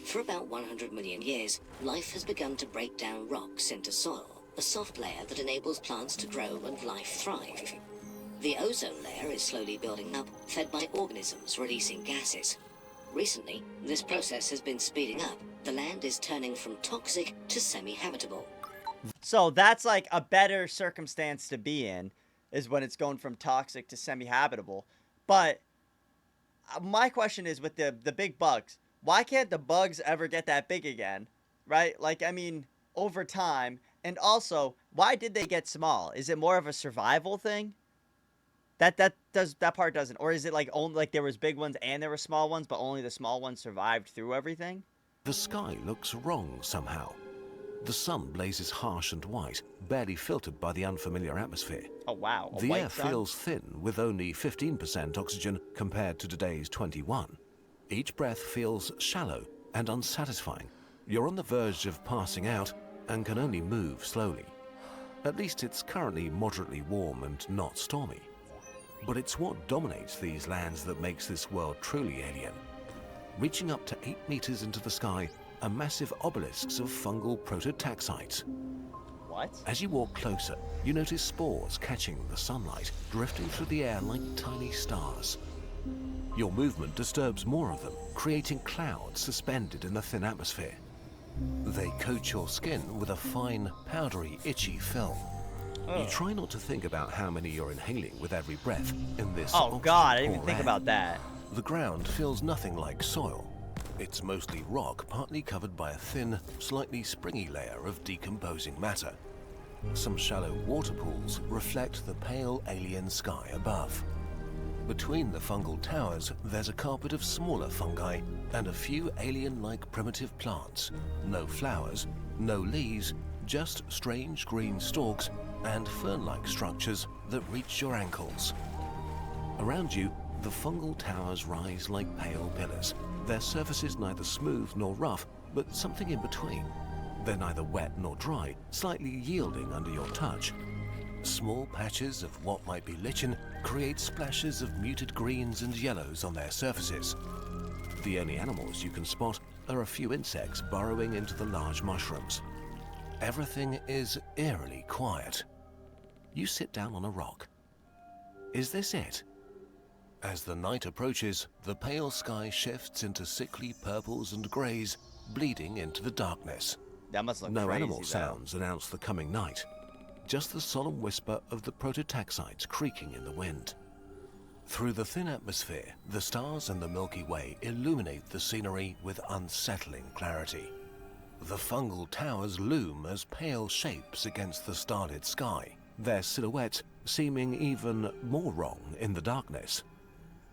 For about 100 million years, life has begun to break down rocks into soil, a soft layer that enables plants to grow and life thrive. The ozone layer is slowly building up, fed by organisms releasing gases. Recently, this process has been speeding up. The land is turning from toxic to semi-habitable. So that's like a better circumstance to be in, is when it's going from toxic to semi-habitable. But my question is with the big bugs, why can't the bugs ever get that big again? Right? Like, I mean, over time. And also, why did they get small? Is it more of a survival thing? That part doesn't, or is it like only like there was big ones and there were small ones, but only the small ones survived through everything? The sky looks wrong somehow. The sun blazes harsh and white, barely filtered by the unfamiliar atmosphere. Oh wow, a the white air sun? feels thin, with only 15% oxygen compared to today's 21. Each breath feels shallow and unsatisfying. You're on the verge of passing out and can only move slowly. At least it's currently moderately warm and not stormy. But it's what dominates these lands that makes this world truly alien. Reaching up to 8 meters into the sky are massive obelisks of fungal prototaxites. What? As you walk closer, you notice spores catching the sunlight, drifting through the air like tiny stars. Your movement disturbs more of them, creating clouds suspended in the thin atmosphere. They coat your skin with a fine, powdery, itchy film. You try not to think about how many you're inhaling with every breath in this Oh god, I didn't even oxygen-poor think air. about that. The ground feels nothing like soil. It's mostly rock, partly covered by a thin, slightly springy layer of decomposing matter. Some shallow water pools reflect the pale alien sky above. Between the fungal towers, there's a carpet of smaller fungi and a few alien-like primitive plants. No flowers, no leaves, just strange green stalks and fern-like structures that reach your ankles. Around you, the fungal towers rise like pale pillars. Their surfaces neither smooth nor rough, but something in between. They're neither wet nor dry, slightly yielding under your touch. Small patches of what might be lichen create splashes of muted greens and yellows on their surfaces. The only animals you can spot are a few insects burrowing into the large mushrooms. Everything is eerily quiet. You sit down on a rock. Is this it? As the night approaches, the pale sky shifts into sickly purples and greys, bleeding into the darkness. That must look No crazy, animal though. sounds announce the coming night. Just the solemn whisper of the prototaxites creaking in the wind. Through the thin atmosphere, the stars and the Milky Way illuminate the scenery with unsettling clarity. The fungal towers loom as pale shapes against the starlit sky, their silhouettes seeming even more wrong in the darkness.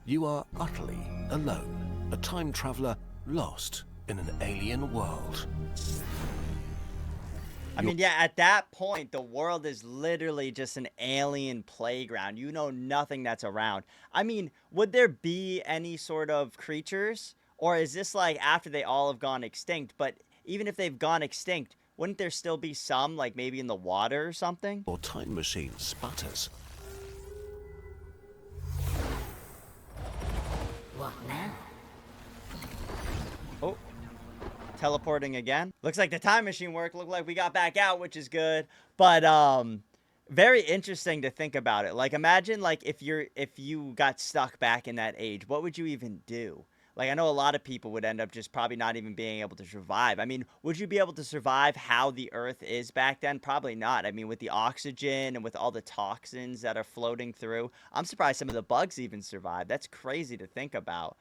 You are utterly alone, a time traveler lost in an alien world. I mean, yeah, at that point, the world is literally just an alien playground. You know nothing that's around. I mean, would there be any sort of creatures? Or is this like after they all have gone extinct? But even if they've gone extinct, wouldn't there still be some, like maybe in the water or something? Your time machine sputters. What now? Oh, teleporting again. Looks like the time machine worked. Looked like we got back out, which is good. But very interesting to think about it. Like, imagine like if you got stuck back in that age, what would you even do? Like, I know a lot of people would end up just probably not even being able to survive. I mean, would you be able to survive how the Earth is back then? Probably not. I mean, with the oxygen and with all the toxins that are floating through, I'm surprised some of the bugs even survive. That's crazy to think about.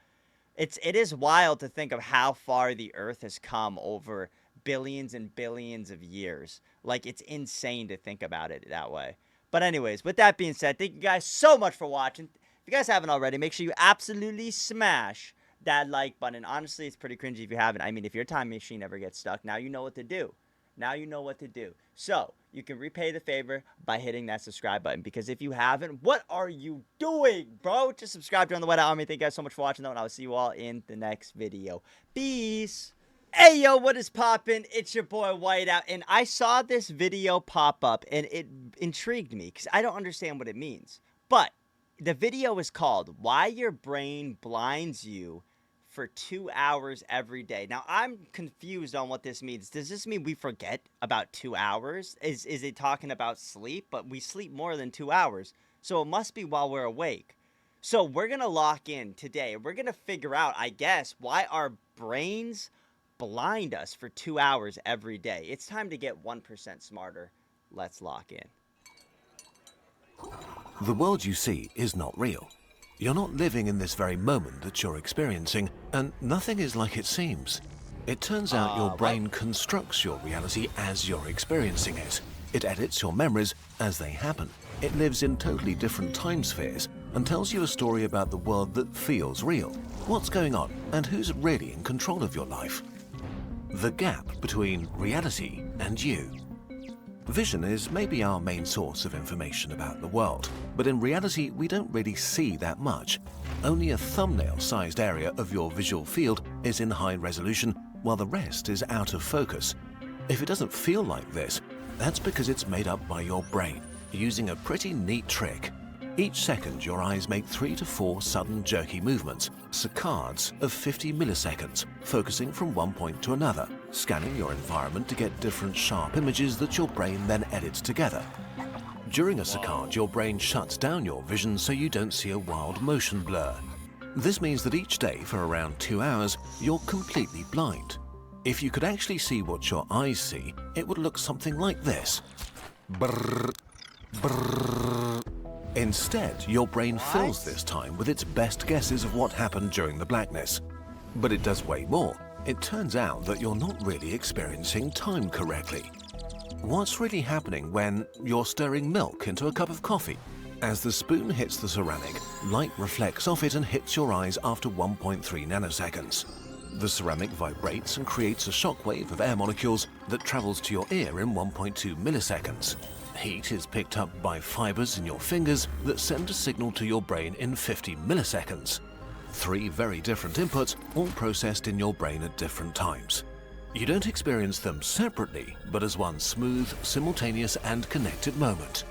It is wild to think of how far the Earth has come over billions and billions of years. Like, it's insane to think about it that way. But anyways, with that being said, thank you guys so much for watching. If you guys haven't already, make sure you absolutely smash that like button. Honestly, it's pretty cringy if you haven't. I mean, if your time machine ever gets stuck, now you know what to do. Now you know what to do. So, you can repay the favor by hitting that subscribe button. Because if you haven't, what are you doing, bro? Just subscribe to the Whiteout Army. Thank you guys so much for watching, though, and I'll see you all in the next video. Peace. Hey, yo, what is poppin'? It's your boy, Whiteout. And I saw this video pop up, and it intrigued me. Because I don't understand what it means. But the video is called Why Your Brain Blinds You for 2 hours every day. Now, I'm confused on what this means. Does this mean we forget about 2 hours? Is it talking about sleep? But we sleep more than 2 hours. So it must be while we're awake. So we're going to lock in today. We're going to figure out, I guess, why our brains blind us for 2 hours every day. It's time to get 1% smarter. Let's lock in. The world you see is not real. You're not living in this very moment that you're experiencing, and nothing is like it seems. It turns out your brain constructs your reality as you're experiencing it. It edits your memories as they happen. It lives in totally different time spheres and tells you a story about the world that feels real, what's going on, and who's really in control of your life. The gap between reality and you. Vision is maybe our main source of information about the world, but in reality we don't really see that much. Only a thumbnail-sized area of your visual field is in high resolution, while the rest is out of focus. If it doesn't feel like this, that's because it's made up by your brain, using a pretty neat trick. Each second, your eyes make 3 to 4 sudden jerky movements, saccades of 50 milliseconds, focusing from one point to another, scanning your environment to get different sharp images that your brain then edits together. During a saccade, your brain shuts down your vision so you don't see a wild motion blur. This means that each day for around 2 hours, you're completely blind. If you could actually see what your eyes see, it would look something like this. Brrr, brrr. Instead, your brain fills this time with its best guesses of what happened during the blackness. But it does way more. It turns out that you're not really experiencing time correctly. What's really happening when you're stirring milk into a cup of coffee? As the spoon hits the ceramic, light reflects off it and hits your eyes after 1.3 nanoseconds. The ceramic vibrates and creates a shockwave of air molecules that travels to your ear in 1.2 milliseconds. Heat is picked up by fibers in your fingers that send a signal to your brain in 50 milliseconds. 3 very different inputs, all processed in your brain at different times. You don't experience them separately, but as one smooth, simultaneous and connected moment.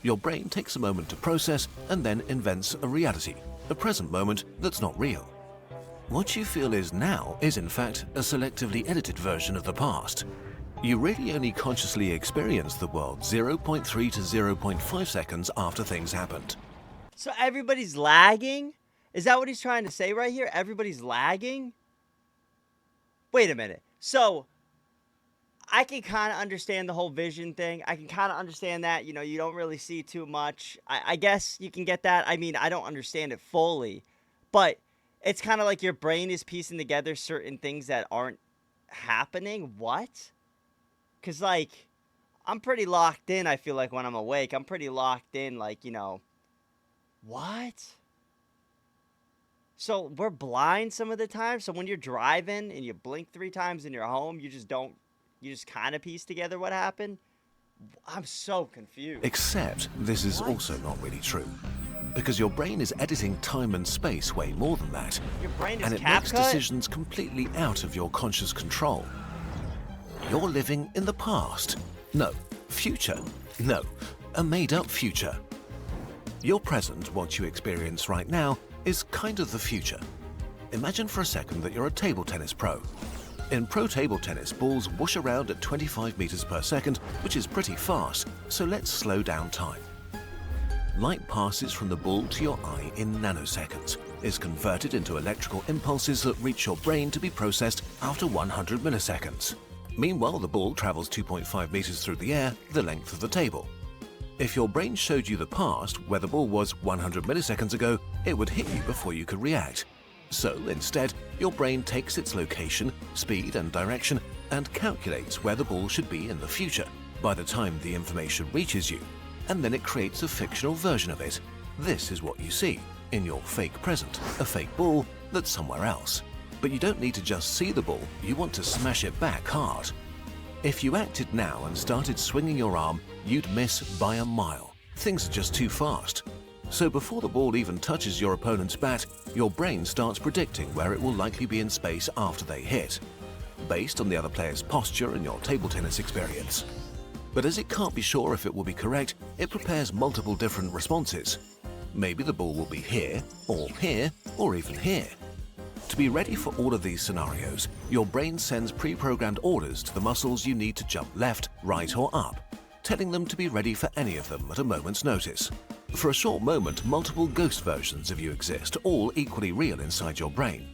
Your brain takes a moment to process and then invents a reality, a present moment that's not real. What you feel is now is in fact a selectively edited version of the past. You really only consciously experience the world 0.3 to 0.5 seconds after things happened. So everybody's lagging? Is that what he's trying to say right here? Everybody's lagging? Wait a minute. So I can kind of understand the whole vision thing. I can kind of understand that, you know, you don't really see too much. I guess you can get that. I mean, I don't understand it fully, but it's kind of like your brain is piecing together certain things that aren't happening. What? Because, like, I'm pretty locked in, I feel like, when I'm awake. I'm pretty locked in, like, you know. What? So we're blind some of the time? So when you're driving and you blink 3 times in your home, you just kind of piece together what happened? I'm so confused. Except this is also not really true. Because your brain is editing time and space way more than that. Your brain is and it makes decisions completely out of your conscious control. You're living in the past. No. Future. No. A made-up future. Your present, what you experience right now, is kind of the future. Imagine for a second that you're a table tennis pro. In pro table tennis, balls whoosh around at 25 meters per second, which is pretty fast, so let's slow down time. Light passes from the ball to your eye in nanoseconds, is converted into electrical impulses that reach your brain to be processed after 100 milliseconds. Meanwhile, the ball travels 2.5 meters through the air, the length of the table. If your brain showed you the past, where the ball was 100 milliseconds ago, it would hit you before you could react. So, instead, your brain takes its location, speed and direction and calculates where the ball should be in the future by the time the information reaches you, and then it creates a fictional version of it. This is what you see in your fake present, a fake ball that's somewhere else. But you don't need to just see the ball, you want to smash it back hard. If you acted now and started swinging your arm, you'd miss by a mile. Things are just too fast. So before the ball even touches your opponent's bat, your brain starts predicting where it will likely be in space after they hit, based on the other player's posture and your table tennis experience. But as it can't be sure if it will be correct, it prepares multiple different responses. Maybe the ball will be here, or even here. To be ready for all of these scenarios, your brain sends pre-programmed orders to the muscles you need to jump left, right or up, telling them to be ready for any of them at a moment's notice. For a short moment, multiple ghost versions of you exist, all equally real inside your brain.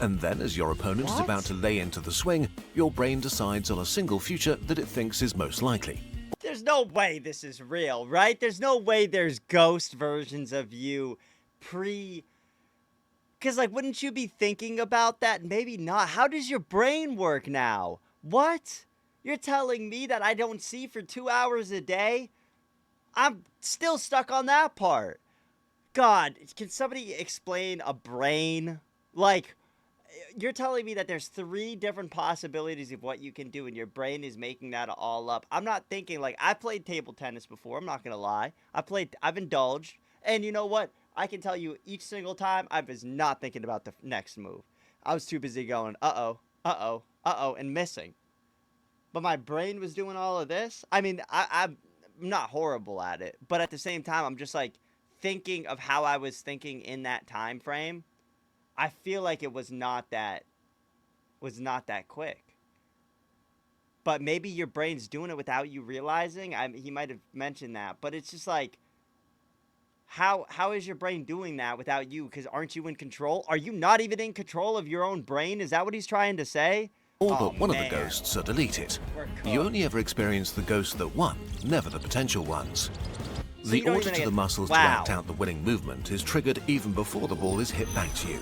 And then as your opponent is about to lay into the swing, your brain decides on a single future that it thinks is most likely. There's no way this is real, right? There's no way there's ghost versions of you Because, like, wouldn't you be thinking about that? Maybe not. How does your brain work now? What? You're telling me that I don't see for 2 hours a day? I'm still stuck on that part. God, can somebody explain a brain? Like, you're telling me that there's 3 different possibilities of what you can do, and your brain is making that all up. I'm not thinking, like, I played table tennis before. I'm not going to lie. I've indulged. And you know what? I can tell you each single time, I was not thinking about the next move. I was too busy going, uh-oh, uh-oh, uh-oh, and missing. But my brain was doing all of this. I mean, I'm not horrible at it. But at the same time, I'm just, like, thinking of how I was thinking in that time frame. I feel like it was not that quick. But maybe your brain's doing it without you realizing. He might have mentioned that, but it's just like, how is your brain doing that without you? Because aren't you in control? Are you not even in control of your own brain? Is that what he's trying to say? All but one of the ghosts are deleted. You only ever experience the ghosts that won, never the potential ones. So the order to the muscles to act out the winning movement is triggered even before the ball is hit back to you.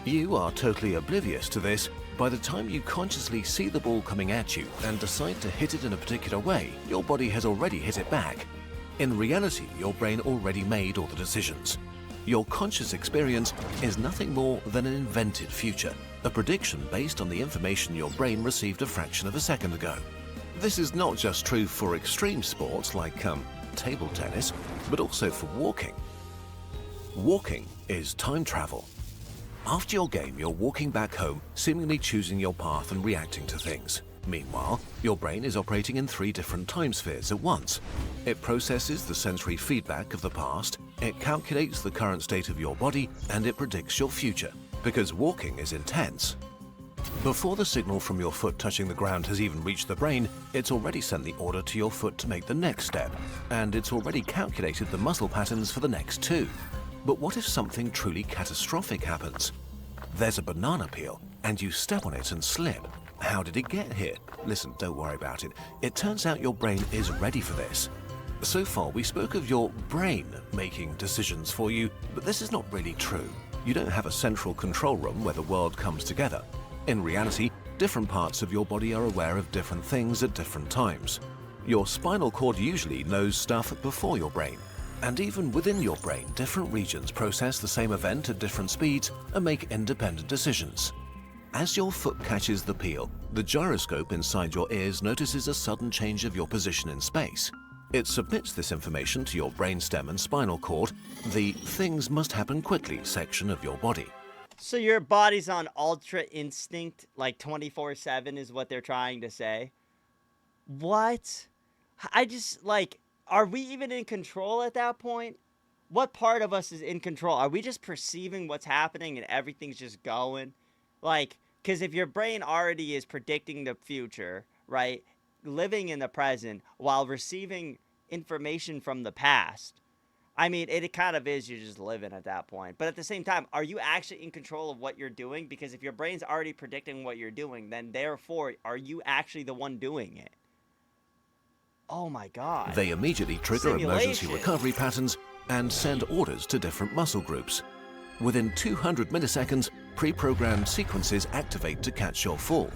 You are totally oblivious to this. By the time you consciously see the ball coming at you and decide to hit it in a particular way, your body has already hit it back. In reality, your brain already made all the decisions. Your conscious experience is nothing more than an invented future, a prediction based on the information your brain received a fraction of a second ago. This is not just true for extreme sports like table tennis, but also for walking. Walking is time travel. After your game, you're walking back home, seemingly choosing your path and reacting to things. Meanwhile, your brain is operating in 3 different time spheres at once. It processes the sensory feedback of the past, it calculates the current state of your body, and it predicts your future, because walking is intense. Before the signal from your foot touching the ground has even reached the brain, it's already sent the order to your foot to make the next step, and it's already calculated the muscle patterns for the next 2. But what if something truly catastrophic happens? There's a banana peel, and you step on it and slip. How did it get here? Listen, don't worry about it. It turns out your brain is ready for this. So far, we spoke of your brain making decisions for you, but this is not really true. You don't have a central control room where the world comes together. In reality, different parts of your body are aware of different things at different times. Your spinal cord usually knows stuff before your brain. And even within your brain, different regions process the same event at different speeds and make independent decisions. As your foot catches the peel, the gyroscope inside your ears notices a sudden change of your position in space. It submits this information to your brainstem and spinal cord, the things must happen quickly section of your body. So your body's on ultra instinct, like 24/7 is what they're trying to say? What? I just, like, are we even in control at that point? What part of us is in control? Are we just perceiving what's happening and everything's just going? Like, because if your brain already is predicting the future, right, living in the present while receiving information from the past, I mean, it kind of is, you're just living at that point. But at the same time, are you actually in control of what you're doing? Because if your brain's already predicting what you're doing, then therefore, are you actually the one doing it? Oh my God. They immediately trigger emergency recovery patterns and send orders to different muscle groups. Within 200 milliseconds, pre-programmed sequences activate to catch your fall.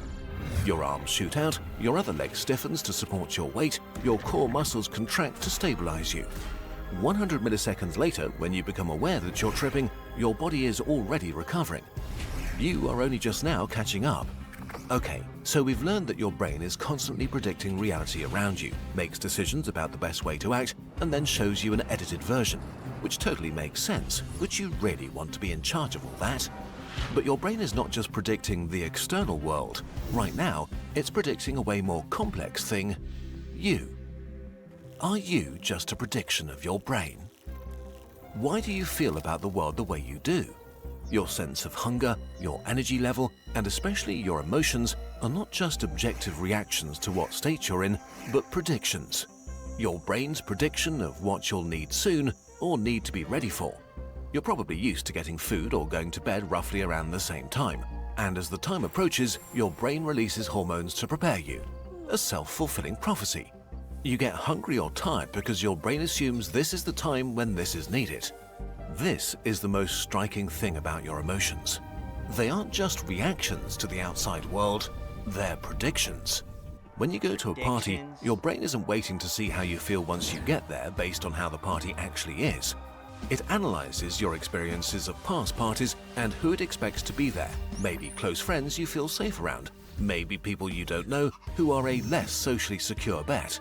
Your arms shoot out, your other leg stiffens to support your weight, your core muscles contract to stabilize you. 100 milliseconds later, when you become aware that you're tripping, your body is already recovering. You are only just now catching up. Okay, so we've learned that your brain is constantly predicting reality around you, makes decisions about the best way to act, and then shows you an edited version, which totally makes sense. Would you really want to be in charge of all that? But your brain is not just predicting the external world. Right now, it's predicting a way more complex thing, you. Are you just a prediction of your brain? Why do you feel about the world the way you do? Your sense of hunger, your energy level, and especially your emotions are not just objective reactions to what state you're in, but predictions. Your brain's prediction of what you'll need soon or need to be ready for. You're probably used to getting food or going to bed roughly around the same time, and as the time approaches, your brain releases hormones to prepare you. A self-fulfilling prophecy. You get hungry or tired because your brain assumes this is the time when this is needed. This is the most striking thing about your emotions. They aren't just reactions to the outside world, they're predictions. When you go to a party, your brain isn't waiting to see how you feel once you get there based on how the party actually is. It analyzes your experiences of past parties and who it expects to be there. Maybe close friends you feel safe around. Maybe people you don't know who are a less socially secure bet.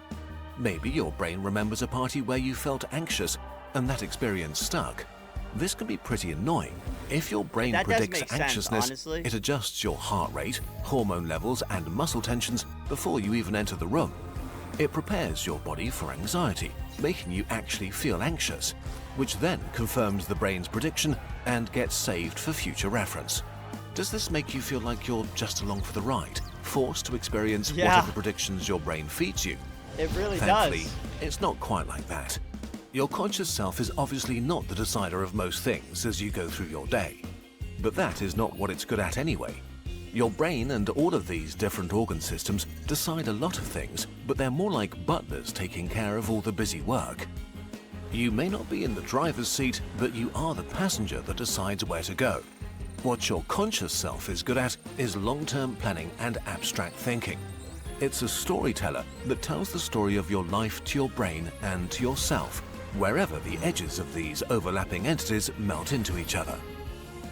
Maybe your brain remembers a party where you felt anxious and that experience stuck. This can be pretty annoying. If your brain predicts anxiousness, it adjusts your heart rate, hormone levels, and muscle tensions before you even enter the room. It prepares your body for anxiety, making you actually feel anxious, which then confirms the brain's prediction and gets saved for future reference. Does this make you feel like you're just along for the ride, forced to experience whatever predictions your brain feeds you? It really Thankfully, does. it's not quite like that. Your conscious self is obviously not the decider of most things as you go through your day. But that is not what it's good at anyway. Your brain and all of these different organ systems decide a lot of things, but they're more like butlers taking care of all the busy work. You may not be in the driver's seat, but you are the passenger that decides where to go. What your conscious self is good at is long-term planning and abstract thinking. It's a storyteller that tells the story of your life to your brain and to yourself, wherever the edges of these overlapping entities melt into each other.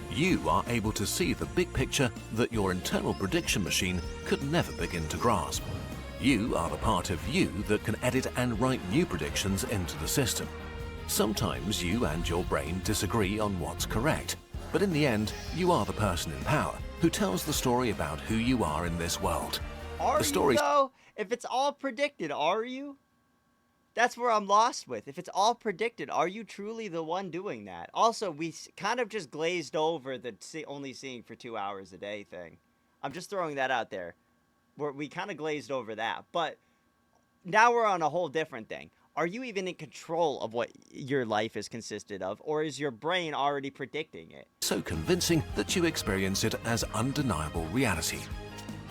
You are able to see the big picture that your internal prediction machine could never begin to grasp. You are the part of you that can edit and write new predictions into the system. Sometimes you and your brain disagree on what's correct, but in the end, you are the person in power who tells the story about who you are in this world. Are you, though? If it's all predicted, are you? That's where I'm lost with. If it's all predicted, are you truly the one doing that? Also, we kind of just glazed over the only seeing for 2 hours a day thing. I'm just throwing that out there. We kind of glazed over that. But now we're on a whole different thing. Are you even in control of what your life is consisted of? Or is your brain already predicting it? So convincing that you experience it as undeniable reality.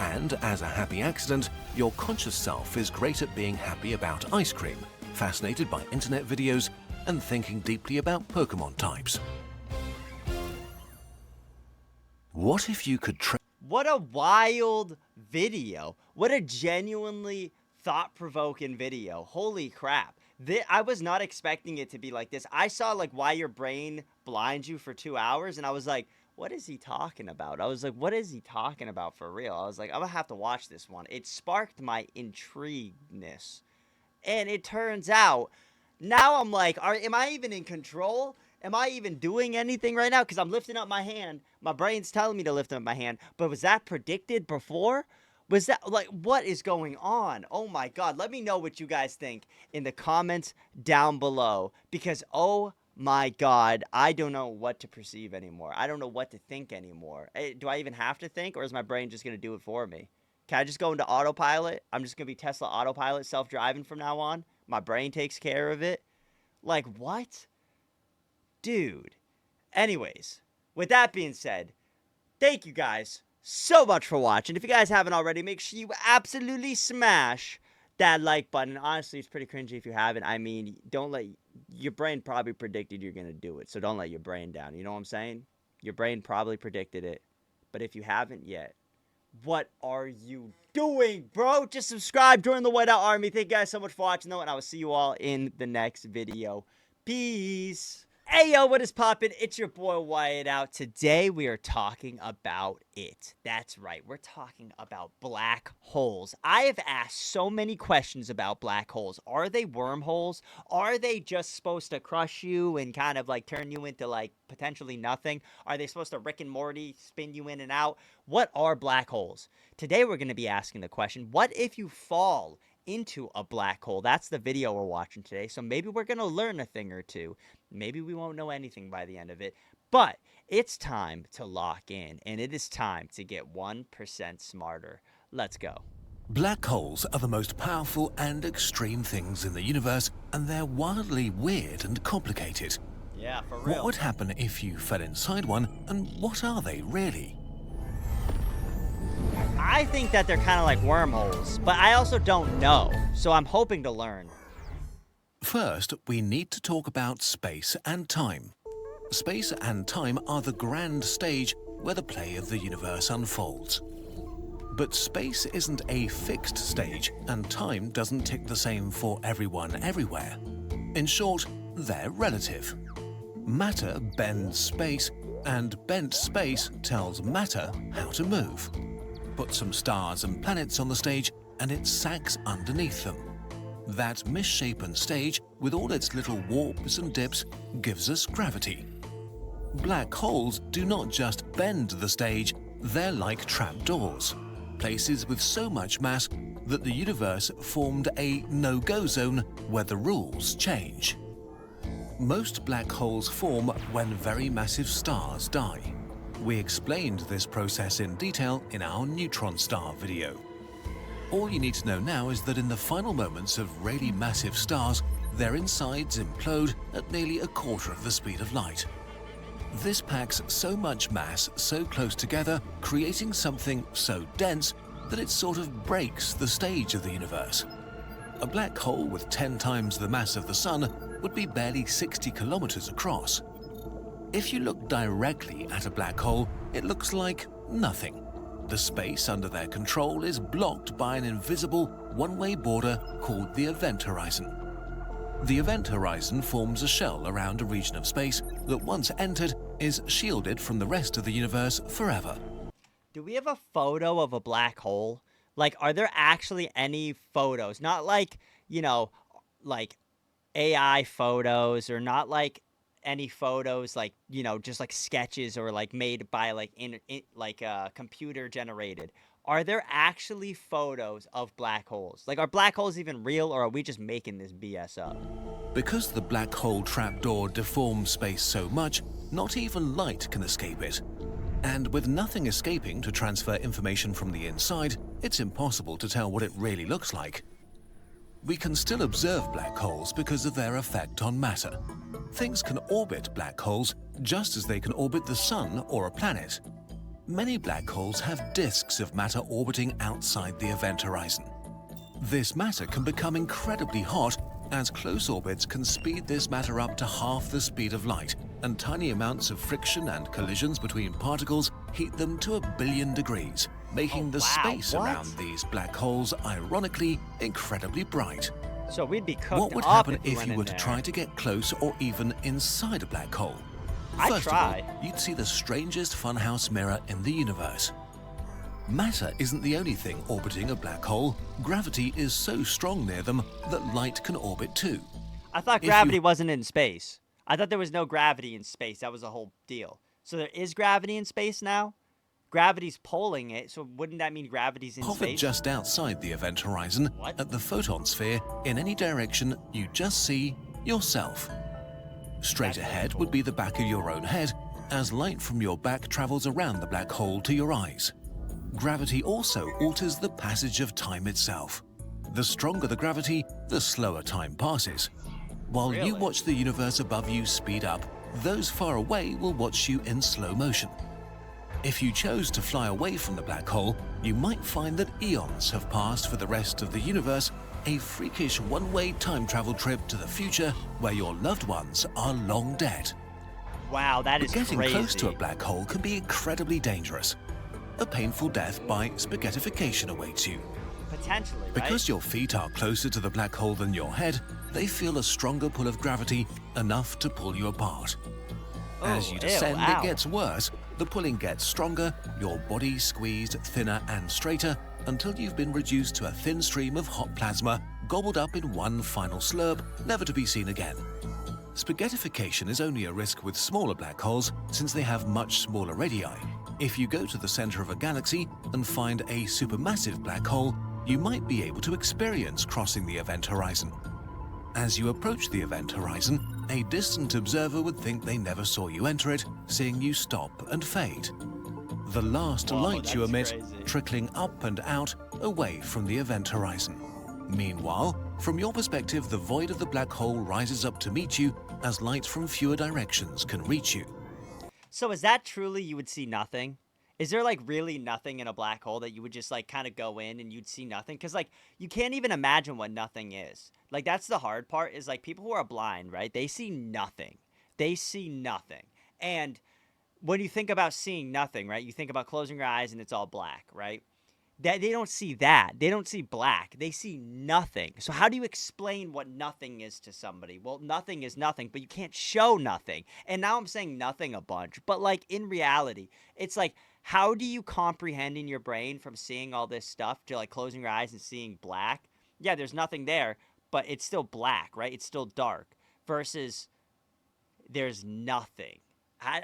And as a happy accident, your conscious self is great at being happy about ice cream, fascinated by internet videos, and thinking deeply about Pokemon types. What if you could What a wild video. What a genuinely thought-provoking video. Holy crap. I was not expecting it to be like this. I saw like why your brain blinds you for 2 hours, and I was like, what is he talking about? I was like, what is he talking about for real? I was like, I'm gonna have to watch this one. It sparked my intrigueness. And it turns out, now I'm like, am I even in control? Am I even doing anything right now? Because I'm lifting up my hand. My brain's telling me to lift up my hand. But was that predicted before? Was that, like, what is going on? Oh my God. Let me know what you guys think in the comments down below. Because, oh my God, I don't know what to perceive anymore. I don't know what to think anymore. Do I even have to think, or is my brain just going to do it for me? Can I just go into autopilot? I'm just going to be Tesla autopilot, self-driving from now on? My brain takes care of it? Like, what? Dude. Anyways, with that being said, thank you guys so much for watching. If you guys haven't already, make sure you absolutely smash that like button. Honestly, it's pretty cringy if you haven't. I mean, don't let... Your brain probably predicted you're going to do it, so don't let your brain down. You know what I'm saying? Your brain probably predicted it. But if you haven't yet, what are you doing, bro? Just subscribe, join the Whiteout Army. Thank you guys so much for watching, though, and I will see you all in the next video. Peace. Hey, yo, what is poppin'? It's your boy, Whiteout. Today, we are talking about it. That's right. We're talking about black holes. I have asked so many questions about black holes. Are they wormholes? Are they just supposed to crush you and kind of, like, turn you into, like, potentially nothing? Are they supposed to Rick and Morty spin you in and out? What are black holes? Today, we're going to be asking the question, what if you fall into a black hole? That's the video we're watching today. So maybe we're going to learn a thing or two. Maybe we won't know anything by the end of it. But it's time to lock in. And it is time to get 1% smarter. Let's go. Black holes are the most powerful and extreme things in the universe, and they're wildly weird and complicated. Yeah, for real. What would happen if you fell inside one, and what are they really? I think that they're kind of like wormholes, but I also don't know, so I'm hoping to learn. First, we need to talk about space and time. Space and time are the grand stage where the play of the universe unfolds. But space isn't a fixed stage, and time doesn't tick the same for everyone everywhere. In short, they're relative. Matter bends space, and bent space tells matter how to move. Put some stars and planets on the stage, and it sags underneath them. That misshapen stage, with all its little warps and dips, gives us gravity. Black holes do not just bend the stage, they're like trapdoors, places with so much mass that the universe formed a no-go zone where the rules change. Most black holes form when very massive stars die. We explained this process in detail in our neutron star video. All you need to know now is that in the final moments of really massive stars, their insides implode at nearly a quarter of the speed of light. This packs so much mass so close together, creating something so dense that it sort of breaks the stage of the universe. A black hole with 10 times the mass of the Sun would be barely 60 kilometers across. If you look directly at a black hole, it looks like nothing. The space under their control is blocked by an invisible one-way border called the event horizon. The event horizon forms a shell around a region of space that, once entered, is shielded from the rest of the universe forever. Do we have a photo of a black hole? Like, are there actually any photos? Not like, like AI photos, or not like any photos like, just like sketches or like made by like computer generated. Are there actually photos of black holes? Like, are black holes even real, or are we just making this BS up? Because the black hole trapdoor deforms space so much, not even light can escape it. And with nothing escaping to transfer information from the inside, it's impossible to tell what it really looks like. We can still observe black holes because of their effect on matter. Things can orbit black holes just as they can orbit the Sun or a planet. Many black holes have disks of matter orbiting outside the event horizon. This matter can become incredibly hot, as close orbits can speed this matter up to half the speed of light, and tiny amounts of friction and collisions between particles heat them to 1 billion degrees, making the space around these black holes, ironically, incredibly bright. So we'd be cooked. What would happen if you were to try to get close or even inside a black hole? First of all, you'd see the strangest funhouse mirror in the universe. Matter isn't the only thing orbiting a black hole. Gravity is so strong near them that light can orbit too. I thought gravity wasn't in space. I thought there was no gravity in space. That was the whole deal. So there is gravity in space now? Gravity's pulling it, so wouldn't that mean gravity's in Hover space? just outside the event horizon, at the photon sphere, in any direction, you just see yourself. Straight ahead would be the back of your own head, as light from your back travels around the black hole to your eyes. Gravity also alters the passage of time itself. The stronger the gravity, the slower time passes. While you watch the universe above you speed up, those far away will watch you in slow motion. If you chose to fly away from the black hole, you might find that eons have passed for the rest of the universe, a freakish one-way time travel trip to the future where your loved ones are long dead. Wow, that is crazy. Getting close to a black hole can be incredibly dangerous. A painful death by spaghettification awaits you. Potentially, right? Because your feet are closer to the black hole than your head, they feel a stronger pull of gravity, enough to pull you apart. As you descend, it gets worse. The pulling gets stronger, your body squeezed thinner and straighter, until you've been reduced to a thin stream of hot plasma, gobbled up in one final slurp, never to be seen again. Spaghettification is only a risk with smaller black holes, since they have much smaller radii. If you go to the center of a galaxy and find a supermassive black hole, you might be able to experience crossing the event horizon. As you approach the event horizon, a distant observer would think they never saw you enter it, seeing you stop and fade. The last light you emit, trickling up and out, away from the event horizon. Meanwhile, from your perspective, the void of the black hole rises up to meet you, as light from fewer directions can reach you. So is that truly you would see nothing? Is there like really nothing in a black hole that you would just like kind of go in and you'd see nothing? Because like you can't even imagine what nothing is. Like that's the hard part, is like people who are blind, right? They see nothing. They see nothing. And when you think about seeing nothing, right? You think about closing your eyes and it's all black, right? That they don't see that. They don't see black. They see nothing. So how do you explain what nothing is to somebody? Well, nothing is nothing, but you can't show nothing. And now I'm saying nothing a bunch, but like in reality, it's like, how do you comprehend in your brain from seeing all this stuff to like closing your eyes and seeing black? Yeah, there's nothing there, but it's still black, right? It's still dark versus there's nothing.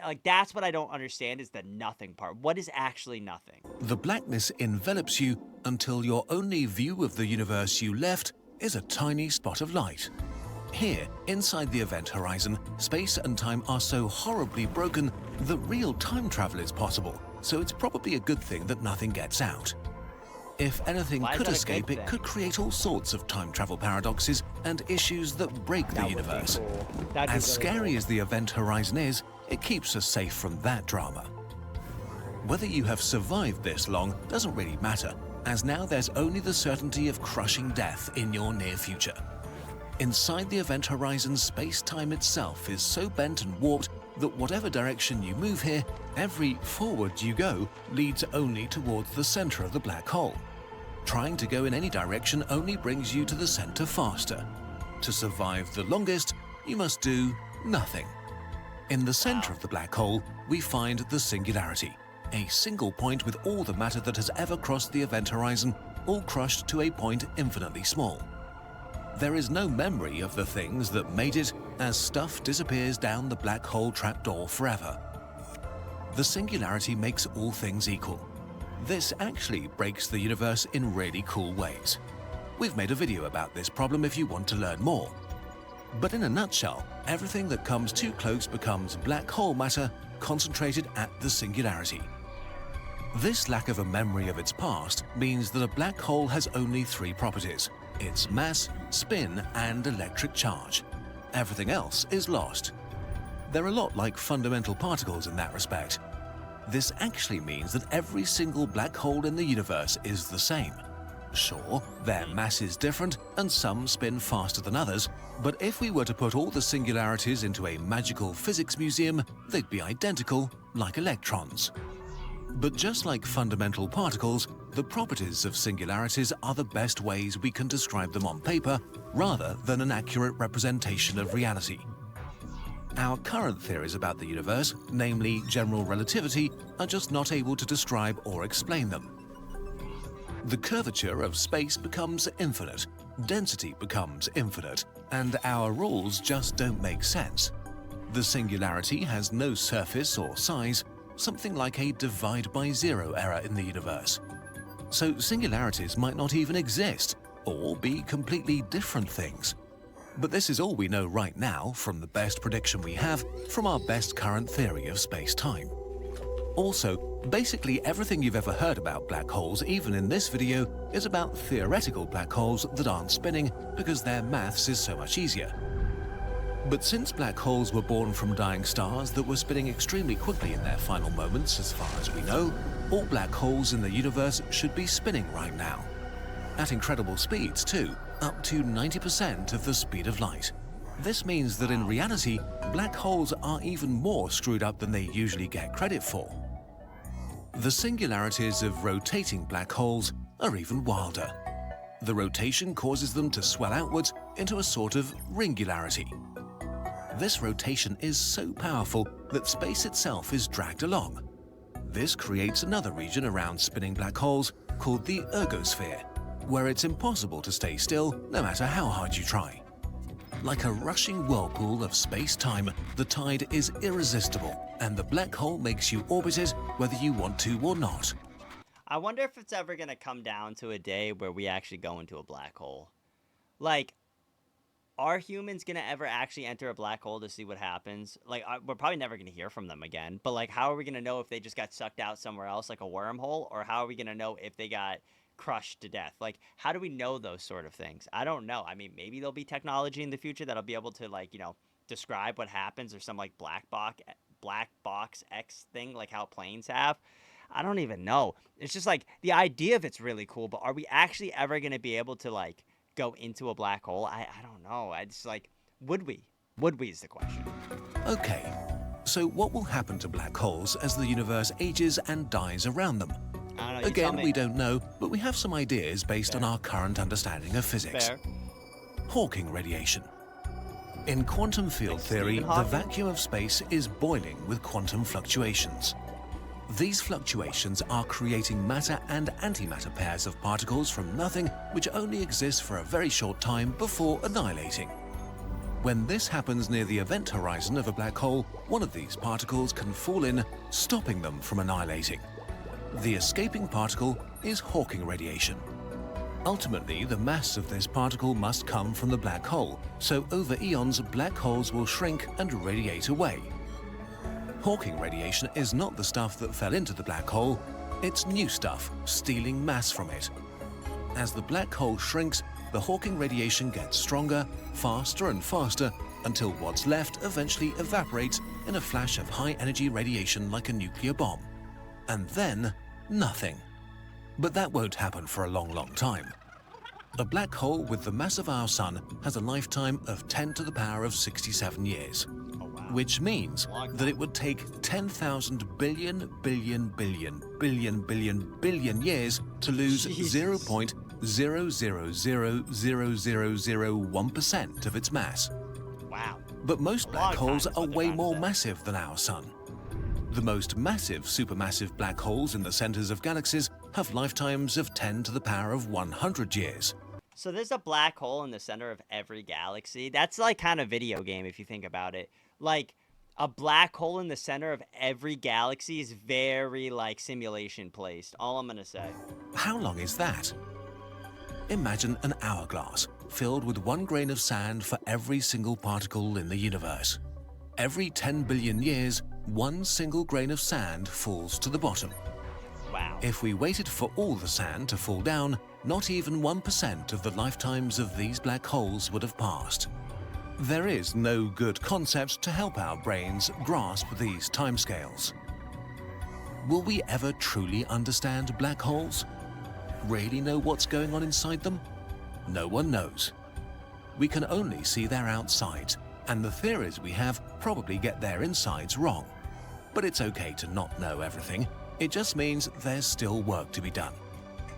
Like, that's what I don't understand is the nothing part. What is actually nothing? The blackness envelops you until your only view of the universe you left is a tiny spot of light. Here, inside the event horizon, space and time are so horribly broken that real time travel is possible, so it's probably a good thing that nothing gets out. If anything could escape, it could create all sorts of time travel paradoxes and issues that break the universe. As scary as the event horizon is, it keeps us safe from that drama. Whether you have survived this long doesn't really matter, as now there's only the certainty of crushing death in your near future. Inside the event horizon, space-time itself is so bent and warped that whatever direction you move here, every forward you go leads only towards the center of the black hole. Trying to go in any direction only brings you to the center faster. To survive the longest, you must do nothing. In the center of the black hole, we find the singularity, a single point with all the matter that has ever crossed the event horizon, all crushed to a point infinitely small. There is no memory of the things that made it, as stuff disappears down the black hole trapdoor forever. The singularity makes all things equal. This actually breaks the universe in really cool ways. We've made a video about this problem if you want to learn more. But in a nutshell, everything that comes too close becomes black hole matter concentrated at the singularity. This lack of a memory of its past means that a black hole has only three properties: its mass, spin, and electric charge. Everything else is lost. They're a lot like fundamental particles in that respect. This actually means that every single black hole in the universe is the same. Sure, their mass is different and some spin faster than others, but if we were to put all the singularities into a magical physics museum, they'd be identical, like electrons. But just like fundamental particles, the properties of singularities are the best ways we can describe them on paper, rather than an accurate representation of reality. Our current theories about the universe, namely general relativity, are just not able to describe or explain them. The curvature of space becomes infinite, density becomes infinite, and our rules just don't make sense. The singularity has no surface or size, something like a divide by zero error in the universe. So singularities might not even exist, or be completely different things. But this is all we know right now from the best prediction we have from our best current theory of space-time. Also, basically everything you've ever heard about black holes, even in this video, is about theoretical black holes that aren't spinning because their maths is so much easier. But since black holes were born from dying stars that were spinning extremely quickly in their final moments, as far as we know, all black holes in the universe should be spinning right now. At incredible speeds too, up to 90% of the speed of light. This means that in reality, black holes are even more screwed up than they usually get credit for. The singularities of rotating black holes are even wilder. The rotation causes them to swell outwards into a sort of ringularity. This rotation is so powerful that space itself is dragged along. This creates another region around spinning black holes called the ergosphere, where it's impossible to stay still no matter how hard you try. Like a rushing whirlpool of space-time, the tide is irresistible, and the black hole makes you orbit it whether you want to or not. I wonder if it's ever going to come down to a day where we actually go into a black hole. Like, are humans going to ever actually enter a black hole to see what happens? Like, we're probably never going to hear from them again. But, like, how are we going to know if they just got sucked out somewhere else, like a wormhole? Or how are we going to know if they got crushed to death? Like, how do we know those sort of things? I don't know. I mean, maybe there'll be technology in the future that'll be able to, like, you know, describe what happens, or some, like, black box X thing, like how planes have. I don't even know. It's just, like, the idea of it's really cool, but are we actually ever going to be able to, like, go into a black hole? I don't know. It's like, would we? Would we is the question. Okay, So what will happen to black holes as the universe ages and dies around them? I don't know, Again, we don't know, but we have some ideas based on Fair. our current understanding of physics. Fair. Hawking radiation. In quantum field theory, the vacuum of space is boiling with quantum fluctuations. These fluctuations are creating matter and antimatter pairs of particles from nothing, which only exist for a very short time before annihilating. When this happens near the event horizon of a black hole, one of these particles can fall in, stopping them from annihilating. The escaping particle is Hawking radiation. Ultimately, the mass of this particle must come from the black hole, so over eons, black holes will shrink and radiate away. Hawking radiation is not the stuff that fell into the black hole, it's new stuff, stealing mass from it. As the black hole shrinks, the Hawking radiation gets stronger, faster and faster, until what's left eventually evaporates in a flash of high-energy radiation like a nuclear bomb. And then, nothing. But that won't happen for a long time. A black hole with the mass of our Sun has a lifetime of 10 to the power of 67 years, which means that it would take 10,000 billion years to lose 0.0000001% of its mass. Wow. But most black holes are way more massive than our Sun. The most massive supermassive black holes in the centers of galaxies have lifetimes of 10 to the power of 100 years. So there's a black hole in the center of every galaxy. That's like kind of video game if you think about it. Like a black hole in the center of every galaxy is very like simulation placed. All I'm gonna say. How long is that? Imagine an hourglass filled with 1 grain of sand for every single particle in the universe. Every 10 billion years, 1 single grain of sand falls to the bottom. Wow. If we waited for all the sand to fall down, not even 1% of the lifetimes of these black holes would have passed. There is no good concept to help our brains grasp these timescales. Will we ever truly understand black holes? Really know what's going on inside them? No one knows. We can only see their outsides, and the theories we have probably get their insides wrong. But it's okay to not know everything. It just means there's still work to be done.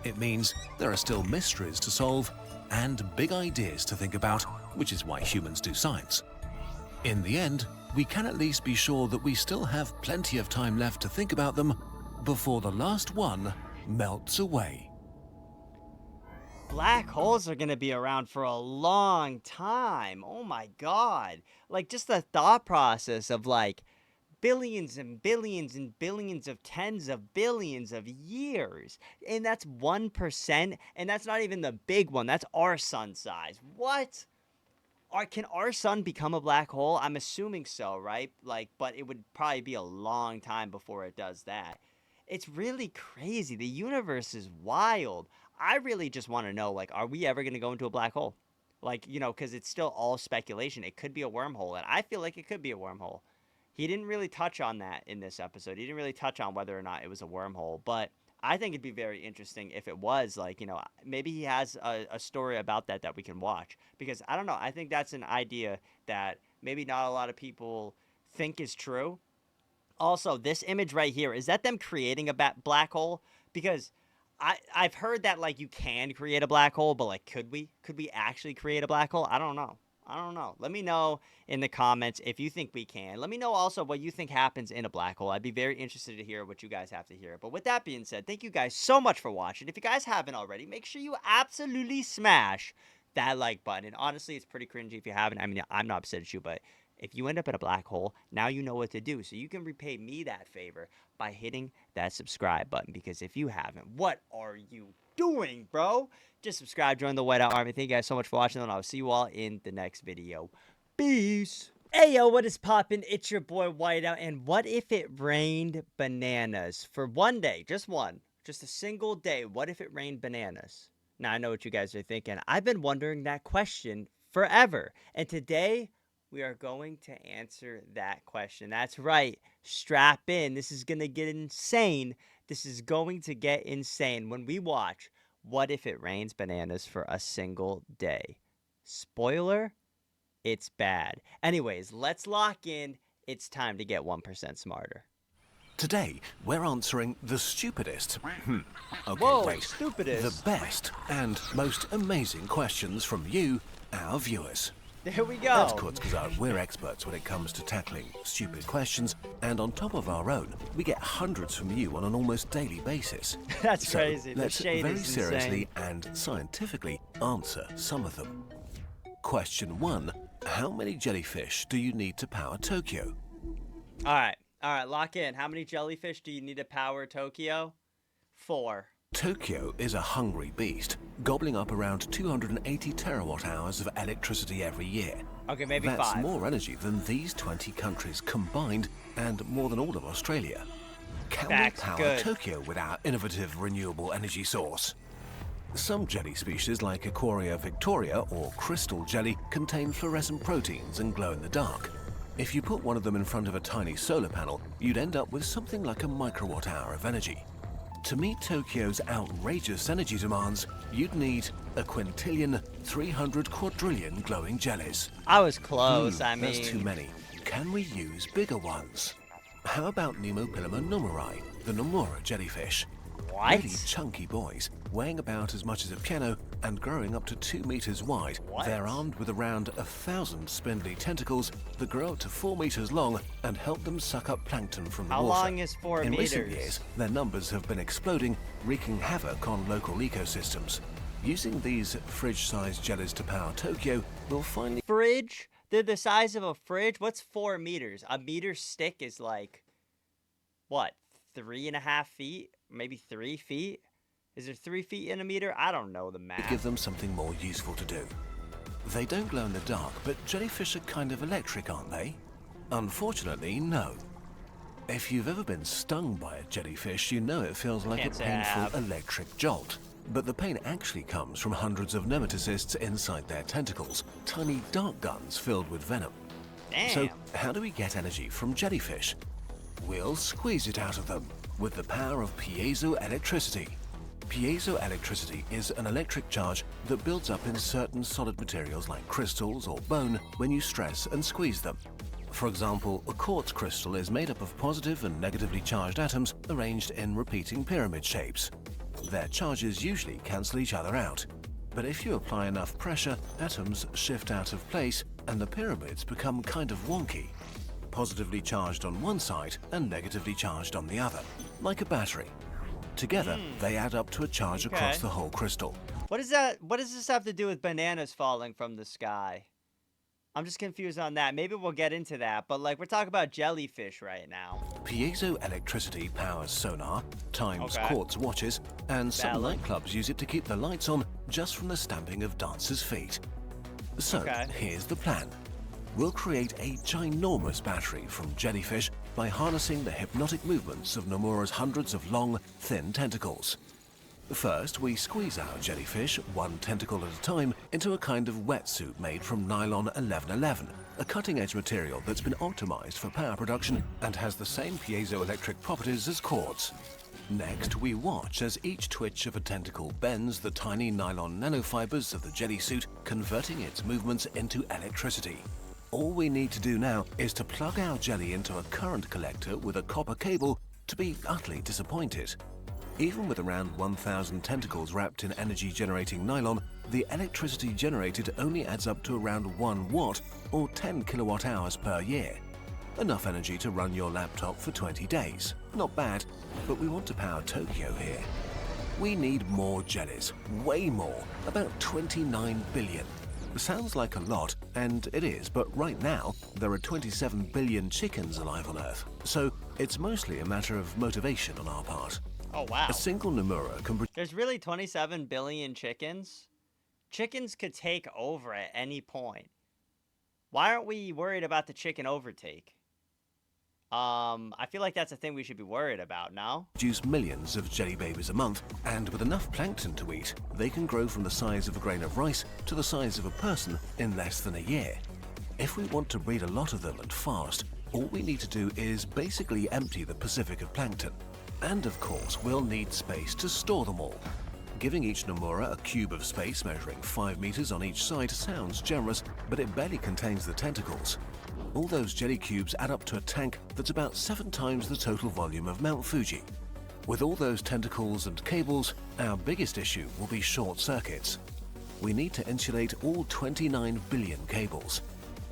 It means there are still mysteries to solve and big ideas to think about, which is why humans do science. In the end, we can at least be sure that we still have plenty of time left to think about them before the last one melts away. Black holes are going to be around for a long time. Oh my God. Like just the thought process of like billions and billions and billions of tens of billions of years. And that's 1%. And that's not even the big one. That's our sun size. What? Can our sun become a black hole? I'm assuming so, right? Like, but it would probably be a long time before it does that. It's really crazy. The universe is wild. I really just want to know, like, are we ever going to go into a black hole? Like, you know, because it's still all speculation. It could be a wormhole, and I feel like it could be a wormhole. He didn't really touch on that in this episode. He didn't really touch on whether or not it was a wormhole, but I think it'd be very interesting if it was, like, you know, maybe he has a story about that we can watch. Because, I don't know, I think that's an idea that maybe not a lot of people think is true. Also, this image right here, is that them creating a black hole? Because I've heard that, like, you can create a black hole, but, like, could we? Could we actually create a black hole? I don't know. Let me know in the comments if you think we can. Let me know also what you think happens in a black hole. I'd be very interested to hear what you guys have to hear. But with that being said, thank you guys so much for watching. If you guys haven't already, make sure you absolutely smash that like button. And honestly, it's pretty cringy if you haven't. I mean, I'm not upset at you, but if you end up in a black hole, now you know what to do. So you can repay me that favor by hitting that subscribe button. Because if you haven't, what are you doing, bro? Just subscribe, join the Whiteout Army. Thank you guys so much for watching, and I'll see you all in the next video. Peace. Hey, yo, what is poppin'? It's your boy Whiteout, and what if it rained bananas for one day? Just one. Just a single day. What if it rained bananas? Now, I know what you guys are thinking. I've been wondering that question forever, and today we are going to answer that question. That's right. Strap in. This is going to get insane. This is going to get insane when we watch What If It Rains Bananas for a Single Day. Spoiler, it's bad. Anyways, let's lock in. It's time to get 1% smarter. Today, we're answering the stupidest, okay, Whoa, wait, stupidest. the best and most amazing questions from you, our viewers. There we go. That's kurz gesagt, we're experts when it comes to tackling stupid questions, and on top of our own, we get hundreds from you on an almost daily basis. That's so crazy. The let's shade very is seriously insane. and scientifically answer some of them. Question 1. How many jellyfish do you need to power Tokyo? All right, lock in. How many jellyfish do you need to power Tokyo? 4. Tokyo is a hungry beast, gobbling up around 280 terawatt-hours of electricity every year. Okay, maybe That's 5. more energy than these 20 countries combined and more than all of Australia. Can Facts, we power good. Tokyo with our innovative renewable energy source? Some jelly species like Aquaria victoria or crystal jelly contain fluorescent proteins and glow in the dark. If you put one of them in front of a tiny solar panel, you'd end up with something like a microwatt hour of energy. To meet Tokyo's outrageous energy demands, you'd need a quintillion, 300 quadrillion glowing jellies. I was close, I mean. That's too many. Can we use bigger ones? How about Nemopilema nomuri, the Nomura jellyfish? What? Really chunky boys, weighing about as much as a piano and growing up to 2 meters wide. What? They're armed with around 1,000 spindly tentacles that grow up to 4 meters long and help them suck up plankton from the How water. long is 4 In meters? recent years, their numbers have been exploding, wreaking havoc on local ecosystems. Using these fridge-sized jellies to power Tokyo will finally... Fridge? They're the size of a fridge? What's 4 meters? A meter stick is like, what, 3.5 feet? Maybe 3 feet? Is there 3 feet in a meter? I don't know the math. give them something more useful to do. They don't glow in the dark, but jellyfish are kind of electric, aren't they? Unfortunately, no. If you've ever been stung by a jellyfish, you know it feels like Can't a say I painful have. electric jolt. But the pain actually comes from hundreds of nematocysts inside their tentacles, tiny dart guns filled with venom. Damn. So, how do we get energy from jellyfish? We'll squeeze it out of them with the power of piezoelectricity. Piezoelectricity is an electric charge that builds up in certain solid materials like crystals or bone when you stress and squeeze them. For example, a quartz crystal is made up of positive and negatively charged atoms arranged in repeating pyramid shapes. Their charges usually cancel each other out. But if you apply enough pressure, atoms shift out of place and the pyramids become kind of wonky. Positively charged on one side and negatively charged on the other, like a battery. Together, they add up to a charge across Okay. the whole crystal. What is that? What does this have to do with bananas falling from the sky? I'm just confused on that. Maybe we'll get into that, but like we're talking about jellyfish right now. Piezoelectricity powers sonar, times Okay. quartz watches, and some Valid. nightclubs use it to keep the lights on just from the stamping of dancers' feet. So, Okay. here's the plan. We'll create a ginormous battery from jellyfish by harnessing the hypnotic movements of Nomura's hundreds of long, thin tentacles. First, we squeeze our jellyfish, one tentacle at a time, into a kind of wetsuit made from nylon 1111, a cutting-edge material that's been optimized for power production and has the same piezoelectric properties as quartz. Next, we watch as each twitch of a tentacle bends the tiny nylon nanofibers of the jelly suit, converting its movements into electricity. All we need to do now is to plug our jelly into a current collector with a copper cable to be utterly disappointed. Even with around 1,000 tentacles wrapped in energy-generating nylon, the electricity generated only adds up to around 1 watt or 10 kilowatt hours per year. Enough energy to run your laptop for 20 days. Not bad, but we want to power Tokyo here. We need more jellies, way more, about 29 billion. Sounds like a lot, and it is, but right now, there are 27 billion chickens alive on Earth, so it's mostly a matter of motivation on our part. Oh, wow. A single Nomura can There's really 27 billion chickens? Chickens could take over at any point. Why aren't we worried about the chicken overtake? I feel like that's a thing we should be worried about, no? produce millions of jelly babies a month, and with enough plankton to eat, they can grow from the size of a grain of rice to the size of a person in less than a year. If we want to breed a lot of them and fast, all we need to do is basically empty the Pacific of plankton. And of course, we'll need space to store them all. Giving each Nomura a cube of space measuring 5 meters on each side sounds generous, but it barely contains the tentacles. all those jelly cubes add up to a tank that's about 7 times the total volume of Mount Fuji. With all those tentacles and cables, our biggest issue will be short circuits. We need to insulate all 29 billion cables.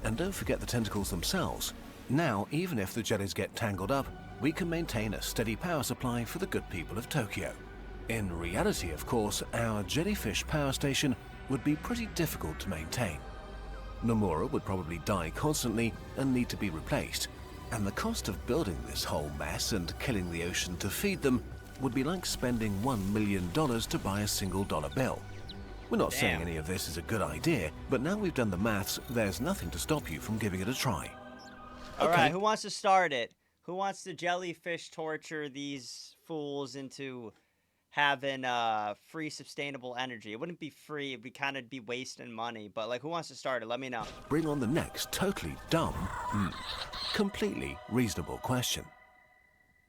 And don't forget the tentacles themselves. Now, even if the jellies get tangled up, we can maintain a steady power supply for the good people of Tokyo. In reality, of course, our jellyfish power station would be pretty difficult to maintain. Nomura would probably die constantly and need to be replaced. And the cost of building this whole mess and killing the ocean to feed them would be like spending $1 million to buy a single dollar bill. We're not saying any of this is a good idea, but now we've done the maths, there's nothing to stop you from giving it a try. All right, who wants to start it? Who wants to jellyfish torture these fools into having free sustainable energy? It wouldn't be free, it would kind of be wasting money, but like, who wants to start it? Let me know. Bring on the next totally dumb, completely reasonable question.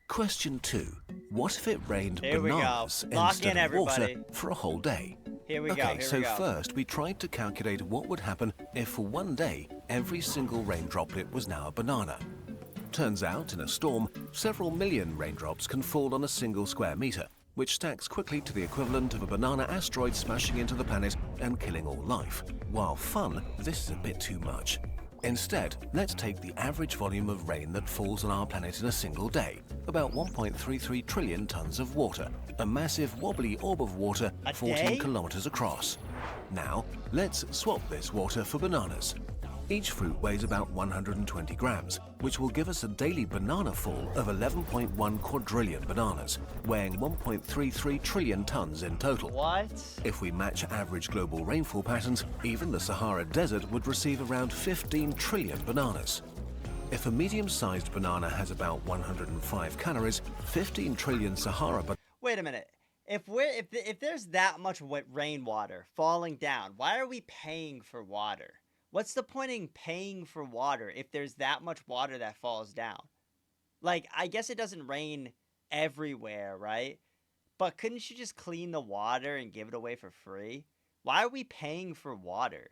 Question 2. What if it rained bananas instead of water for a whole day? Here we go. Okay, so first we tried to calculate what would happen if for one day every single rain droplet was now a banana. Turns out, in a storm, several million raindrops can fall on a single square meter, which stacks quickly to the equivalent of a banana asteroid smashing into the planet and killing all life. While fun, this is a bit too much. Instead, let's take the average volume of rain that falls on our planet in a single day, about 1.33 trillion tons of water, a massive wobbly orb of water 14 kilometers across. Now, let's swap this water for bananas. Each fruit weighs about 120 grams, which will give us a daily banana fall of 11.1 quadrillion bananas, weighing 1.33 trillion tons in total. What? If we match average global rainfall patterns, even the Sahara Desert would receive around 15 trillion bananas. If a medium-sized banana has about 105 calories, 15 trillion Sahara bananas... Wait a minute. If there's that much rainwater falling down, why are we paying for water? What's the point in paying for water if there's that much water that falls down? Like, I guess it doesn't rain everywhere, right? But couldn't you just clean the water and give it away for free? Why are we paying for water?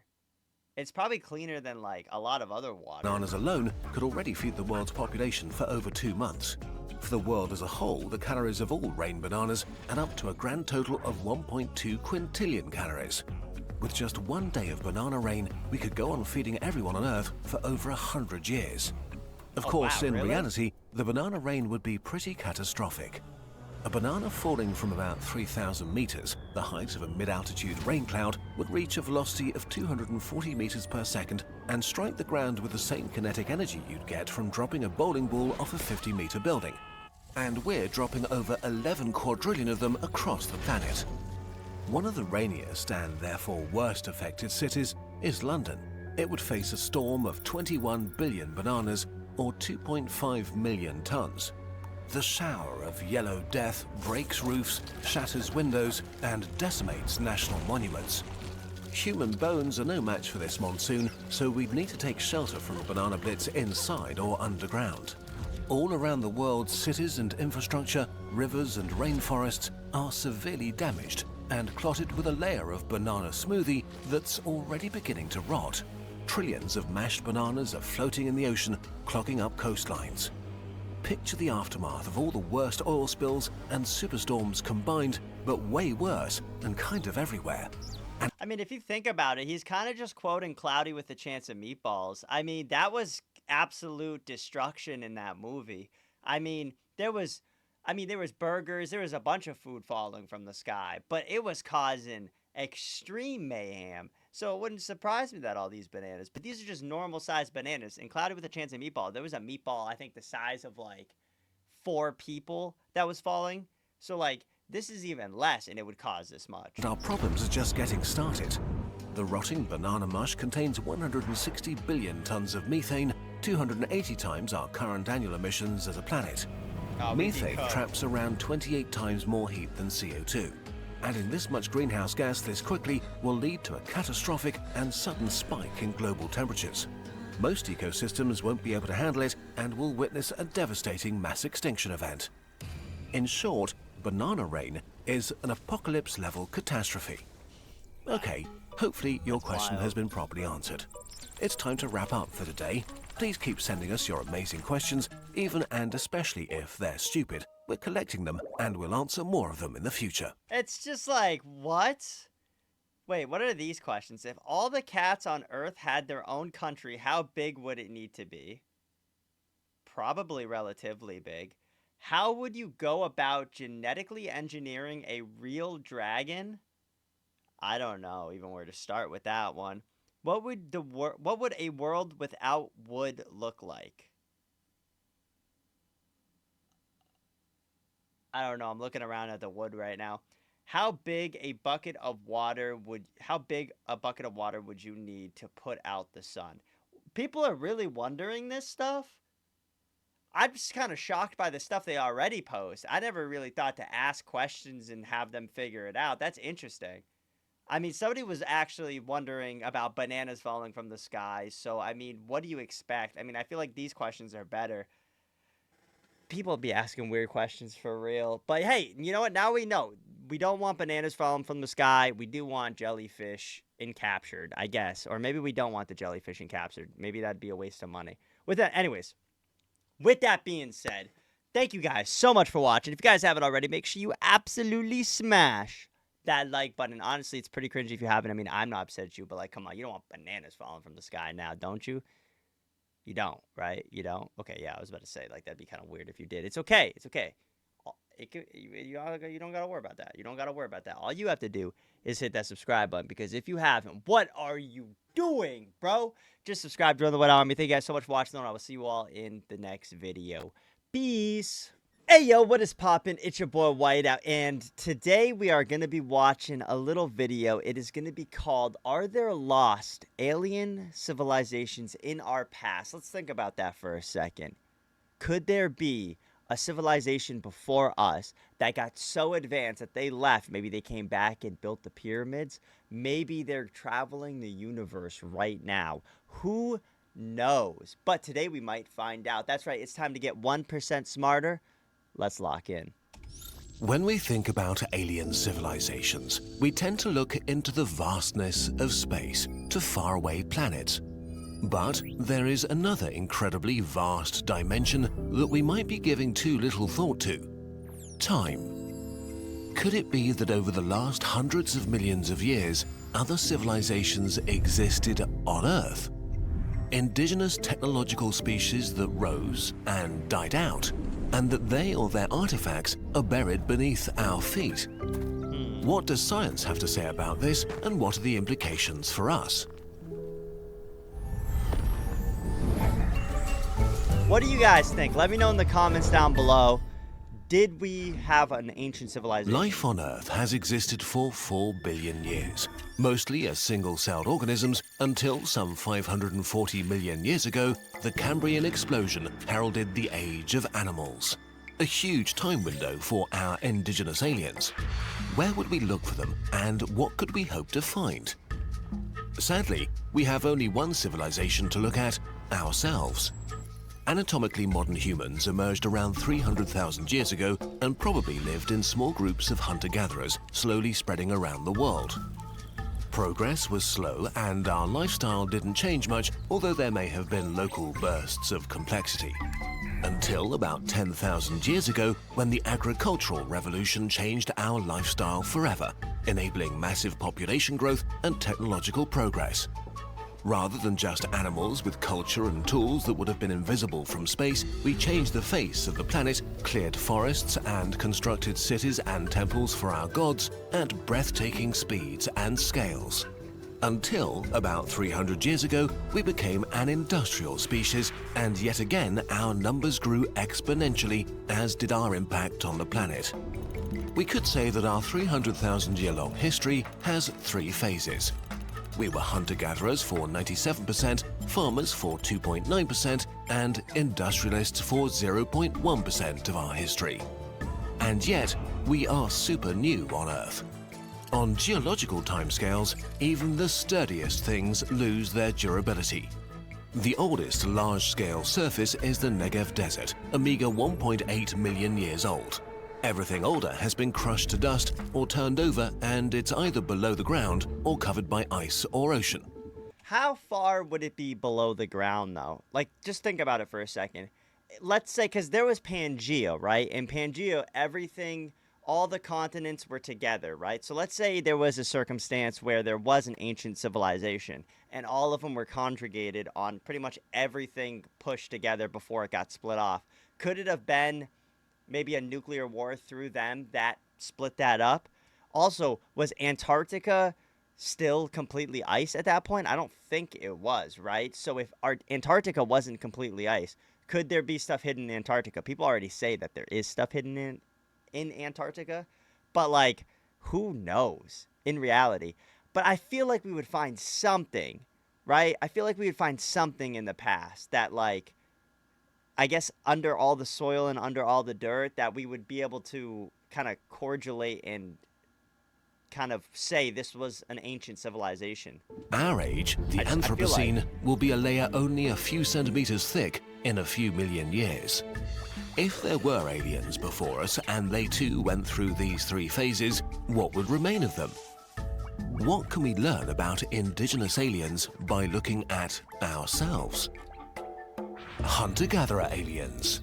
It's probably cleaner than, like, a lot of other water. Bananas alone could already feed the world's population for over 2 months. For the world as a whole, the calories of all rain bananas add up to a grand total of 1.2 quintillion calories. With just 1 day of banana rain, we could go on feeding everyone on Earth for over 100 years. Of course, in reality, the banana rain would be pretty catastrophic. A banana falling from about 3,000 meters, the height of a mid-altitude rain cloud, would reach a velocity of 240 meters per second and strike the ground with the same kinetic energy you'd get from dropping a bowling ball off a 50-meter building. And we're dropping over 11 quadrillion of them across the planet. One of the rainiest and therefore worst affected cities is London. It would face a storm of 21 billion bananas, or 2.5 million tons. The shower of yellow death breaks roofs, shatters windows, and decimates national monuments. Human bones are no match for this monsoon, so we'd need to take shelter from a banana blitz inside or underground. All around the world, cities and infrastructure, rivers and rainforests are severely damaged and clotted with a layer of banana smoothie that's already beginning to rot. Trillions of mashed bananas are floating in the ocean, clogging up coastlines. Picture the aftermath of all the worst oil spills and superstorms combined, but way worse and kind of everywhere. I mean, if you think about it, he's kind of just quoting Cloudy with a Chance of Meatballs. I mean, that was absolute destruction in that movie. I mean, there was burgers, there was a bunch of food falling from the sky, but it was causing extreme mayhem. So it wouldn't surprise me that all these bananas, but these are just normal sized bananas. And Cloudy with a Chance of Meatball, there was a meatball, I think the size of like 4 people that was falling. So like, this is even less and it would cause this much. But our problems are just getting started. The rotting banana mush contains 160 billion tons of methane, 280 times our current annual emissions as a planet. Methane traps around 28 times more heat than CO2. Adding this much greenhouse gas this quickly will lead to a catastrophic and sudden spike in global temperatures. Most ecosystems won't be able to handle it and will witness a devastating mass extinction event. In short, banana rain is an apocalypse-level catastrophe. Okay, hopefully your question has been properly answered. it's time to wrap up for today. Please keep sending us your amazing questions, even and especially if they're stupid. We're collecting them, and we'll answer more of them in the future. It's just like, what? Wait, what are these questions? If all the cats on Earth had their own country, how big would it need to be? Probably relatively big. How would you go about genetically engineering a real dragon? I don't know even where to start with that one. What would a world without wood look like? I don't know. I'm looking around at the wood right now. How big a bucket of water would you need to put out the sun? People are really wondering this stuff. I'm just kind of shocked by the stuff they already post. I never really thought to ask questions and have them figure it out. That's interesting. I mean, somebody was actually wondering about bananas falling from the sky. So, I mean, what do you expect? I mean, I feel like these questions are better. People be asking weird questions for real. But hey, you know what? Now we know. We don't want bananas falling from the sky. We do want jellyfish encaptured, I guess. Or maybe we don't want the jellyfish encaptured. Maybe that'd be a waste of money. With that being said, thank you guys so much for watching. If you guys haven't already, make sure you absolutely smash that like button. Honestly, it's pretty cringy if you haven't. I mean, I'm not upset at you, but like, come on. You don't want bananas falling from the sky now, don't you? You don't, right? You don't? Okay, yeah, I was about to say, like, that'd be kind of weird if you did. It's okay. It's okay. You don't got to worry about that. You don't got to worry about that. All you have to do is hit that subscribe button, because if you haven't, what are you doing, bro? Just subscribe, join the White Army. Thank you guys so much for watching, and I will see you all in the next video. Peace. Hey, yo, what is poppin'? It's your boy, Whiteout, and today we are going to be watching a little video. It is going to be called, Are There Lost Alien Civilizations in Our Past? Let's think about that for a second. Could there be a civilization before us that got so advanced that they left? Maybe they came back and built the pyramids. Maybe they're traveling the universe right now. Who knows? But today we might find out. That's right. It's time to get 1% smarter. Let's lock in. When we think about alien civilizations, we tend to look into the vastness of space to faraway planets. But there is another incredibly vast dimension that we might be giving too little thought to: time. Could it be that over the last hundreds of millions of years, other civilizations existed on Earth? Indigenous technological species that rose and died out, and that they or their artifacts are buried beneath our feet. What does science have to say about this, and what are the implications for us? What do you guys think? Let me know in the comments down below. Did we have an ancient civilization? Life on Earth has existed for 4 billion years, mostly as single-celled organisms, until some 540 million years ago, the Cambrian explosion heralded the age of animals. A huge time window for our indigenous aliens. Where would we look for them, and what could we hope to find? Sadly, we have only one civilization to look at: ourselves. Anatomically modern humans emerged around 300,000 years ago and probably lived in small groups of hunter-gatherers, slowly spreading around the world. Progress was slow and our lifestyle didn't change much, although there may have been local bursts of complexity. Until about 10,000 years ago, when the agricultural revolution changed our lifestyle forever, enabling massive population growth and technological progress. Rather than just animals with culture and tools that would have been invisible from space, we changed the face of the planet, cleared forests and constructed cities and temples for our gods at breathtaking speeds and scales. Until about 300 years ago, we became an industrial species, and yet again our numbers grew exponentially, as did our impact on the planet. We could say that our 300,000-year-long history has 3 phases. We were hunter-gatherers for 97%, farmers for 2.9%, and industrialists for 0.1% of our history. And yet, we are super new on Earth. On geological timescales, even the sturdiest things lose their durability. The oldest large-scale surface is the Negev Desert, a meager 1.8 million years old. Everything older has been crushed to dust or turned over, and it's either below the ground or covered by ice or ocean. How far would it be below the ground, though? Like, just think about it for a second. Let's say, because there was Pangea, right? In Pangea, everything, all the continents were together, right? So let's say there was a circumstance where there was an ancient civilization, and all of them were conjugated on pretty much everything pushed together before it got split off. Could it have been maybe a nuclear war through them that split that up? Also, was Antarctica still completely ice at that point? I don't think it was, right? So if Antarctica wasn't completely ice, could there be stuff hidden in Antarctica? People already say that there is stuff hidden in Antarctica, but like who knows in reality? But I feel like we would find something, right? I feel like we would find something in the past that like I guess under all the soil and under all the dirt that we would be able to kind of correlate and kind of say this was an ancient civilization. Our age, the Anthropocene, will be a layer only a few centimeters thick in a few million years. If there were aliens before us and they too went through these three phases, what would remain of them? What can we learn about indigenous aliens by looking at ourselves? Hunter-gatherer aliens.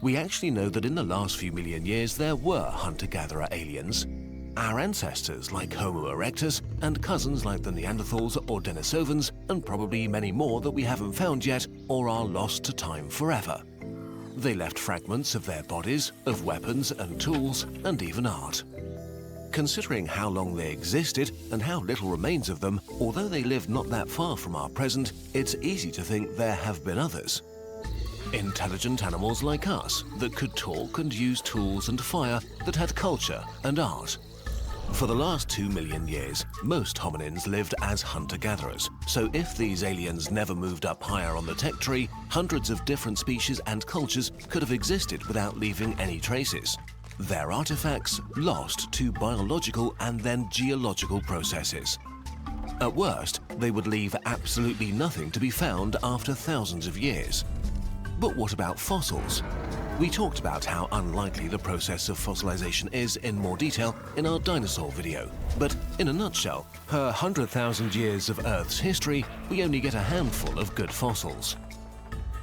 We actually know that in the last few million years there were hunter-gatherer aliens. Our ancestors like Homo erectus and cousins like the Neanderthals or Denisovans, and probably many more that we haven't found yet or are lost to time forever. They left fragments of their bodies, of weapons and tools, and even art. Considering how long they existed and how little remains of them, although they lived not that far from our present, it's easy to think there have been others. Intelligent animals like us that could talk and use tools and fire, that had culture and art. For the last 2 million years, most hominins lived as hunter-gatherers, so if these aliens never moved up higher on the tech tree, hundreds of different species and cultures could have existed without leaving any traces. Their artifacts lost to biological and then geological processes. At worst, they would leave absolutely nothing to be found after thousands of years. But what about fossils? We talked about how unlikely the process of fossilization is in more detail in our dinosaur video, but in a nutshell, per 100,000 years of Earth's history, we only get a handful of good fossils.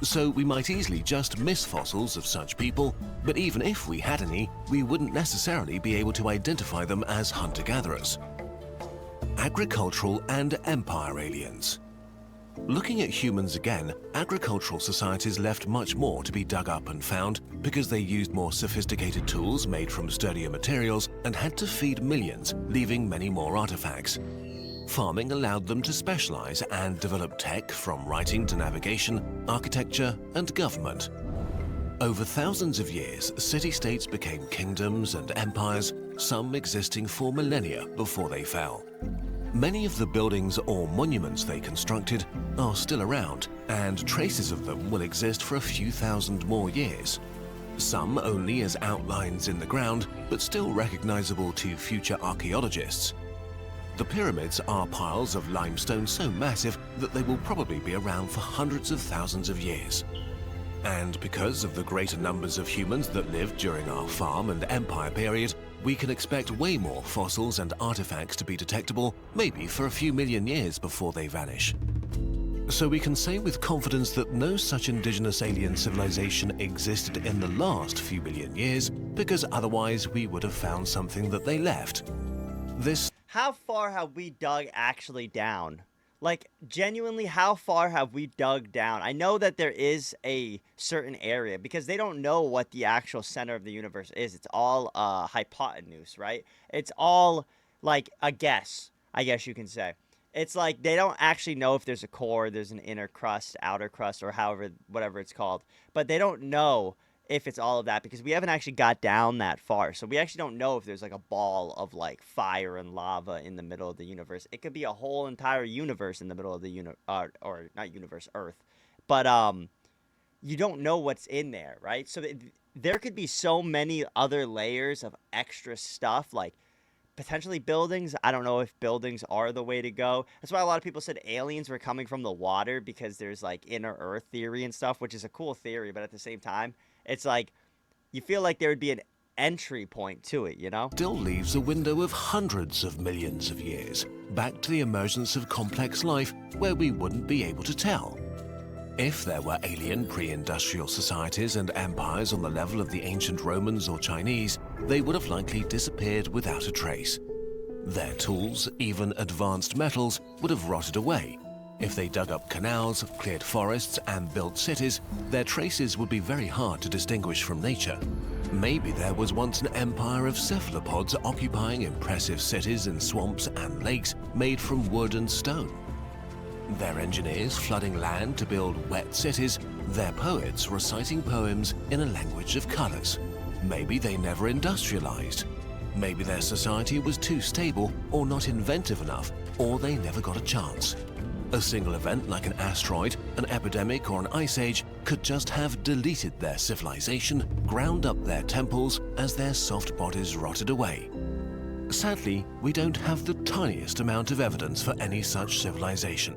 So we might easily just miss fossils of such people, but even if we had any, we wouldn't necessarily be able to identify them as hunter-gatherers. Agricultural and empire aliens. Looking at humans again, agricultural societies left much more to be dug up and found because they used more sophisticated tools made from sturdier materials and had to feed millions, leaving many more artifacts. Farming allowed them to specialize and develop tech from writing to navigation, architecture, and government. Over thousands of years, city-states became kingdoms and empires, some existing for millennia before they fell. Many of the buildings or monuments they constructed are still around, and traces of them will exist for a few thousand more years. Some only as outlines in the ground, but still recognizable to future archaeologists. The pyramids are piles of limestone so massive that they will probably be around for hundreds of thousands of years. And because of the greater numbers of humans that lived during our farm and empire period, we can expect way more fossils and artifacts to be detectable, maybe for a few million years before they vanish. So we can say with confidence that no such indigenous alien civilization existed in the last few million years, because otherwise we would have found something that they left. How far have we dug actually down? Like, genuinely, how far have we dug down? I know that there is a certain area, because they don't know what the actual center of the universe is. It's all hypotenuse, right? It's all, like, a guess, I guess you can say. It's like they don't actually know if there's a core, there's an inner crust, outer crust, or whatever it's called. But they don't know if it's all of that, because we haven't actually got down that far. So we actually don't know if there's like a ball of like fire and lava in the middle of the universe. It could be a whole entire universe in the middle of the or not universe, Earth. But you don't know what's in there, right? So there could be so many other layers of extra stuff, like potentially buildings. I don't know if buildings are the way to go. That's why a lot of people said aliens were coming from the water, because there's like inner Earth theory and stuff, which is a cool theory, but at the same time, it's like you feel like there would be entry point to it, you know? Still leaves a window of hundreds of millions of years, back to the emergence of complex life where we wouldn't be able to tell. If there were alien pre-industrial societies and empires on the level of the ancient Romans or Chinese, they would have likely disappeared without a trace. Their tools, even advanced metals, would have rotted away. If they dug up canals, cleared forests, and built cities, their traces would be very hard to distinguish from nature. Maybe there was once an empire of cephalopods occupying impressive cities in swamps and lakes made from wood and stone. Their engineers flooding land to build wet cities, their poets reciting poems in a language of colors. Maybe they never industrialized. Maybe their society was too stable or not inventive enough, or they never got a chance. A single event like an asteroid, an epidemic, or an ice age could just have deleted their civilization, ground up their temples as their soft bodies rotted away. Sadly, we don't have the tiniest amount of evidence for any such civilization.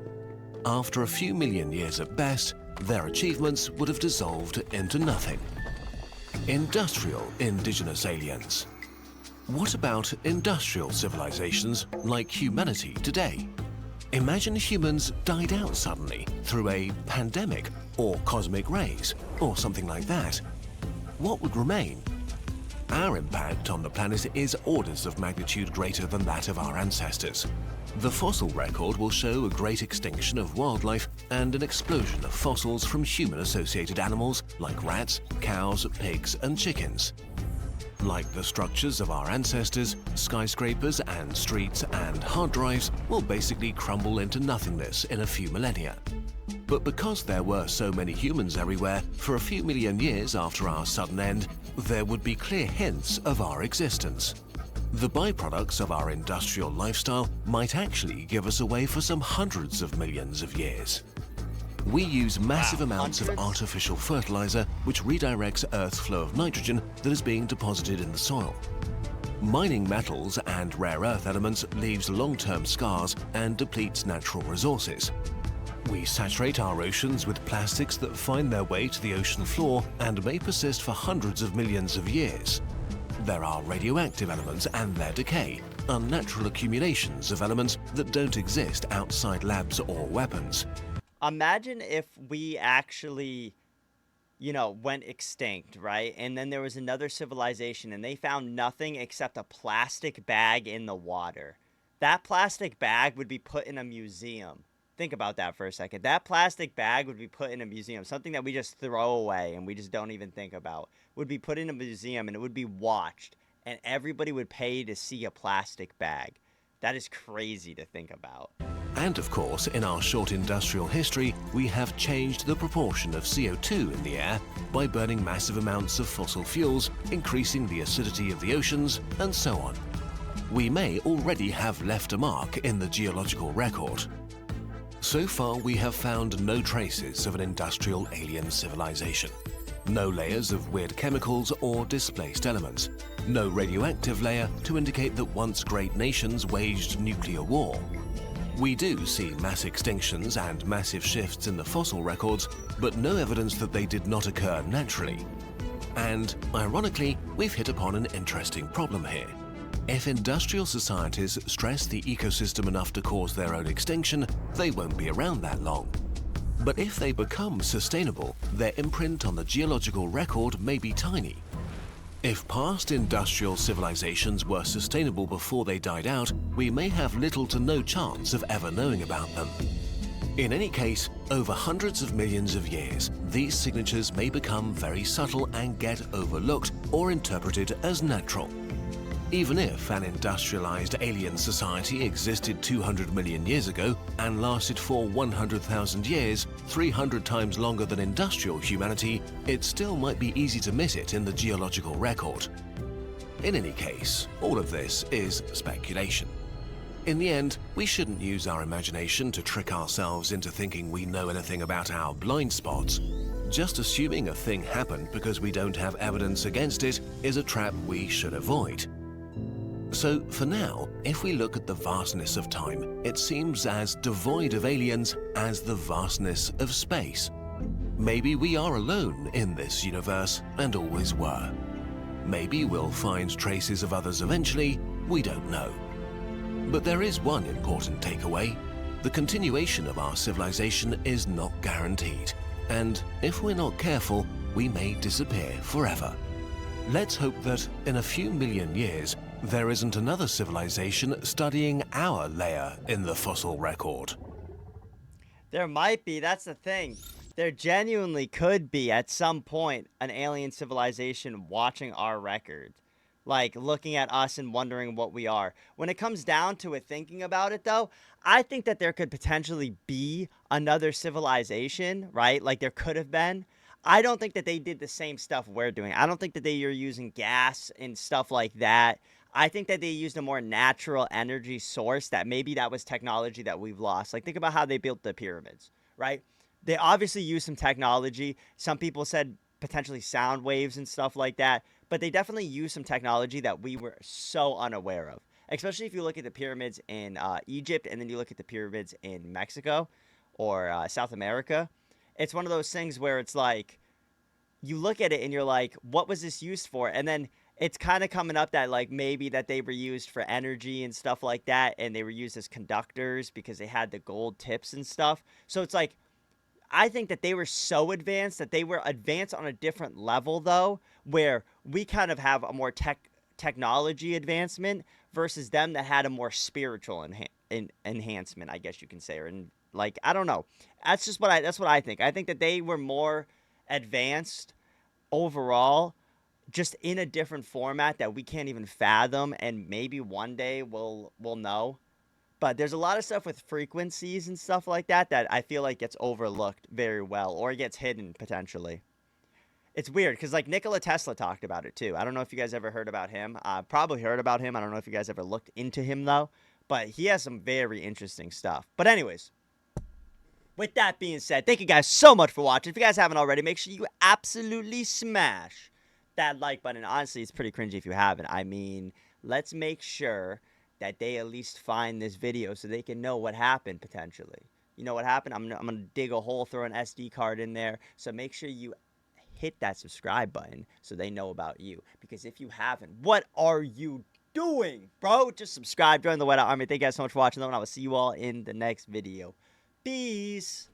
After a few million years at best, their achievements would have dissolved into nothing. Industrial indigenous aliens. What about industrial civilizations like humanity today? Imagine humans died out suddenly through a pandemic or cosmic rays or something like that. What would remain? Our impact on the planet is orders of magnitude greater than that of our ancestors. The fossil record will show a great extinction of wildlife and an explosion of fossils from human-associated animals like rats, cows, pigs, and chickens. Like the structures of our ancestors, skyscrapers and streets and hard drives will basically crumble into nothingness in a few millennia. But because there were so many humans everywhere, for a few million years after our sudden end, there would be clear hints of our existence. The byproducts of our industrial lifestyle might actually give us away for some hundreds of millions of years. We use massive amounts of artificial fertilizer which redirects Earth's flow of nitrogen that is being deposited in the soil. Mining metals and rare earth elements leaves long-term scars and depletes natural resources. We saturate our oceans with plastics that find their way to the ocean floor and may persist for hundreds of millions of years. There are radioactive elements and their decay, unnatural accumulations of elements that don't exist outside labs or weapons. Imagine if we actually, went extinct, right? And then there was another civilization and they found nothing except a plastic bag in the water. That plastic bag would be put in a museum. Think about that for a second. That plastic bag would be put in a museum. Something that we just throw away and we just don't even think about would be put in a museum and it would be watched. And everybody would pay to see a plastic bag. That is crazy to think about. And of course, in our short industrial history, we have changed the proportion of CO2 in the air by burning massive amounts of fossil fuels, increasing the acidity of the oceans, and so on. We may already have left a mark in the geological record. So far, we have found no traces of an industrial alien civilization. No layers of weird chemicals or displaced elements. No radioactive layer to indicate that once great nations waged nuclear war. We do see mass extinctions and massive shifts in the fossil records, but no evidence that they did not occur naturally. And, ironically, we've hit upon an interesting problem here. If industrial societies stress the ecosystem enough to cause their own extinction, they won't be around that long. But if they become sustainable, their imprint on the geological record may be tiny. If past industrial civilizations were sustainable before they died out, we may have little to no chance of ever knowing about them. In any case, over hundreds of millions of years, these signatures may become very subtle and get overlooked or interpreted as natural. Even if an industrialized alien society existed 200 million years ago and lasted for 100,000 years, 300 times longer than industrial humanity, it still might be easy to miss it in the geological record. In any case, all of this is speculation. In the end, we shouldn't use our imagination to trick ourselves into thinking we know anything about our blind spots. Just assuming a thing happened because we don't have evidence against it is a trap we should avoid. So, for now, if we look at the vastness of time, it seems as devoid of aliens as the vastness of space. Maybe we are alone in this universe and always were. Maybe we'll find traces of others eventually, we don't know. But there is one important takeaway. The continuation of our civilization is not guaranteed, and if we're not careful, we may disappear forever. Let's hope that in a few million years, there isn't another civilization studying our layer in the fossil record. There might be, that's the thing. There genuinely could be, at some point, an alien civilization watching our record. Like, looking at us and wondering what we are. When it comes down to it, thinking about it, though, I think that there could potentially be another civilization, right? Like, there could have been. I don't think that they did the same stuff we're doing. I don't think that they are using gas and stuff like that. I think that they used a more natural energy source that maybe that was technology that we've lost. Like, think about how they built the pyramids, right? They obviously used some technology. Some people said potentially sound waves and stuff like that, but they definitely used some technology that we were so unaware of. Especially if you look at the pyramids in Egypt and then you look at the pyramids in Mexico or South America. It's one of those things where it's like, you look at it and you're like, what was this used for? And then it's kind of coming up that like maybe that they were used for energy and stuff like that, and they were used as conductors because they had the gold tips and stuff. So it's like, I think that they were so advanced that they were advanced on a different level, though, where we kind of have a more technology advancement versus them that had a more spiritual enhancement, I guess you can say. Or like, I don't know. That's what I think. I think that they were more advanced overall, just in a different format that we can't even fathom, and maybe one day we'll know. But there's a lot of stuff with frequencies and stuff like that that I feel like gets overlooked very well, or gets hidden potentially. It's weird because like Nikola Tesla talked about it too. I don't know if you guys ever heard about him. Probably heard about him. I don't know if you guys ever looked into him though. But he has some very interesting stuff. But anyways, with that being said, thank you guys so much for watching. If you guys haven't already, make sure you absolutely smash that like button. Honestly, it's pretty cringy if you haven't. I mean, let's make sure that they at least find this video so they can know what happened potentially. You know what happened? I'm gonna dig a hole, throw an SD card in there. So make sure you hit that subscribe button so they know about you. Because if you haven't, what are you doing, bro? Just subscribe, join the Whiteout Army. Thank you guys so much for watching, though, and I will see you all in the next video. Peace.